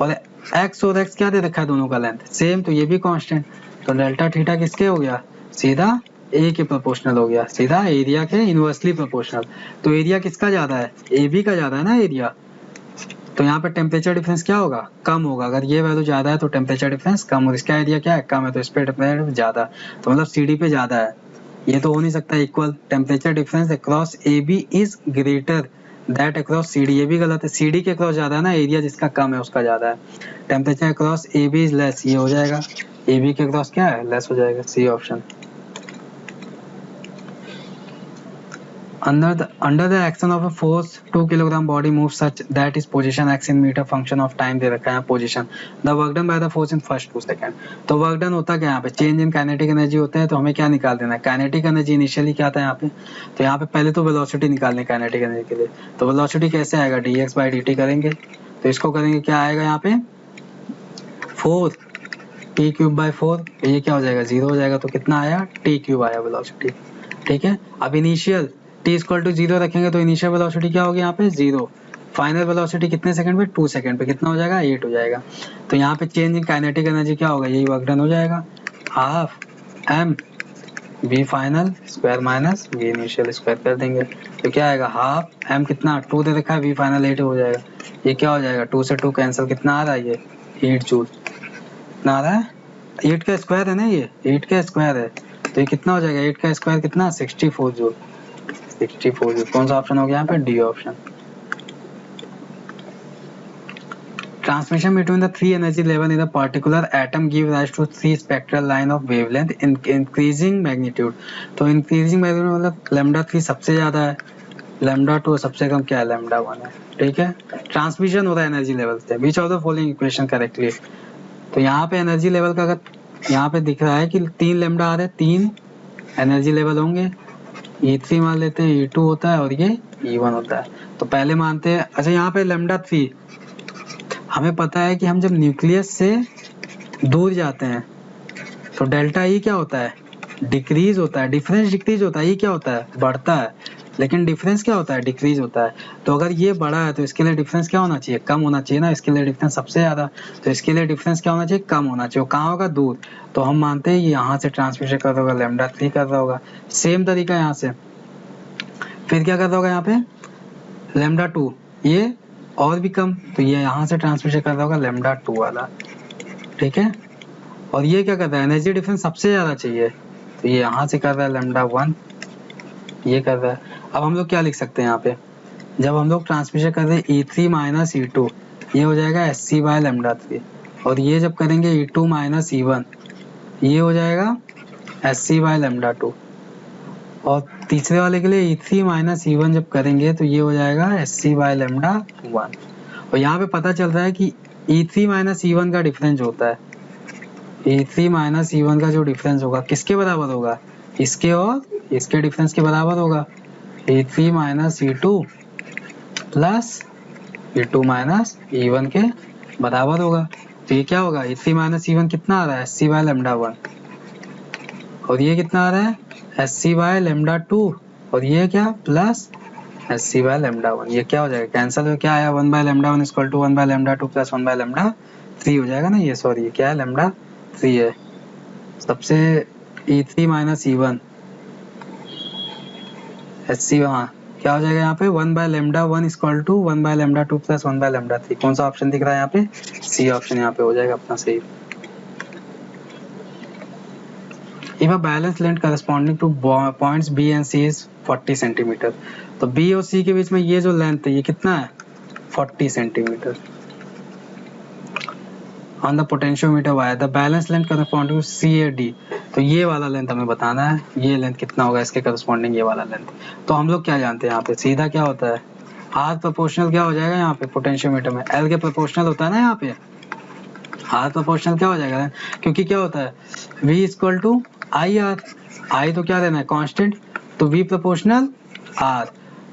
और एक्स और एक्स क्या दे रखा है दोनों का लेंथ सेम, तो ये भी कांस्टेंट, तो डेल्टा थीटा किसके हो गया, सीधा ए के प्रोपोर्शनल हो गया, सीधा एरिया के इनवर्सली प्रोपोर्शनल। तो एरिया किसका ज्यादा है, ए बी का ज्यादा है ना एरिया, तो यहाँ पे टेम्परेचर डिफरेंस क्या होगा, कम होगा। अगर ये वैल्यू ज्यादा है तो टेम्परेचर डिफरेंस कम, और इसका एरिया क्या है, कम है, तो इस पे टेम्परेचर ज्यादा, तो मतलब सी डी पे ज्यादा है। ये तो हो नहीं सकता equal, temperature difference across a b is greater that across c d, ये भी गलत है, सी डी के अक्रॉस ज्यादा है ना, एरिया जिसका कम है उसका ज्यादा है। Temperature across a b is less, ये हो जाएगा, ए बी के अक्रॉस क्या है, लेस हो जाएगा, c option. Under the action of a force 2 kilogram body moves such that its position x in meter function of time दे रखा है position, the work done by the force in first 2 second. तो work done होता क्या यहाँ पे, change in kinetic energy होता है, तो हमें क्या निकाल देना है, काइनेटिक एनर्जी इनिशियली क्या था यहाँ पे, तो यहाँ पे पहले तो वेलोसिटी निकालने काइनेटिक एनर्जी के लिए, तो वेलोसिटी कैसे आएगा, dx by dt करेंगे, तो इसको करेंगे क्या आएगा यहाँ पे 4 t क्यूब बाय 4, ये क्या हो जाएगा 0 हो जाएगा, तो कितना आया t क्यूब आया वेलोसिटी। ठीक है, अब इनिशियल t इक्वल टू 0 रखेंगे तो इनिशियल वेलोसिटी क्या होगी यहाँ पे 0, फाइनल वेलोसिटी कितने सेकंड पे 2 सेकंड पे, कितना हो जाएगा 8 हो जाएगा। तो यहाँ पे चेंज इन काइनेटिक एनर्जी क्या होगा, यही वर्क डन हो जाएगा, half m v final square minus v initial square कर देंगे, तो क्या आएगा हाफ m कितना 2 दे रखा है, v फाइनल 8 हो जाएगा, ये क्या हो जाएगा 2 से 2 कैंसिल, कितना आ रहा है ये 8 जूल, कितना आ रहा है 8 का स्क्वायर है ना, ये 8 का स्क्वायर है, तो ये कितना हो जाएगा 8 का स्क्वायर कितना 64 जूल, 64 जूल। कौन सा ऑप्शन हो गया यहाँ पे, D option. Transmission between the three energy level in a particular atom give rise to three spectral line of wavelength in increasing magnitude। तो increasing magnitude मतलब lambda 3 सबसे ज्यादा है, lambda 2 सबसे कम क्या है, lambda 1 है। ठीक है, ट्रांसमिशन हो रहा है एनर्जी लेवल से, which of the following equation correctly. तो यहाँ पे एनर्जी लेवल का अगर यहाँ पे दिख रहा है कि 3 लैम्डा आ रहे हैं, 3 एनर्जी लेवल होंगे, E3 मान लेते हैं, E2 होता है और ये E1 होता है। तो पहले मानते हैं, अच्छा यहाँ पे लैम्डा 3 हमें पता है कि हम जब न्यूक्लियस से दूर जाते हैं तो डेल्टा ई क्या होता है, डिक्रीज होता है, डिफरेंस डिक्रीज होता है, ई क्या होता है बढ़ता है, लेकिन डिफरेंस क्या होता है डिक्रीज होता है। तो अगर ये बड़ा है तो इसके लिए डिफरेंस क्या होना चाहिए, कम होना चाहिए ना, इसके लिए डिफरेंस सबसे ज्यादा, तो इसके लिए डिफरेंस क्या होना चाहिए, कम होना चाहिए। वो कहाँ होगा, दूर, तो हम मानते हैं ये यहाँ से ट्रांसमिशन कर रहा होगा, लैम्डा 3 कर रहा होगा, सेम तरीका यहाँ से, फिर क्या कर रहा होगा यहाँ पे लैम्डा 2, ये और भी कम, तो ये यहाँ से ट्रांसमिशन कर रहा होगा लैम्डा 2 वाला। ठीक है, और ये क्या कर रहा है, एनर्जी डिफरेंस सबसे ज्यादा चाहिए, तो ये यहाँ से कर रहा है लैम्डा 1, ये कर रहा है। अब हम लोग क्या लिख सकते हैं यहाँ पे, जब हम लोग ट्रांसमिशन कर रहे हैं E3 माइनस E2, ये हो जाएगा SC बाय लैम्डा 3, और ये जब करेंगे E2 माइनस E1, ये हो जाएगा SC बाय लैम्डा 2, और तीसरे वाले के लिए E3 माइनस E1 जब करेंगे तो ये हो जाएगा SC बाय लैम्डा 1। और यहाँ पे पता चल रहा है कि E3 माइनस E1 का डिफरेंस होता है, E3 माइनस E1 का जो डिफरेंस होगा किसके बराबर होगा, इसके और इसके डिफरेंस के बराबर होगा, E3 minus E2 plus E2 minus E1 के बराबर होगा। तो ये क्या होगा, E3 माइनस E1 कितना आ रहा है, SC बाय लैम्डा 1, और ये कितना आ रहा है SC बाय लैम्डा 2, और ये क्या प्लस SC बाय लैम्डा 1, ये क्या हो जाएगा कैंसिल हो, क्या आया 1 by lambda 1 equal to 1 by lambda 2 plus 1 by lambda 3 हो जाएगा ना, ये सॉरी ये क्या है लैम्डा 3 है। सबसे E3 माइनस E1 SC, हाँ क्या हो जाएगा यहाँ पे 1 by lambda 1 equal to 1 by lambda 2 plus 1 by lambda 3। कौन सा ऑप्शन दिख रहा है यहाँ पे, सी ऑप्शन यहाँ पे हो जाएगा अपना सही। If a balance length corresponding to points B and C is 40 centimetre, तो B और C के बीच में ये जो लेंथ है ये कितना है 40 centimetre. On the potentiometer wire the balance length corresponding to C और D, तो ये वाला लेंथ हमें बताना है, ये लेंथ कितना होगा इसके करस्पॉन्डिंग ये वाला लेंथ। तो हम लोग क्या जानते हैं यहाँ पे, सीधा क्या होता है R प्रोपोर्शनल क्या हो जाएगा यहाँ पे पोटेंशियोमीटर में, L के प्रोपोर्शनल होता है ना यहाँ पे, R प्रोपोर्शनल क्या हो जाएगा, क्योंकि क्या होता है V equal to IR, I तो क्या देना है कांस्टेंट, तो V प्रोपोर्शनल R,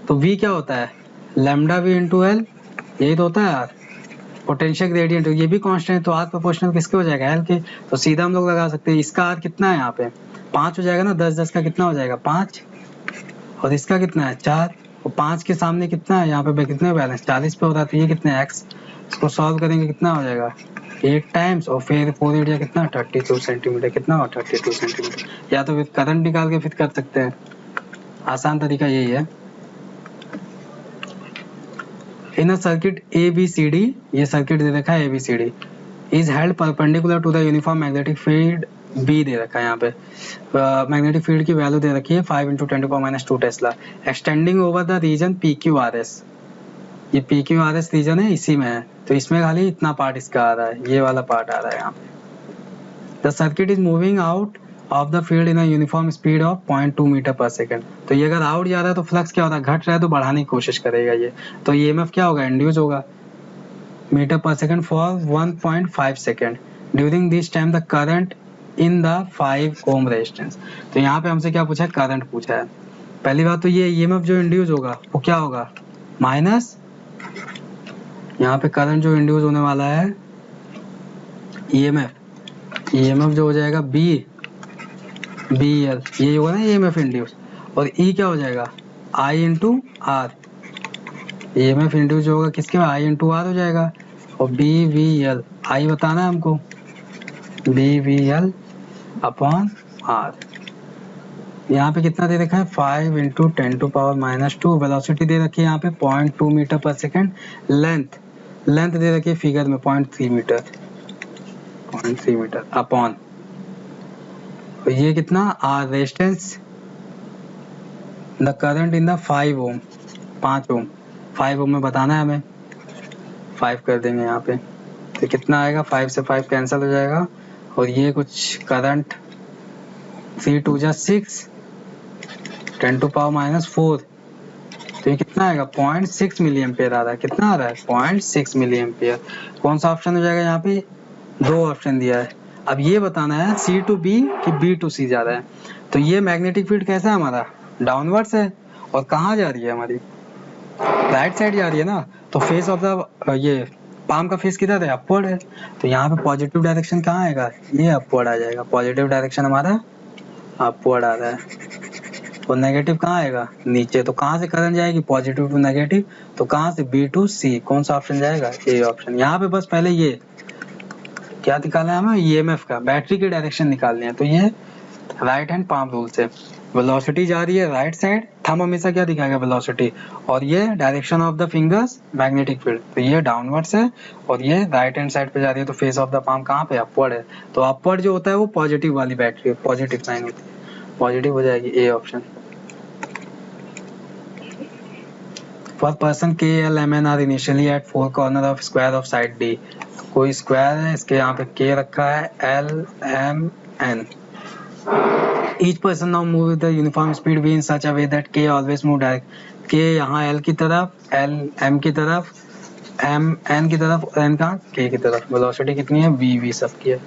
तो V क्या होता है लैम्डा V इंटू L यही तो होता है यार पोटेंशियल ग्रेडियंट, ये भी कांस्टेंट है तो आर प्रोपोर्शनल किसके हो जाएगा, एल के। तो सीधा हम लोग लगा सकते हैं, इसका आर कितना है यहाँ पे 5 हो जाएगा ना, 10 का कितना हो जाएगा 5, और इसका कितना है 4, और 5 के सामने कितना है यहाँ पे कितने बैलेंस 40 पे हो रहा है, तो ये कितने एक्स, इसको सॉल्व करेंगे कितना हो जाएगा 8 टाइम्स, और फिर 4 एरिया कितना 32 सेंटीमीटर, कितना हो 32 सेंटीमीटर। या तो फिर करंट निकाल के फिर कर सकते हैं, आसान तरीका यही है। इन अ सर्किट ABCD, ये सर्किट दे रखा है ABCD, is held perpendicular to the uniform magnetic field B दे रखा है यहाँ पे, मैग्नेटिक फील्ड की वैल्यू दे रखी है 5 × 10⁻² tesla, extending over the region PQRS, ये PQRS रीजन है इसी में है, तो इसमें खाली इतना पार्ट इसका आ रहा है, ये वाला पार्ट आ रहा है यहाँ पे। The circuit is moving out of the field in a uniform speed of 0.2 metre per second, तो ये अगर आउट जा रहा है तो फ्लक्स क्या होता है, घट रहा है तो बढ़ाने की कोशिश करेगा ये, तो EMF क्या होगा, इंड्यूस होगा metre per second for 1.5 second. During this time the current in the 5 ohm resistance, तो यहाँ पे हमसे क्या पूछा है, करंट पूछा है। पहली बात तो ये EMF जो इंड्यूस होगा वो क्या होगा माइनस, यहाँ पे करंट जो इंड्यूस होने वाला है EMF जो हो जाएगा BL, ये होगा ना EMF इंड्यूस, और E क्या हो जाएगा I × R, EMF इंड्यूस जो होगा किसके में I × R हो जाएगा, और BVL, I बताना है हमको, BVL अपॉन R। यहाँ पे कितना दे रखा है 5 × 10⁻², वेलोसिटी दे रखी है यहाँ पे 0.2 मीटर पर सेकंड, लेंथ दे रखी है फिगर में 0.3 मीटर अपॉन, तो ये कितना R resistance, the current in the 5 ओम, 5 ओम, 5 ओम में बताना है हमें, 5 कर देंगे यहाँ पे, तो कितना आएगा 5 से 5 कैंसिल हो जाएगा, और ये कुछ करंट 3 × 2 = 6, 10⁻⁴, तो ये कितना आएगा 0.6 मिली एम्पियर आ रहा है, कितना आ रहा है 0.6 मिली एम्पियर। कौन सा ऑप्शन हो जाएगा, यहाँ पे 2 ऑप्शन दिया है, अब ये बताना है C to B कि B to C जा रहा है, तो ये मैग्नेटिक फील्ड कैसा है हमारा डाउनवर्ड्स है, और कहाँ जा रही है हमारी राइट साइड जा रही है ना, तो फेस ऑफ द ये पाम का फेस किधर है अपवर्ड है, तो यहाँ पे पॉजिटिव डायरेक्शन कहाँ आएगा, ये अपवर्ड आ जाएगा, पॉजिटिव डायरेक्शन हमारा अपवर्ड आ रहा है, और नेगेटिव कहाँ आएगा नीचे, तो कहाँ से करंट जाएगी पॉजिटिव टू नेगेटिव, तो कहाँ से B to C, कौन सा ऑप्शन जाएगा ए ऑप्शन। यहाँ पे बस पहले ये क्या निकालना है हमें EMF का, बैटरी की डायरेक्शन निकालनी है, तो ये राइट हैंड पाम रूल से वेलोसिटी जा रही है राइट साइड, थंब हमेशा क्या दिखाएगा वेलोसिटी, और ये direction of the fingers magnetic field, तो ये डाउनवर्ड्स है और ये राइट हैंड साइड पे जा रही है, तो फेस ऑफ द पाम कहाँ पे अपवर्ड है, तो अपवर्ड जो होता है वो पॉजिटिव वाली बैटरी, पॉजिटिव साइन होती है, पॉजिटिव हो जाएगी a option. Four person KLMN are initially at 4 corner of square of side D, कोई स्क्वायर है इसके यहाँ पे K रखा है LMN, each person now move with the uniform speed v in such a way that K always move direct, K यहाँ L की तरफ, L M की तरफ, M N की तरफ, N कहाँ K की तरफ, वेलोसिटी कितनी है V सब की है।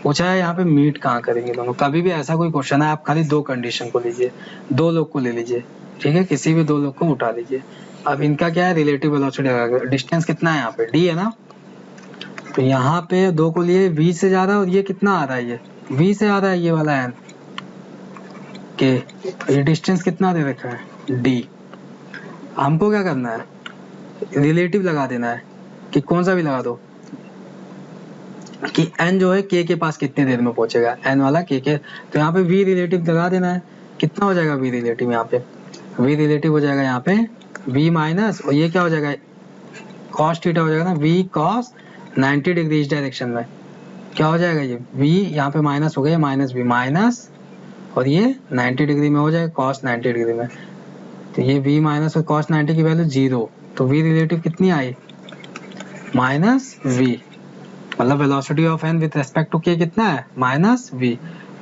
पूछा है यहाँ पे मीट कहाँ करेंगे दोनों, कभी भी ऐसा कोई क्वेश्चन है आप खाली 2 कंडीशन को लीजिए, 2 लोग को ले लीजिए, ठीक है, किसी भी 2 लोग को उठा लीजिए। अब इनका क्या है रिलेटिव वेलोसिटी, डिस्टेंस कितना है यहाँ पे D है ना, तो यहाँ पे 2 को लिए V से जा रहा है, और ये कितना आ रहा है ये V से आ रहा है, ये वाला N के, ये डिस्टेंस कितना दे रखा है D, हमको क्या करना है रिलेटिव लगा देना है, कि कौन सा भी लगा दो, कि N जो है K के पास कितनी देर में पहुंचेगा, N वाला K के, तो यहाँ पे V रिलेटिव लगा देना है, कितना हो जाएगा V रिलेटिव, यहाँ पे V रिलेटिव हो जाएगा यहाँ पे V माइनस, और ये क्या हो जाएगा cos थीटा हो जाएगा ना, V cos 90 डिग्री इस डायरेक्शन में, क्या हो जाएगा ये V यहाँ पे माइनस हो गया, माइनस V माइनस, और ये 90 डिग्री में हो जाएगा cos 90 डिग्री में, तो ये V माइनस और cos 90 की वैल्यू 0, तो V रिलेटिव कितनी आई माइनस V, मतलब velocity of n with respect to K कितना है माइनस V,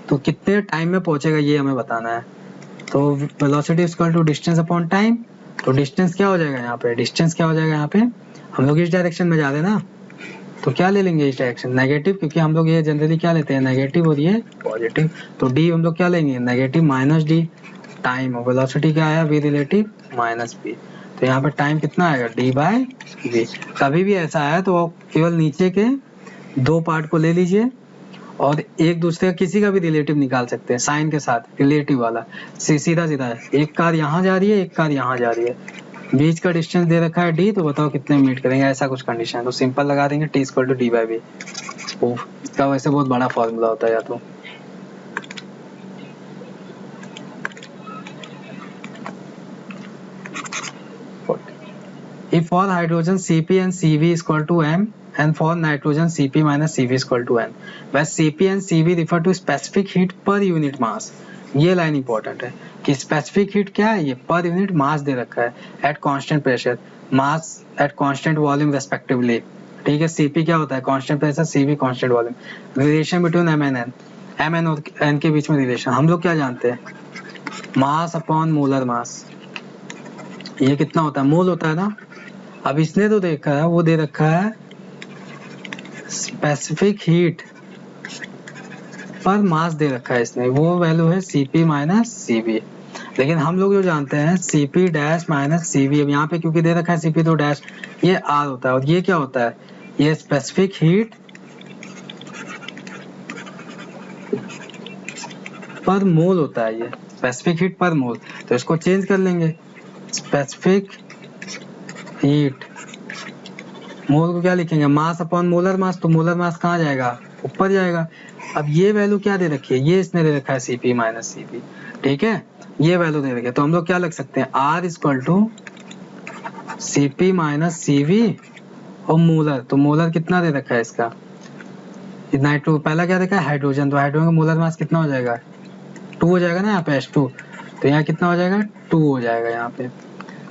तो कितने टाइम में पहुंचेगा ये हमें बताना है, तो velocity is equal to distance upon time, तो डिस्टेंस क्या हो जाएगा यहाँ पे, डिस्टेंस क्या हो जाएगा यहाँ पे, हम लोग इस डायरेक्शन में जा रहे हैं ना, तो क्या ले लेंगे इस डायरेक्शन नेगेटिव, क्योंकि हम लोग ये जनरली क्या लेते हैं नेगेटिव और ये पॉजिटिव, तो D हम लोग क्या लेंगे नेगेटिव माइनस D, टाइम और वेलोसिटी क्या आया V रिलेटिव माइनस V, तो यहाँ पे टाइम कितना आएगा d/v। कभी भी ऐसा आया तो आप केवल नीचे के दो पार्ट को ले लीजिए और एक दूसरे का किसी का भी रिलेटिव निकाल सकते हैं साइन के साथ, रिलेटिव वाला सीधा सीधा है। एक कार यहाँ जा रही है, एक कार यहाँ जा रही है, बीच का डिस्टेंस दे रखा है d, तो बताओ कितने मीट करेंगे, ऐसा कुछ कंडीशन है तो सिंपल लगा देंगे t = d/v। इसका वैसे बहुत बड़ा फॉर्मूला होता है या तो। If for hydrogen Cp and Cv = m and for nitrogen Cp - Cv = n, where Cp and Cv refer to specific heat per unit mass। ये लाइन इंपॉर्टेंट है कि स्पेसिफिक हीट क्या है, ये पर यूनिट मास दे रखा है at constant pressure, mass at constant volume respectively. ठीक है, Cp क्या होता है, constant pressure, Cv constant volume. Relation between m and n, m और n के बीच में रिलेशन हम लोग क्या जानते हैं, मास अपॉन मोलर मास। ये कितना होता है, मोल होता है ना। अब इसने तो देखा है, वो दे रखा है स्पेसिफिक हीट पर मास दे रखा है इसने, वो वैल्यू है Cp - Cv। लेकिन हम लोग जो जानते हैं Cp डैश - Cv, अब यहाँ पे क्योंकि दे रखा है Cp तो डैश, ये R होता है और ये क्या होता है, ये स्पेसिफिक हीट पर मोल होता है, ये स्पेसिफिक हीट पर मोल। तो इसको चेंज कर लेंगे, स्पेसिफिक हीट, मोल को क्या लिखेंगे, मास अपॉन मोलर मास। तो मोलर मास कहाँ जाएगा, ऊपर जाएगा। अब ये वैल्यू क्या दे रखी है, ये इसने दे रखा है Cp - Cv। ठीक है, ये वैल्यू दे रखी है, तो हम लोग क्या लिख सकते हैं, R = Cp - Cv और मोलर। तो मोलर कितना दे रखा है इसका, नाइट्रो पहला क्या देखा है, हाइड्रोजन, तो हाइड्रोजन का मोलर मास कितना हो जाएगा, 2 हो जाएगा ना यहाँ पे H2, तो यहाँ कितना हो जाएगा, 2 हो जाएगा यहाँ पे।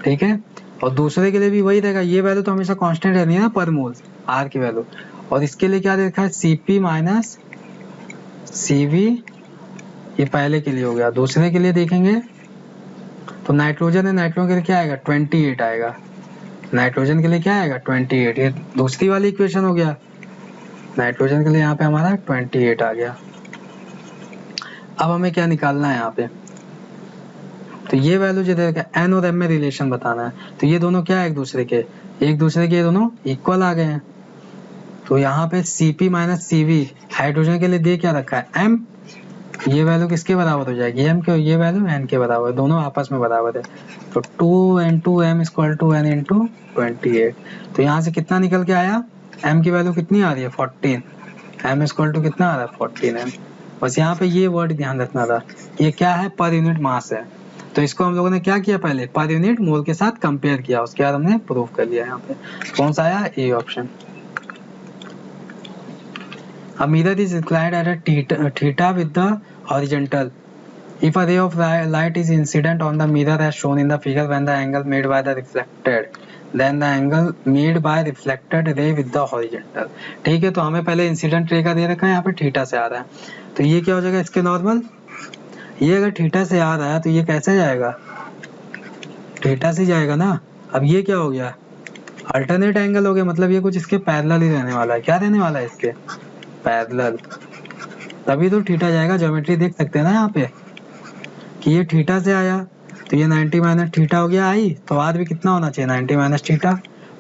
ठीक है, और दूसरे के लिए भी वही रहेगा, ये वैल्यू तो हमेशा कांस्टेंट रहनी है ना पर मोल, R की वैल्यू। और इसके लिए क्या दे रखा है, Cp - Cv, ये पहले के लिए हो गया। दूसरे के लिए देखेंगे तो नाइट्रोजन है, नाइट्रोजन के लिए क्या आएगा, 28 आएगा, नाइट्रोजन के लिए क्या आएगा, 28। ये दूसरी वाली इक्वेशन हो गया, नाइट्रोजन के लिए यहाँ पे हमारा 28 आ गया। अब हमें क्या निकालना है यहाँ पे, तो ये वैल्यू जो दे रखा है n और m में रिलेशन बताना है, तो ये दोनों क्या है, एक दूसरे के दोनों इक्वल आ गए हैं। तो यहाँ पे Cp - Cv हाइड्रोजन के लिए दे क्या रखा है, m, ये वैल्यू किसके बराबर हो जाएगी, m के, ये वैल्यू n के बराबर है, दोनों आपस में बराबर है। तो 2 × m = n × 28। तो यहाँ से कितना निकल के आया, m की वैल्यू कितनी आ रही है, 14, m = कितना आ रहा है, 14m। बस यहाँ पे ये वर्ड ध्यान रखना था, ये क्या है, पर यूनिट मास है। तो इसको हम लोगों ने क्या किया, पहले पर यूनिट मोल के साथ कंपेयर किया, उसके बाद हमने प्रूव कर लिया। यहाँ पे कौन सा आया, A option. A mirror is inclined at a theta with the horizontal. If a ray of light is incident on the mirror as shown in the figure, when the angle made by the reflected, then the angle made by reflected ray with the horizontal। ठीक है, तो हमें पहले incident ray का दे रखा है, यहाँ पे थीटा से आ रहा है, तो ये क्या हो जाएगा, इसके नॉर्मल, ये अगर थीटा से आ रहा है तो ये कैसे जाएगा, थीटा से जाएगा ना। अब ये क्या हो गया, अल्टरनेट एंगल हो गया, मतलब ये कुछ इसके पैरेलल ही रहने वाला है। क्या रहने वाला है, इसके पैरेलल, तभी तो थीटा जाएगा। ज्योमेट्री देख सकते हैं ना यहाँ पे कि ये थीटा से आया, तो ये 90 - थीटा हो गया आई, तो बाद भी कितना होना चाहिए, 90 - थीटा,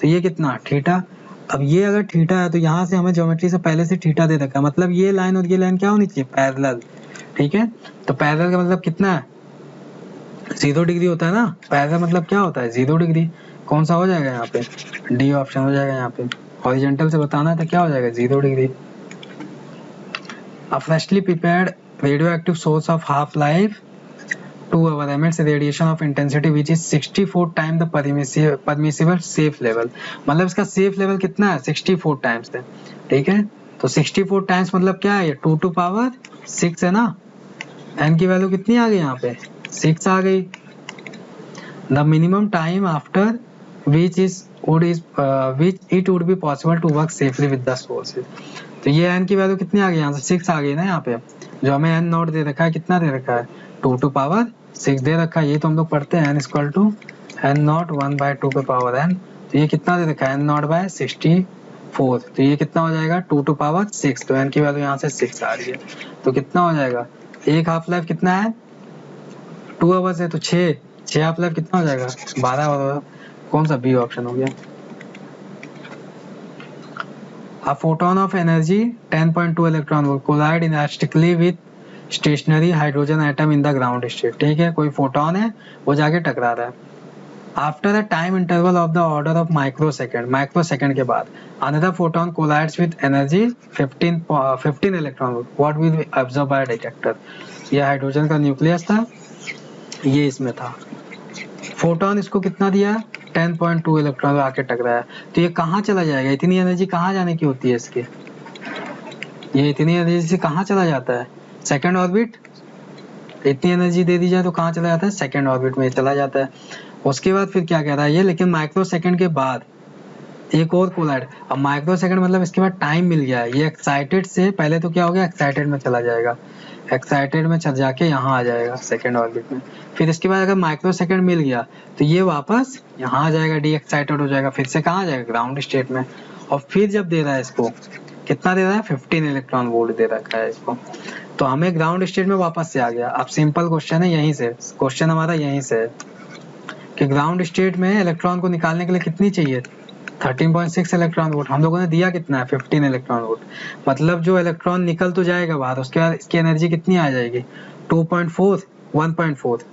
तो ये कितना, थीटा। अब ये अगर थीटा है तो यहाँ से हमें ज्योमेट्री से पहले से थीटा दे रखा है, मतलब ये लाइन और ये लाइन क्या होनी चाहिए, पैरेलल। ठीक है, तो पैरेलल का मतलब कितना है, 0 डिग्री होता है ना, पैरेलल मतलब क्या होता है, 0 डिग्री। कौन सा हो जाएगा यहाँ पे, डी ऑप्शन हो जाएगा। यहाँ पे हॉरिजॉन्टल से बताना है तो क्या हो जाएगा, 0 degree. A freshly prepared radioactive source of half-life 2 hours emits radiation of intensity which is 64 times the permissible safe level। मतलब इसका safe level कितना है, 64 times है। ठीक है, तो 64 times मतलब क्या है, 2 to power 6 है ना, n की वैल्यू कितनी आ गई यहाँ पे, 6 आ गई। The minimum time after which it would be possible to work safely with the sources। तो ये n की वैल्यू कितनी आ गई, यहाँ से 6 आ गई ना। यहाँ पे जो हमें n नॉट दे रखा है, कितना दे रखा है, 2 to power 6 दे रखा है। ये तो हम लोग पढ़ते हैं n = n नॉट 1/2 पे पावर n, तो ये कितना दे रखा है, n नॉट बाय 64, तो ये कितना हो जाएगा, 2 to power 6, तो n की वैल्यू यहाँ से 6 आ रही है, तो कितना हो जाएगा, एक हाफ लाइफ कितना है, 2 आवर्स है, तो 6 हाफ लाइफ कितना हो जाएगा, 12 आवर। कौन सा? बी ऑप्शन हो गया। A photon of energy 10.2 electron will collide elastically with stationary hydrogen atom in the ground state। ठीक है, कोई फोटोन है वो जाके टकरा रहा है। After a time interval of the order of microsecond के बाद another photon collides with energy 15 electron volt। What will be observed by a detector? ये हाइड्रोजन का न्यूक्लियस था, ये इसमें था। फोटोन इसको कितना दिया? 10.2 इलेक्ट्रॉन आके टकराया, तो ये कहाँ चला जाएगा? इतनी एनर्जी कहाँ जाने की होती है इसकी? ये इतनी एनर्जी से कहाँ चला जाता है? Second orbit. इतनी एनर्जी दे दी जाए तो कहाँ चला जाता है? सेकंड ऑर्बिट में चला जाता है। उसके बाद फिर क्या कह रहा है ये, लेकिन माइक्रो सेकंड के बाद एक और कोलाइड। अब माइक्रो सेकंड मतलब इसके बाद टाइम मिल गया है, ये एक्साइटेड से पहले तो क्या हो गया, एक्साइटेड में चला जाएगा, एक्साइटेड में चल जाके यहाँ आ जाएगा सेकंड ऑर्बिट में। फिर इसके बाद अगर माइक्रो सेकंड मिल गया तो ये वापस यहाँ आ जाएगा, डी एक्साइटेड हो जाएगा, फिर से कहाँ आ जाएगा? ग्राउंड स्टेट में। और फिर जब दे रहा है इसको, कितना दे रहा है? 15 इलेक्ट्रॉन वोल्ट दे रखा है इसको, तो हमें ग्राउंड स्टेट में वापस से आ गया। अब सिंपल क्वेश्चन है, यहीं से क्वेश्चन हमारा यहीं से है कि ग्राउंड स्टेट में इलेक्ट्रॉन को निकालने के लिए कितनी चाहिए? 13.6 इलेक्ट्रॉन वोल्ट। हम लोगों ने दिया कितना है? 15 इलेक्ट्रॉन वोल्ट। मतलब जो इलेक्ट्रॉन निकल तो जाएगा बाहर, उसके बाद इसकी एनर्जी कितनी आ जाएगी? 2.4 1.4।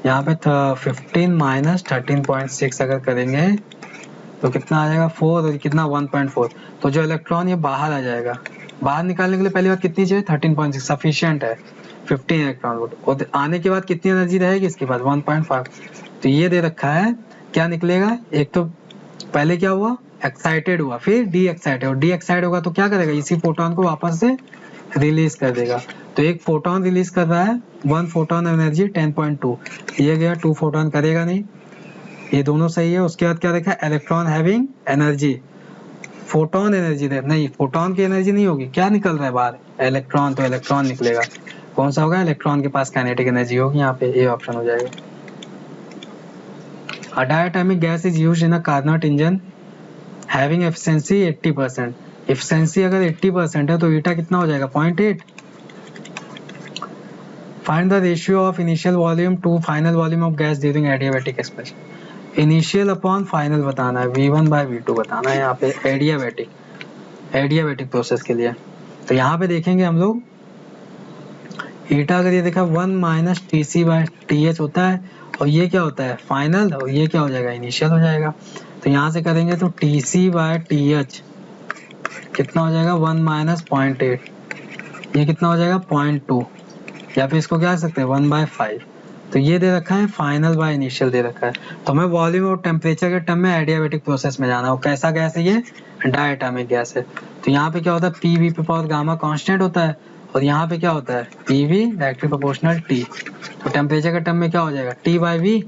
यहाँ पे 15 माइनस 13.6 अगर करेंगे तो कितना आ जाएगा? 4 और कितना? 1.4। तो जो इलेक्ट्रॉन ये बाहर आ जाएगा, बाहर निकालने के लिए पहली बात कितनी चाहिए? 13.6 सफिशियंट है 15 इलेक्ट्रॉन वोल्ट। और आने के बाद कितनी एनर्जी रहेगी इसके बाद? 1.5। तो ये दे रखा है, क्या निकलेगा? एक तो पहले क्या हुआ? एक्साइटेड हुआ, फिर डी एक्साइटेड, और डी एक्साइटेड होगा तो क्या करेगा? इसी फोटोन को वापस से रिलीज कर देगा। तो एक फोटोन रिलीज कर रहा है, 1 फोटोन एनर्जी 10.2, ये गया 2 फोटोन करेगा नहीं, ये दोनों सही है। उसके बाद क्या देखा? Electron having energy, photon energy दे नहीं, फोटोन की एनर्जी नहीं होगी, क्या निकल रहा है बाहर? इलेक्ट्रॉन, तो इलेक्ट्रॉन निकलेगा। कौन सा होगा? इलेक्ट्रॉन के पास काइनेटिक एनर्जी होगी, यहाँ पे ए ऑप्शन हो जाएगा। A diatomic gas is used in a Carnot engine having efficiency 80%। efficiency अगर 80% है तो ईटा कितना हो जाएगा? 0.8। Find the ratio of initial volume to final volume of gas during adiabatic expansion। Initial upon final बताना है, V1 by V2 बताना है यहाँ पे एडियाबेटिक प्रोसेस के लिए। तो यहाँ पे देखेंगे हम लोग, ईटा अगर ये देखा 1 माइनस TC/TH होता है, और ये क्या होता है? फाइनल, और ये क्या हो जाएगा? इनिशियल हो जाएगा। तो यहाँ से करेंगे तो TC/TH कितना हो जाएगा? 1 माइनस 0.8, ये कितना हो जाएगा? 0.2, या फिर इसको क्या कर सकते हैं? 1/5। तो ये दे रखा है फाइनल बाय इनिशियल दे रखा है। तो हमें वॉल्यूम और टेम्परेचर के टर्म में एडियाबेटिक प्रोसेस में जाना है। कैसा गैस है ये? डायटोमिक गैस है। तो यहाँ पे क्या होता है? PV पे पावर गामा कांस्टेंट होता है, और यहाँ पे क्या होता है? PV directly proportional T। तो टेम्परेचर के टर्म में क्या हो जाएगा? T/V,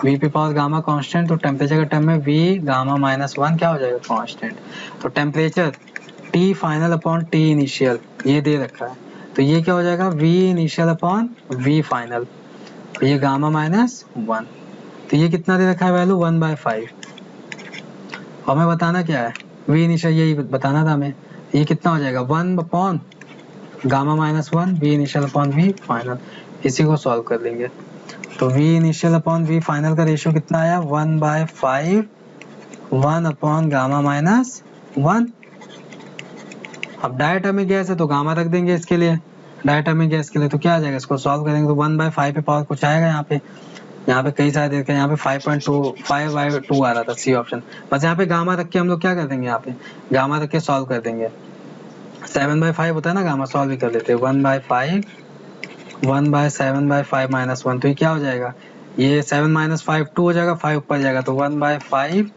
V पे पावर गामा कांस्टेंट, तो टेम्परेचर के टर्म में V गामा -1 क्या हो जाएगा? कांस्टेंट। तो temperature T final upon T initial ये दे रखा है, तो ये क्या हो जाएगा? V initial upon V final, तो ये गामा -1। तो ये कितना दे रखा है वैल्यू? 1/5। हमें बताना क्या है? V इनिशियल, यही बताना था हमें। ये कितना हो जाएगा? 1 upon gamma -1 V initial upon V final. इसी को सॉल्व कर लेंगे। तो V initial upon V final का रेशियो कितना आया? 1/5, 1 अपॉन गामा -1। अब डायटोमिक गैस है तो गामा रख देंगे इसके लिए, डायटोमिक गैस के लिए। तो क्या आ जाएगा? इसको सॉल्व करेंगे तो 1/5 पे पावर कुछ आएगा यहाँ पे कई सारे देखे, यहाँ पे 5.25/2 आ रहा था, सी ऑप्शन। बस यहाँ पे गामा रख के हम लोग क्या कर देंगे? यहाँ पे गामा रख के सॉल्व कर देंगे। 7/5 होता है ना, गामा सॉल्व भी कर लेते हैं। 1/5 1/7/5 -1, तो ये क्या हो जाएगा? ये 7 - 5 2 हो जाएगा, 5 ऊपर जाएगा, तो 1/5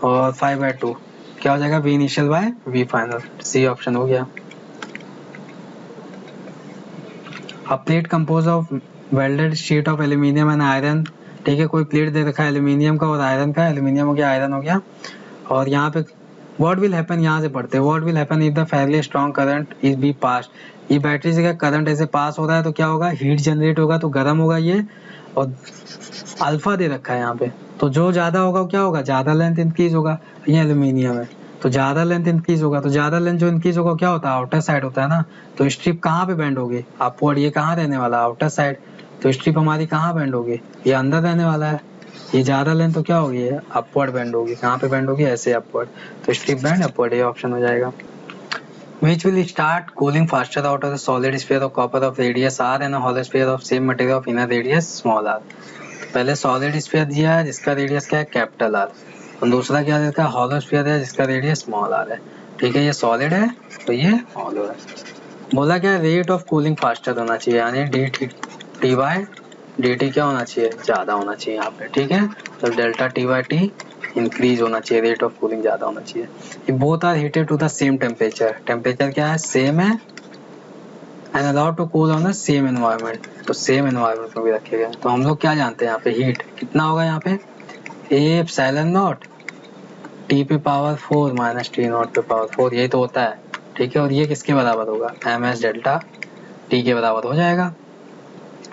और 5/2 क्या हो जाएगा? V initial by V final, c option हो गया। A plate composed of welded sheet of aluminium and iron। ठीक है, कोई प्लेट दे रखा है एल्यूमिनियम का और आयरन का, एल्यूमिनियम हो गया, आयरन हो गया। और यहाँ पे व्हाट विल हैपन, यहाँ से पढ़ते हैं, what will happen if the fairly strong current is be pass. ये बैटरी से क्या करंट ऐसे पास हो रहा है तो क्या होगा? हीट जनरेट होगा, तो गर्म होगा ये, और अल्फा दे रखा है यहाँ पे, तो जो ज्यादा होगा क्या होगा? ज्यादा लेंथ इंक्रीज होगा। ये एल्यूमिनियम है तो ज्यादा लेंथ इंक्रीज होगा, तो ज्यादा लेंथ जो इंक्रीज होगा क्या होता है? आउटर साइड होता है ना। तो स्ट्रिप कहाँ पे बेंड होगी? अपवर्ड। ये कहाँ रहने वाला? Outer side. तो स्ट्रिप हमारी कहाँ बेंड होगी? ये अंदर रहने वाला है। ये ज़्यादा लेंथ तो क्या होगी, अपवर्ड बेंड होगी। कहाँ पे बेंड होगी, ऐसे अपवर्ड, तो स्ट्रिप बेंड अपवर्ड, ये ऑप्शन हो जाएगा। Which will start cooling faster out of the solid sphere of copper of radius r and a hollow sphere of same material of inner radius small r। पहले solid sphere दिया है जिसका radius क्या है, capital R, और दूसरा क्या देता है, हॉलो स्फीयर है जिसका रेडियस स्मॉल आर है। ठीक है, ये सॉलिड है तो ये हॉलो है। बोला क्या, रेट ऑफ कूलिंग फास्टर होना चाहिए, यानी टी बाय डी टी क्या होना चाहिए, ज़्यादा होना चाहिए यहाँ पे। ठीक है, तो delta t by t increase होना चाहिए, रेट ऑफ कूलिंग ज़्यादा होना चाहिए। Both are heated to the same temperature, temperature क्या है, सेम है, and allowed to cool on the same environment, तो सेम एनवायरनमेंट में भी रखे गए। तो हम लोग क्या जानते हैं यहाँ पे, हीट कितना होगा यहाँ पे, ए एप्सिलॉन नॉट टी पे पावर 4 माइनस टी नॉट पे पावर 4, यही तो होता है। ठीक है, और ये किसके बराबर होगा, एम एस डेल्टा टी के बराबर हो जाएगा,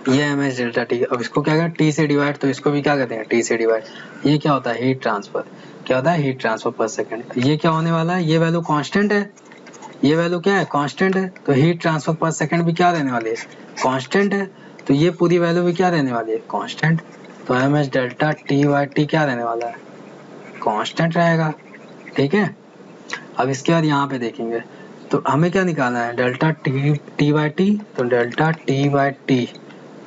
ये एम एस डेल्टा टी। अब इसको क्या करें, टी से डिवाइड, तो इसको भी क्या कहते हैं, टी से डिवाइड। ये क्या होता है, हीट ट्रांसफर, क्या होता है, हीट ट्रांसफर पर सेकंड। ये क्या होने वाला है, ये वैल्यू कांस्टेंट है, ये वैल्यू क्या है, कांस्टेंट है, तो हीट ट्रांसफर पर सेकंड भी क्या रहने वाली है, कांस्टेंट है, तो ये पूरी वैल्यू भी क्या रहने वाली है, कांस्टेंट। तो m s delta t by t क्या रहने वाला है, कांस्टेंट रहेगा। ठीक है, अब इसके बाद यहाँ पे देखेंगे, तो हमें क्या निकालना है, डेल्टा टी बाई टी, तो डेल्टा टी बाई टी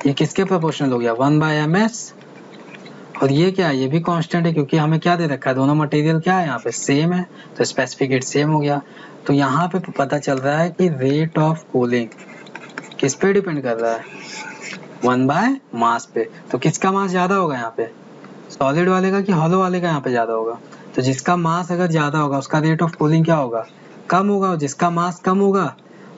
ये किसके प्रोपोर्शनल हो गया, 1 बाय एम एस, और ये क्या है, ये भी कांस्टेंट है, क्योंकि हमें क्या दे रखा है, दोनों मटेरियल क्या है यहाँ पे सेम है, तो स्पेसिफिक हीट सेम हो गया। तो यहाँ पे पता चल रहा है कि रेट ऑफ कूलिंग किस पे डिपेंड कर रहा है, 1 बाय मास पे। तो किसका मास ज्यादा होगा यहाँ पे, सॉलिड वाले का कि हॉलो वाले का यहाँ पे ज्यादा होगा। तो जिसका मास अगर ज्यादा होगा उसका रेट ऑफ कूलिंग क्या होगा, कम होगा, और जिसका मास कम होगा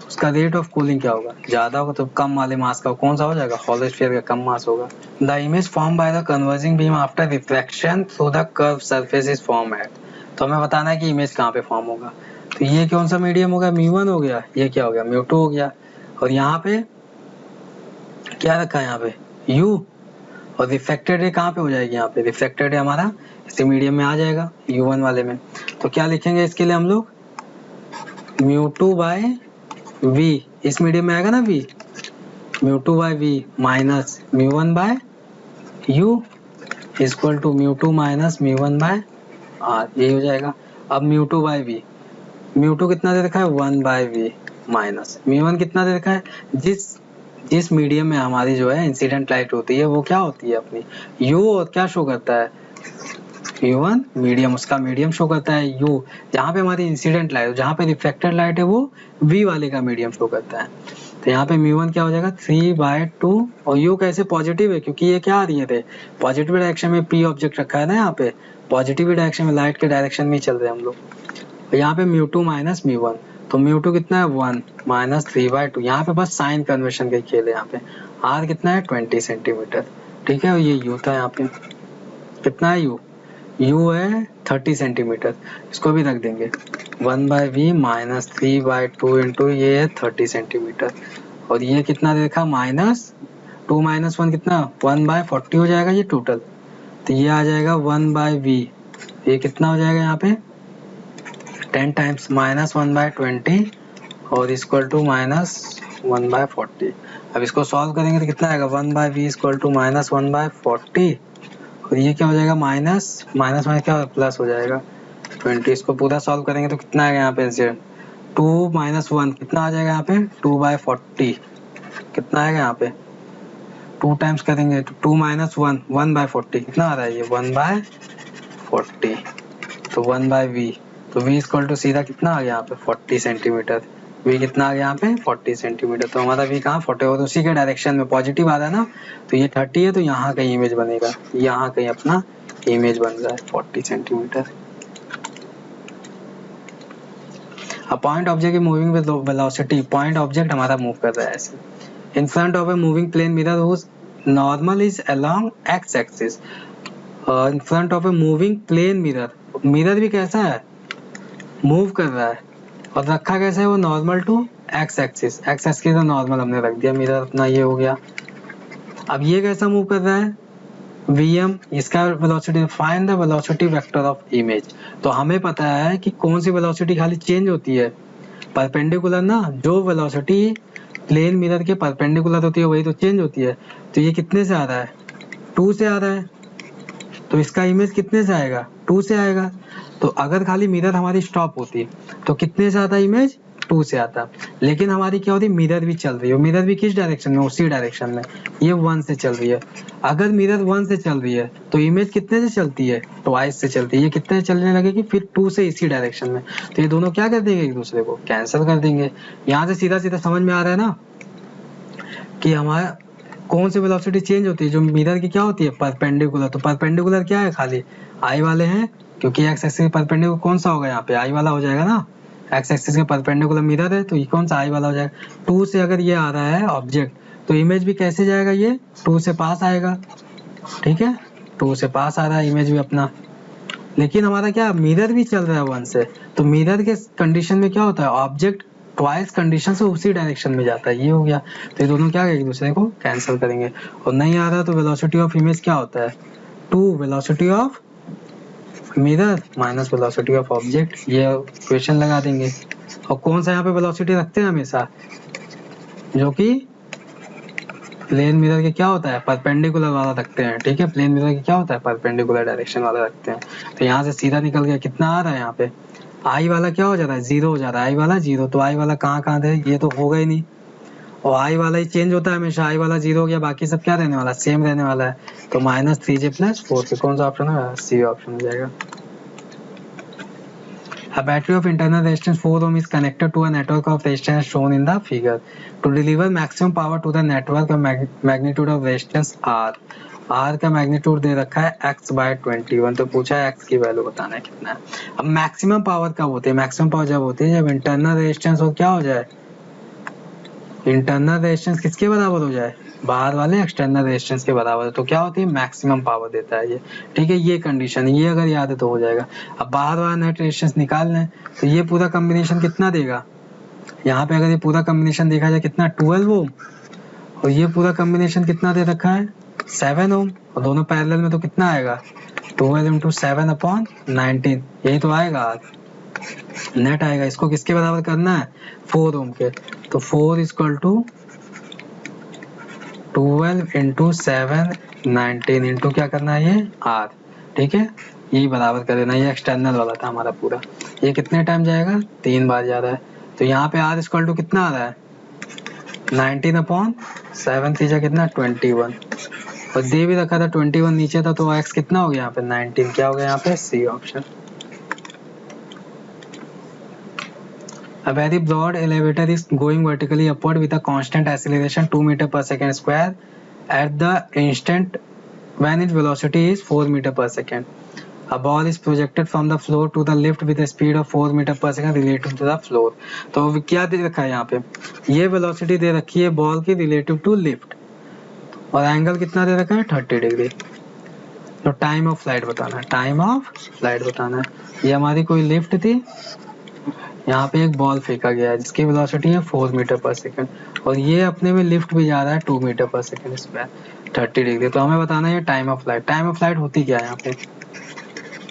उसका रेट ऑफ कूलिंग क्या होगा, ज्यादा होगा। तो कम वाले मास का कौन सा हो जाएगा, हॉलो स्फीयर का कम मास होगा। The image form by the converging beam after refraction through the curve surface is form at. तो हमें बताना है कि इमेज कहाँ पे फॉर्म होगा। तो ये कौन सा मीडियम होगा, म्यू1 हो गया, ये क्या हो गया, म्यू2 हो गया, और यहाँ पे क्या रखा है, यहाँ पे u, और रिफ्रैक्टेड रे कहाँ पे हो जाएगी, यहाँ पे रिफ्रैक्टेड रे हमारा इसी मीडियम में आ जाएगा, u1 वाले में। तो क्या लिखेंगे इसके लिए हम लोग, म्यू2 बाय v, इस मीडियम में आएगा ना v, mu two by v minus mu one by u equal to mu two minus mu one by r, यही हो जाएगा। अब म्यू2 बाय v, म्यू2 कितना दे रखा है, 1 बाय v माइनस म्यू1 कितना दे रखा है, जिस मीडियम में हमारी जो है इंसिडेंट लाइट होती है वो क्या होती है अपनी u, और क्या शो करता है, u1 मीडियम, उसका मीडियम शो करता है u, जहाँ पे हमारी इंसिडेंट लाइट, जहाँ पे रिफ्लेक्टेड लाइट है वो v वाले का मीडियम शो करता है। तो यहाँ पे म्यू1 क्या हो जाएगा, 3/2, और u कैसे पॉजिटिव है, क्योंकि ये क्या आ रही है, पॉजिटिव डायरेक्शन में p ऑब्जेक्ट रखा है ना, यहाँ पे पॉजिटिव डायरेक्शन में, लाइट के डायरेक्शन में ही चल रहे हैं हम लोग। तो यहाँ पे म्यू2 माइनस म्यू1, तो म्यू2 कितना है, 1 माइनस 3/2, यहाँ पे बस साइन कन्वर्शन का खेल है। यहाँ पे r कितना है, 20 सेंटीमीटर। ठीक है, और ये u था, यहाँ पे कितना है u है 30 सेंटीमीटर, इसको भी रख देंगे 1 बाय वी माइनस 3/2 इंटू ये है 30 सेंटीमीटर, और ये कितना देखा, माइनस 2 माइनस 1 कितना, 1/40 हो जाएगा ये टोटल। तो ये आ जाएगा 1 बाय वी, ये कितना हो जाएगा यहाँ पे 10 टाइम्स माइनस 1/20 और इक्वल टू माइनस 1/40। अब इसको सॉल्व करेंगे तो कितना आएगा, 1 by v equal to minus 1/40, और ये क्या हो जाएगा, माइनस माइनस में क्या प्लस हो जाएगा 20। इसको पूरा सॉल्व करेंगे तो कितना आएगा यहाँ पे आंसर, 2 माइनस 1 कितना आ जाएगा यहाँ पे 2/40, कितना आएगा यहाँ पे 2 टाइम्स करेंगे तो 2 माइनस 1 1/40 कितना आ रहा है ये 1/40, तो 1 बाय वी, तो v इक्वल टू सीधा कितना आ गया यहाँ पे 40 सेंटीमीटर, v कितना आ गया यहाँ पे 40 सेंटीमीटर। तो हमारा v कहाँ 40, और उसी के डायरेक्शन में पॉजिटिव आ रहा है ना, तो ये 30 है, तो यहाँ कहीं इमेज बनेगा, यहाँ कहीं अपना इमेज बन रहा है 40 centimetre. A point object moving with velocity, point object हमारा मूव कर रहा है ऐसे in front of a moving plane mirror whose normal is along x axis, in front of a moving plane mirror, mirror भी कैसा है move कर रहा है, और रखा कैसा है वो normal to x axis, x axis का नॉर्मल हमने रख दिया, मिरर अपना ये हो गया। अब ये कैसा मूव कर रहा है vm, इसका velocity, find the velocity vector of image. तो हमें पता है कि कौन सी वेलोसिटी खाली चेंज होती है, परपेंडिकुलर ना, जो वेलोसिटी प्लेन मिरर के परपेंडिकुलर होती है वही तो चेंज होती है। तो ये कितने से आ रहा है 2 से आ रहा है, तो इसका इमेज कितने से आएगा, 2 से आएगा। तो अगर खाली मिरर हमारी स्टॉप होती तो कितने से आता इमेज, 2 से आता। लेकिन हमारी क्या होती, मिरर भी चल रही है, मिरर भी किस डायरेक्शन में, उसी डायरेक्शन में, ये 1 से चल रही है। अगर मिरर 1 से चल रही है तो इमेज कितने से चलती है, ट्वाइस से चलती है। ये कितने से चलने लगेगी, फिर 2 से इसी डायरेक्शन में। तो ये दोनों क्या कर देंगे, एक दूसरे को कैंसिल कर देंगे। यहाँ से सीधा सीधा समझ में आ रहा है ना कि हमारा कौन सी वेलोसिटी चेंज होती है, जो मिरर की क्या होती है, परपेंडिकुलर। तो परपेंडिकुलर क्या है, खाली आई वाले हैं, क्योंकि एक्स एक्सिस के परपेंडिकुलर कौन सा होगा, यहाँ पे आई वाला हो जाएगा ना। एक्स एक्सिस के परपेंडिकुलर मिरर है तो ये कौन सा, आई वाला हो जाएगा। 2 से अगर ये आ रहा है ऑब्जेक्ट तो इमेज भी कैसे जाएगा, ये 2 से पास आएगा, ठीक है, 2 से पास आ रहा है इमेज भी अपना। लेकिन हमारा क्या, मिरर भी चल रहा है 1 से, तो मिरर के कंडीशन में क्या होता है, ऑब्जेक्ट ट्वाइस कंडीशन से उसी डायरेक्शन में जाता है। ये हो गया। तो ये दोनों क्या एक दूसरे को कैंसिल करेंगे। और नहीं आ रहा तो वेलोसिटी ऑफ इमेज क्या होता है, 2 velocity of mirror minus velocity of object, ये इक्वेशन लगा देंगे। और कौन सा यहाँ पे वेलोसिटी रखते हैं हमेशा, जो कि प्लेन मिरर के क्या होता है, परपेंडिकुलर वाला रखते हैं, ठीक है। प्लेन मिरर के क्या होता है, परपेंडिकुलर डायरेक्शन वाला रखते हैं। तो यहाँ से सीधा निकल गया, कितना आ रहा है यहाँ पे, आई वाला क्या हो जा रहा है, 0 हो जा रहा है, आई वाला 0। तो आई वाला कहाँ है, ये तो होगा ही नहीं। और आई वाला ही चेंज होता है हमेशा, आई वाला 0 हो गया, बाकी सब क्या रहने वाला, सेम रहने वाला है। तो -3j+4 पे कौन सा ऑप्शन है, सी ऑप्शन हो जाएगा। A battery of internal resistance 4 ohm is connected to a network of resistance shown in the figure. To deliver maximum power to the network, a magnitude of resistance R. R का magnitude दे रखा है x/21। तो पूछा है x की value बताना है कितना है। अब मैक्सिमम पावर कब होती है, मैक्सिमम पावर जब होती है जब इंटरनल रेजिस्टेंस और क्या हो जाए, इंटरनल रेजिस्टेंस किसके बराबर हो जाए, बाहर वाले एक्सटर्नल रेजिस्टेंस के बराबर। तो क्या होती है, मैक्सिमम पावर देता है ये, ठीक है। ये कंडीशन, ये अगर याद है तो हो जाएगा। अब बाहर वाला नेट रेजिस्टेंस निकाल लें तो ये पूरा कॉम्बिनेशन कितना देगा, यहाँ पे अगर ये पूरा कॉम्बिनेशन देखा जाए कितना, 12 ओम। और ये पूरा कॉम्बिनेशन कितना दे रखा है, 7 ओम। और दोनों पैरेलल में तो कितना आएगा, 12 × 7/19, यही तो आएगा नेट आएगा। इसको किसके बराबर करना है, 4 ओम के। तो 4 = 12 × 7 19 इंटू क्या करना है, ये R, ठीक है। यही बराबर कर देना, ये एक्सटर्नल वाला था हमारा पूरा। ये कितने टाइम जाएगा, 3 बार जा रहा है। तो यहाँ पे R = कितना आ रहा है, 19/7 3 कितना, 21। और दे भी रखा था 21 नीचे था, तो x कितना हो गया यहाँ पे, 19। क्या हो गया यहाँ पे, c option. A very broad elevator is going vertically upward with a constant acceleration 2 meter per second square at the instant when its velocity is 4 meter per second. A ball is projected from the floor to the lift with a speed of 4 meter per second relative to the floor. तो क्या दे रखा है यहाँ पे, ये velocity दे रखी है ball की रिलेटिव टू लिफ्ट, और एंगल कितना दे रखा है, 30 डिग्री। तो टाइम ऑफ फ्लाइट बताना है, टाइम ऑफ फ्लाइट बताना है। ये हमारी कोई लिफ्ट थी, यहाँ पे एक बॉल फेंका गया है जिसकी वेलोसिटी है 4 मीटर पर सेकंड, और ये अपने में लिफ्ट भी जा रहा है 2 metre per second square 30 degree. तो हमें बताना है time of flight. Time of flight होती क्या है यहाँ पे,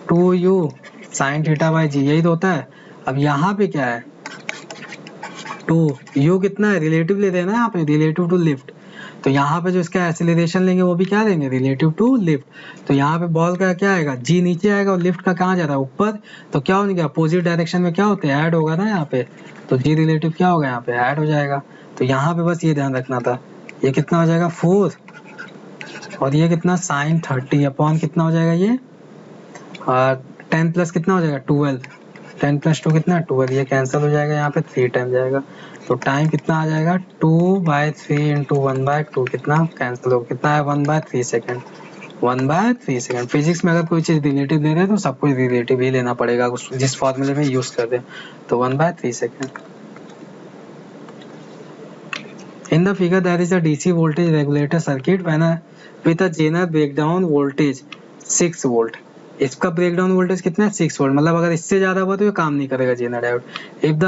2u sin θ/g, यही तो होता है। अब यहाँ पे क्या है, 2u कितना है, रिलेटिव ले देना है यहाँ पे, रिलेटिव टू लिफ्ट। तो यहाँ पे जो इसका एक्सेलरेशन लेंगे वो भी क्या देंगे, रिलेटिव टू लिफ्ट। तो यहाँ पे बॉल का क्या आएगा, जी नीचे आएगा, और लिफ्ट का कहाँ जा रहा है, ऊपर। तो क्या होने गया, अपोजिट डायरेक्शन में क्या होते हैं, ऐड होगा ना यहाँ पे। तो जी रिलेटिव क्या होगा, यहाँ पे ऐड हो जाएगा। तो यहाँ पे बस ये ध्यान रखना था, ये कितना हो जाएगा 4, और ये कितना sin 30 अपॉन कितना हो जाएगा ये 10 प्लस कितना हो जाएगा 12, 10 + 2 कितना 12, ये कैंसिल हो जाएगा, यहाँ पे 3 टाइम जाएगा। तो टाइम कितना आ जाएगा, 2/3 × 1/2 कितना कैंसिल हो, कितना है 1/3 सेकेंड, 1/3 सेकेंड। फिजिक्स में अगर कोई चीज रिलेटिव ले रहे हैं तो सब कुछ रिलेटिव ही लेना पड़ेगा, जिस फॉर्मूले में यूज कर रहे हैं। तो 1/3 second. In the figure there is a DC voltage regulator circuit with a zener breakdown voltage 6 volt. इसका ब्रेकडाउन वोल्टेज कितना है, 6 वोल्ट। मतलब अगर इससे ज्यादा हुआ तो ये काम नहीं करेगा Zener diode. If the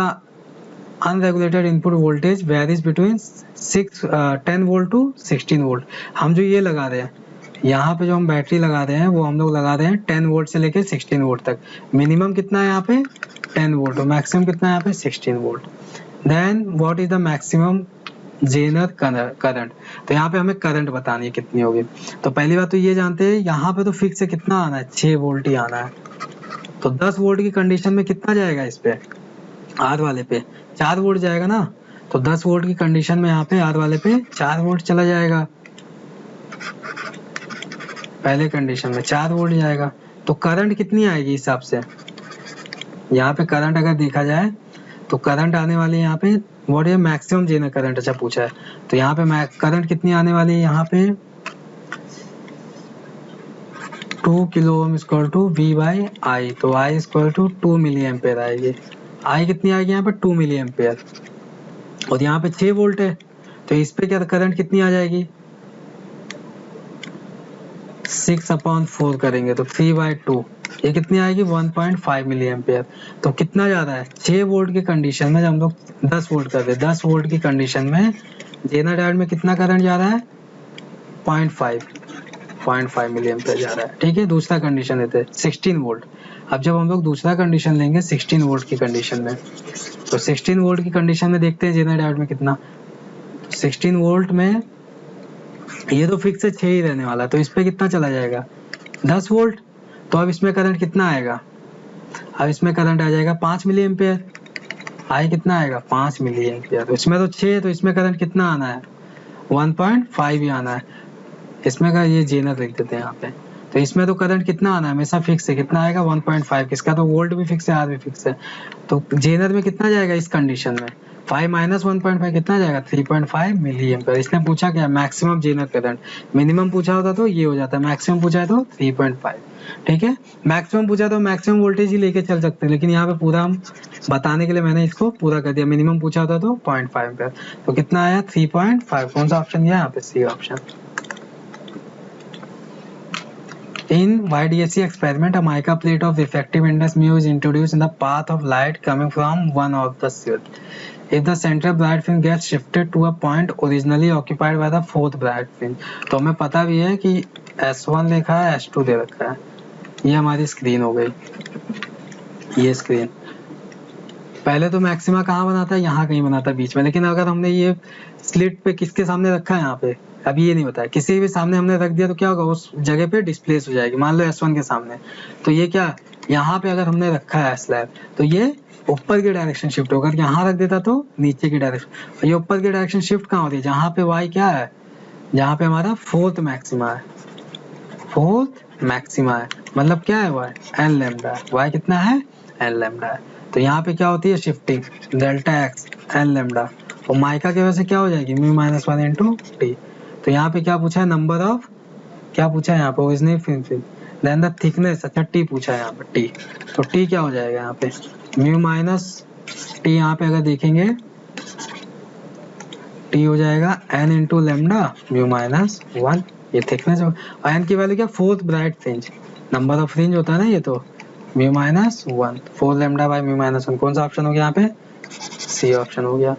unregulated input voltage varies between 10 volt to 16 volt. हम जो ये लगा रहे हैं यहाँ पे, जो हम बैटरी लगा रहे हैं वो हम लोग लगा रहे हैं 10 वोल्ट से लेके 16 वोल्ट तक। मिनिमम कितना है यहाँ पे 10 वोल्ट, और मैक्सिमम कितना है यहाँ पे 16 volt. Then what is the maximum Zener current. तो यहाँ पे हमें करंट बतानी है कितनी होगी। तो पहली बात तो ये जानते हैं यहाँ पे तो फिक्स है कितना आना है, 6 वोल्ट ही आना है। तो 10 वोल्ट की कंडीशन में कितना जाएगा इस पे, आर वाले पे 4 वोल्ट जाएगा ना। तो 10 वोल्ट की कंडीशन में यहाँ पे आर वाले पे 4 वोल्ट चला जाएगा, पहले कंडीशन में 4 वोल्ट जाएगा। तो करंट कितनी आएगी हिसाब से, यहाँ पे करंट अगर देखा जाए तो करंट आने वाली है यहाँ पे व्हाट है मैक्सिमम जेनर करंट, अच्छा पूछा है। तो यहाँ पे करंट कितनी आने वाली है यहाँ पे 2 kilo ohm equal to V by I. तो I equal to 2 milliampere आएगी। I कितनी आएगी यहाँ पे 2 मिली एम्पेयर, और यहाँ पे 6 वोल्ट है। तो इस पे क्या करंट कितनी आ जाएगी 6/4 करेंगे तो 3/2, ये कितनी आएगी 1.5 मिली एम्पेयर। तो कितना जा रहा है 6 वोल्ट की कंडीशन में, जब हम लोग 10 वोल्ट कर रहे हैं 10 वोल्ट की कंडीशन में जेनर डायोड में कितना करंट जा रहा है 0.5 मिली एम्पेयर जा रहा है। ठीक है, दूसरा कंडीशन देते हैं 16 वोल्ट। अब जब हम लोग दूसरा कंडीशन लेंगे 16 वोल्ट की कंडीशन में, तो 16 वोल्ट की कंडीशन में देखते हैं जेनर डायोड में कितना, 16 वोल्ट में ये तो फिक्स है 6 ही रहने वाला, तो इस पे कितना चला जाएगा 10 वोल्ट। तो अब इसमें करंट कितना आएगा, अब इसमें करंट आ जाएगा 5 मिली एम्पेयर। आई कितना आएगा 5 मिली एम्पेयर। तो इसमें तो 6, तो इसमें करंट कितना आना है 1.5 ही आना है। इसमें का ये जेनर लिख देते हैं यहाँ पे। तो इसमें तो करंट कितना आना है हमेशा फिक्स है, कितना आएगा 1.5। किसका तो वोल्ट भी फिक्स है, आर भी फिक्स है। तो जेनर में कितना जाएगा इस कंडीशन में 5 माइनस 1.5 कितना जाएगा 3.5 मिली एम्पेयर। इसने पूछा क्या मैक्सिमम जेनर करंट, मिनिमम पूछा होता तो ये हो जाता, मैक्सिमम पूछा है तो 3.5। ठीक है, मैक्सिमम पूछा तो मैक्सिमम वोल्टेज ही लेके चल सकते हैं, लेकिन यहाँ पे पूरा हम बताने के लिए मैंने इसको पूरा कर दिया। मिनिमम पूछा होता तो 0.5 एम्पेयर। तो कितना आया 3.5। कौन सा ऑप्शन गया यहाँ पे, c option. In YDSC experiment, a mica plate of refractive index mu is introduced in the path of light coming from one of the slit. If the central bright fringe gets shifted to a point originally occupied by the fourth bright fringe, तो हमें पता भी है कि S1 लिखा है S2 दे रखा है। ये हमारी स्क्रीन हो गई, ये स्क्रीन। पहले तो मैक्सिमा कहाँ बनाता है, यहाँ कहीं बनाता है बीच में, लेकिन अगर हमने ये स्लिट पे किसके सामने रखा है यहाँ पे, अभी ये नहीं बताया, किसी भी सामने हमने रख दिया तो क्या होगा उस जगह पे डिस्प्लेस हो जाएगी। मान लो S1 के सामने, तो ये क्या यहाँ पे अगर हमने रखा है स्लैब, तो ये ऊपर की डायरेक्शन शिफ्ट होगा, यहाँ रख देता तो नीचे की डायरेक्शन। ये ऊपर की डायरेक्शन शिफ्ट कहाँ होती है, जहाँ पे Y क्या है, जहाँ पे हमारा फोर्थ मैक्सिमा है, फोर्थ मैक्सिमा है, मतलब क्या है Y N लैम्डा है। Y कितना है N लैम्डा है। तो यहाँ पे क्या होती है shifting delta x N lambda, और माइका की वजह से क्या हो जाएगी म्यू माइनस 1 इंटू टी। तो यहाँ पे क्या पूछा है नंबर ऑफ, क्या पूछा है यहाँ पे original fringe, then the thickness, अच्छा टी पूछा है यहाँ पे टी। तो टी क्या हो जाएगा यहाँ पे म्यू माइनस टी, यहाँ पे अगर देखेंगे टी हो जाएगा n into lambda mu minus 1, ये थिकनेस। और n की वैल्यू क्या fourth bright fringe, number of fringe होता है ना ये, तो mu minus 1 4 lambda by mu minus 1। कौन सा ऑप्शन हो गया यहाँ पे, सी ऑप्शन हो गया।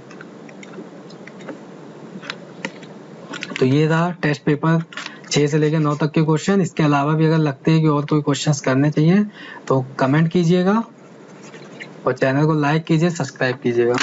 तो ये था टेस्ट पेपर 6 से लेकर 9 तक के क्वेश्चन। इसके अलावा भी अगर लगते हैं कि और कोई क्वेश्चंस करने चाहिए तो कमेंट कीजिएगा, और चैनल को लाइक कीजिए, सब्सक्राइब कीजिएगा।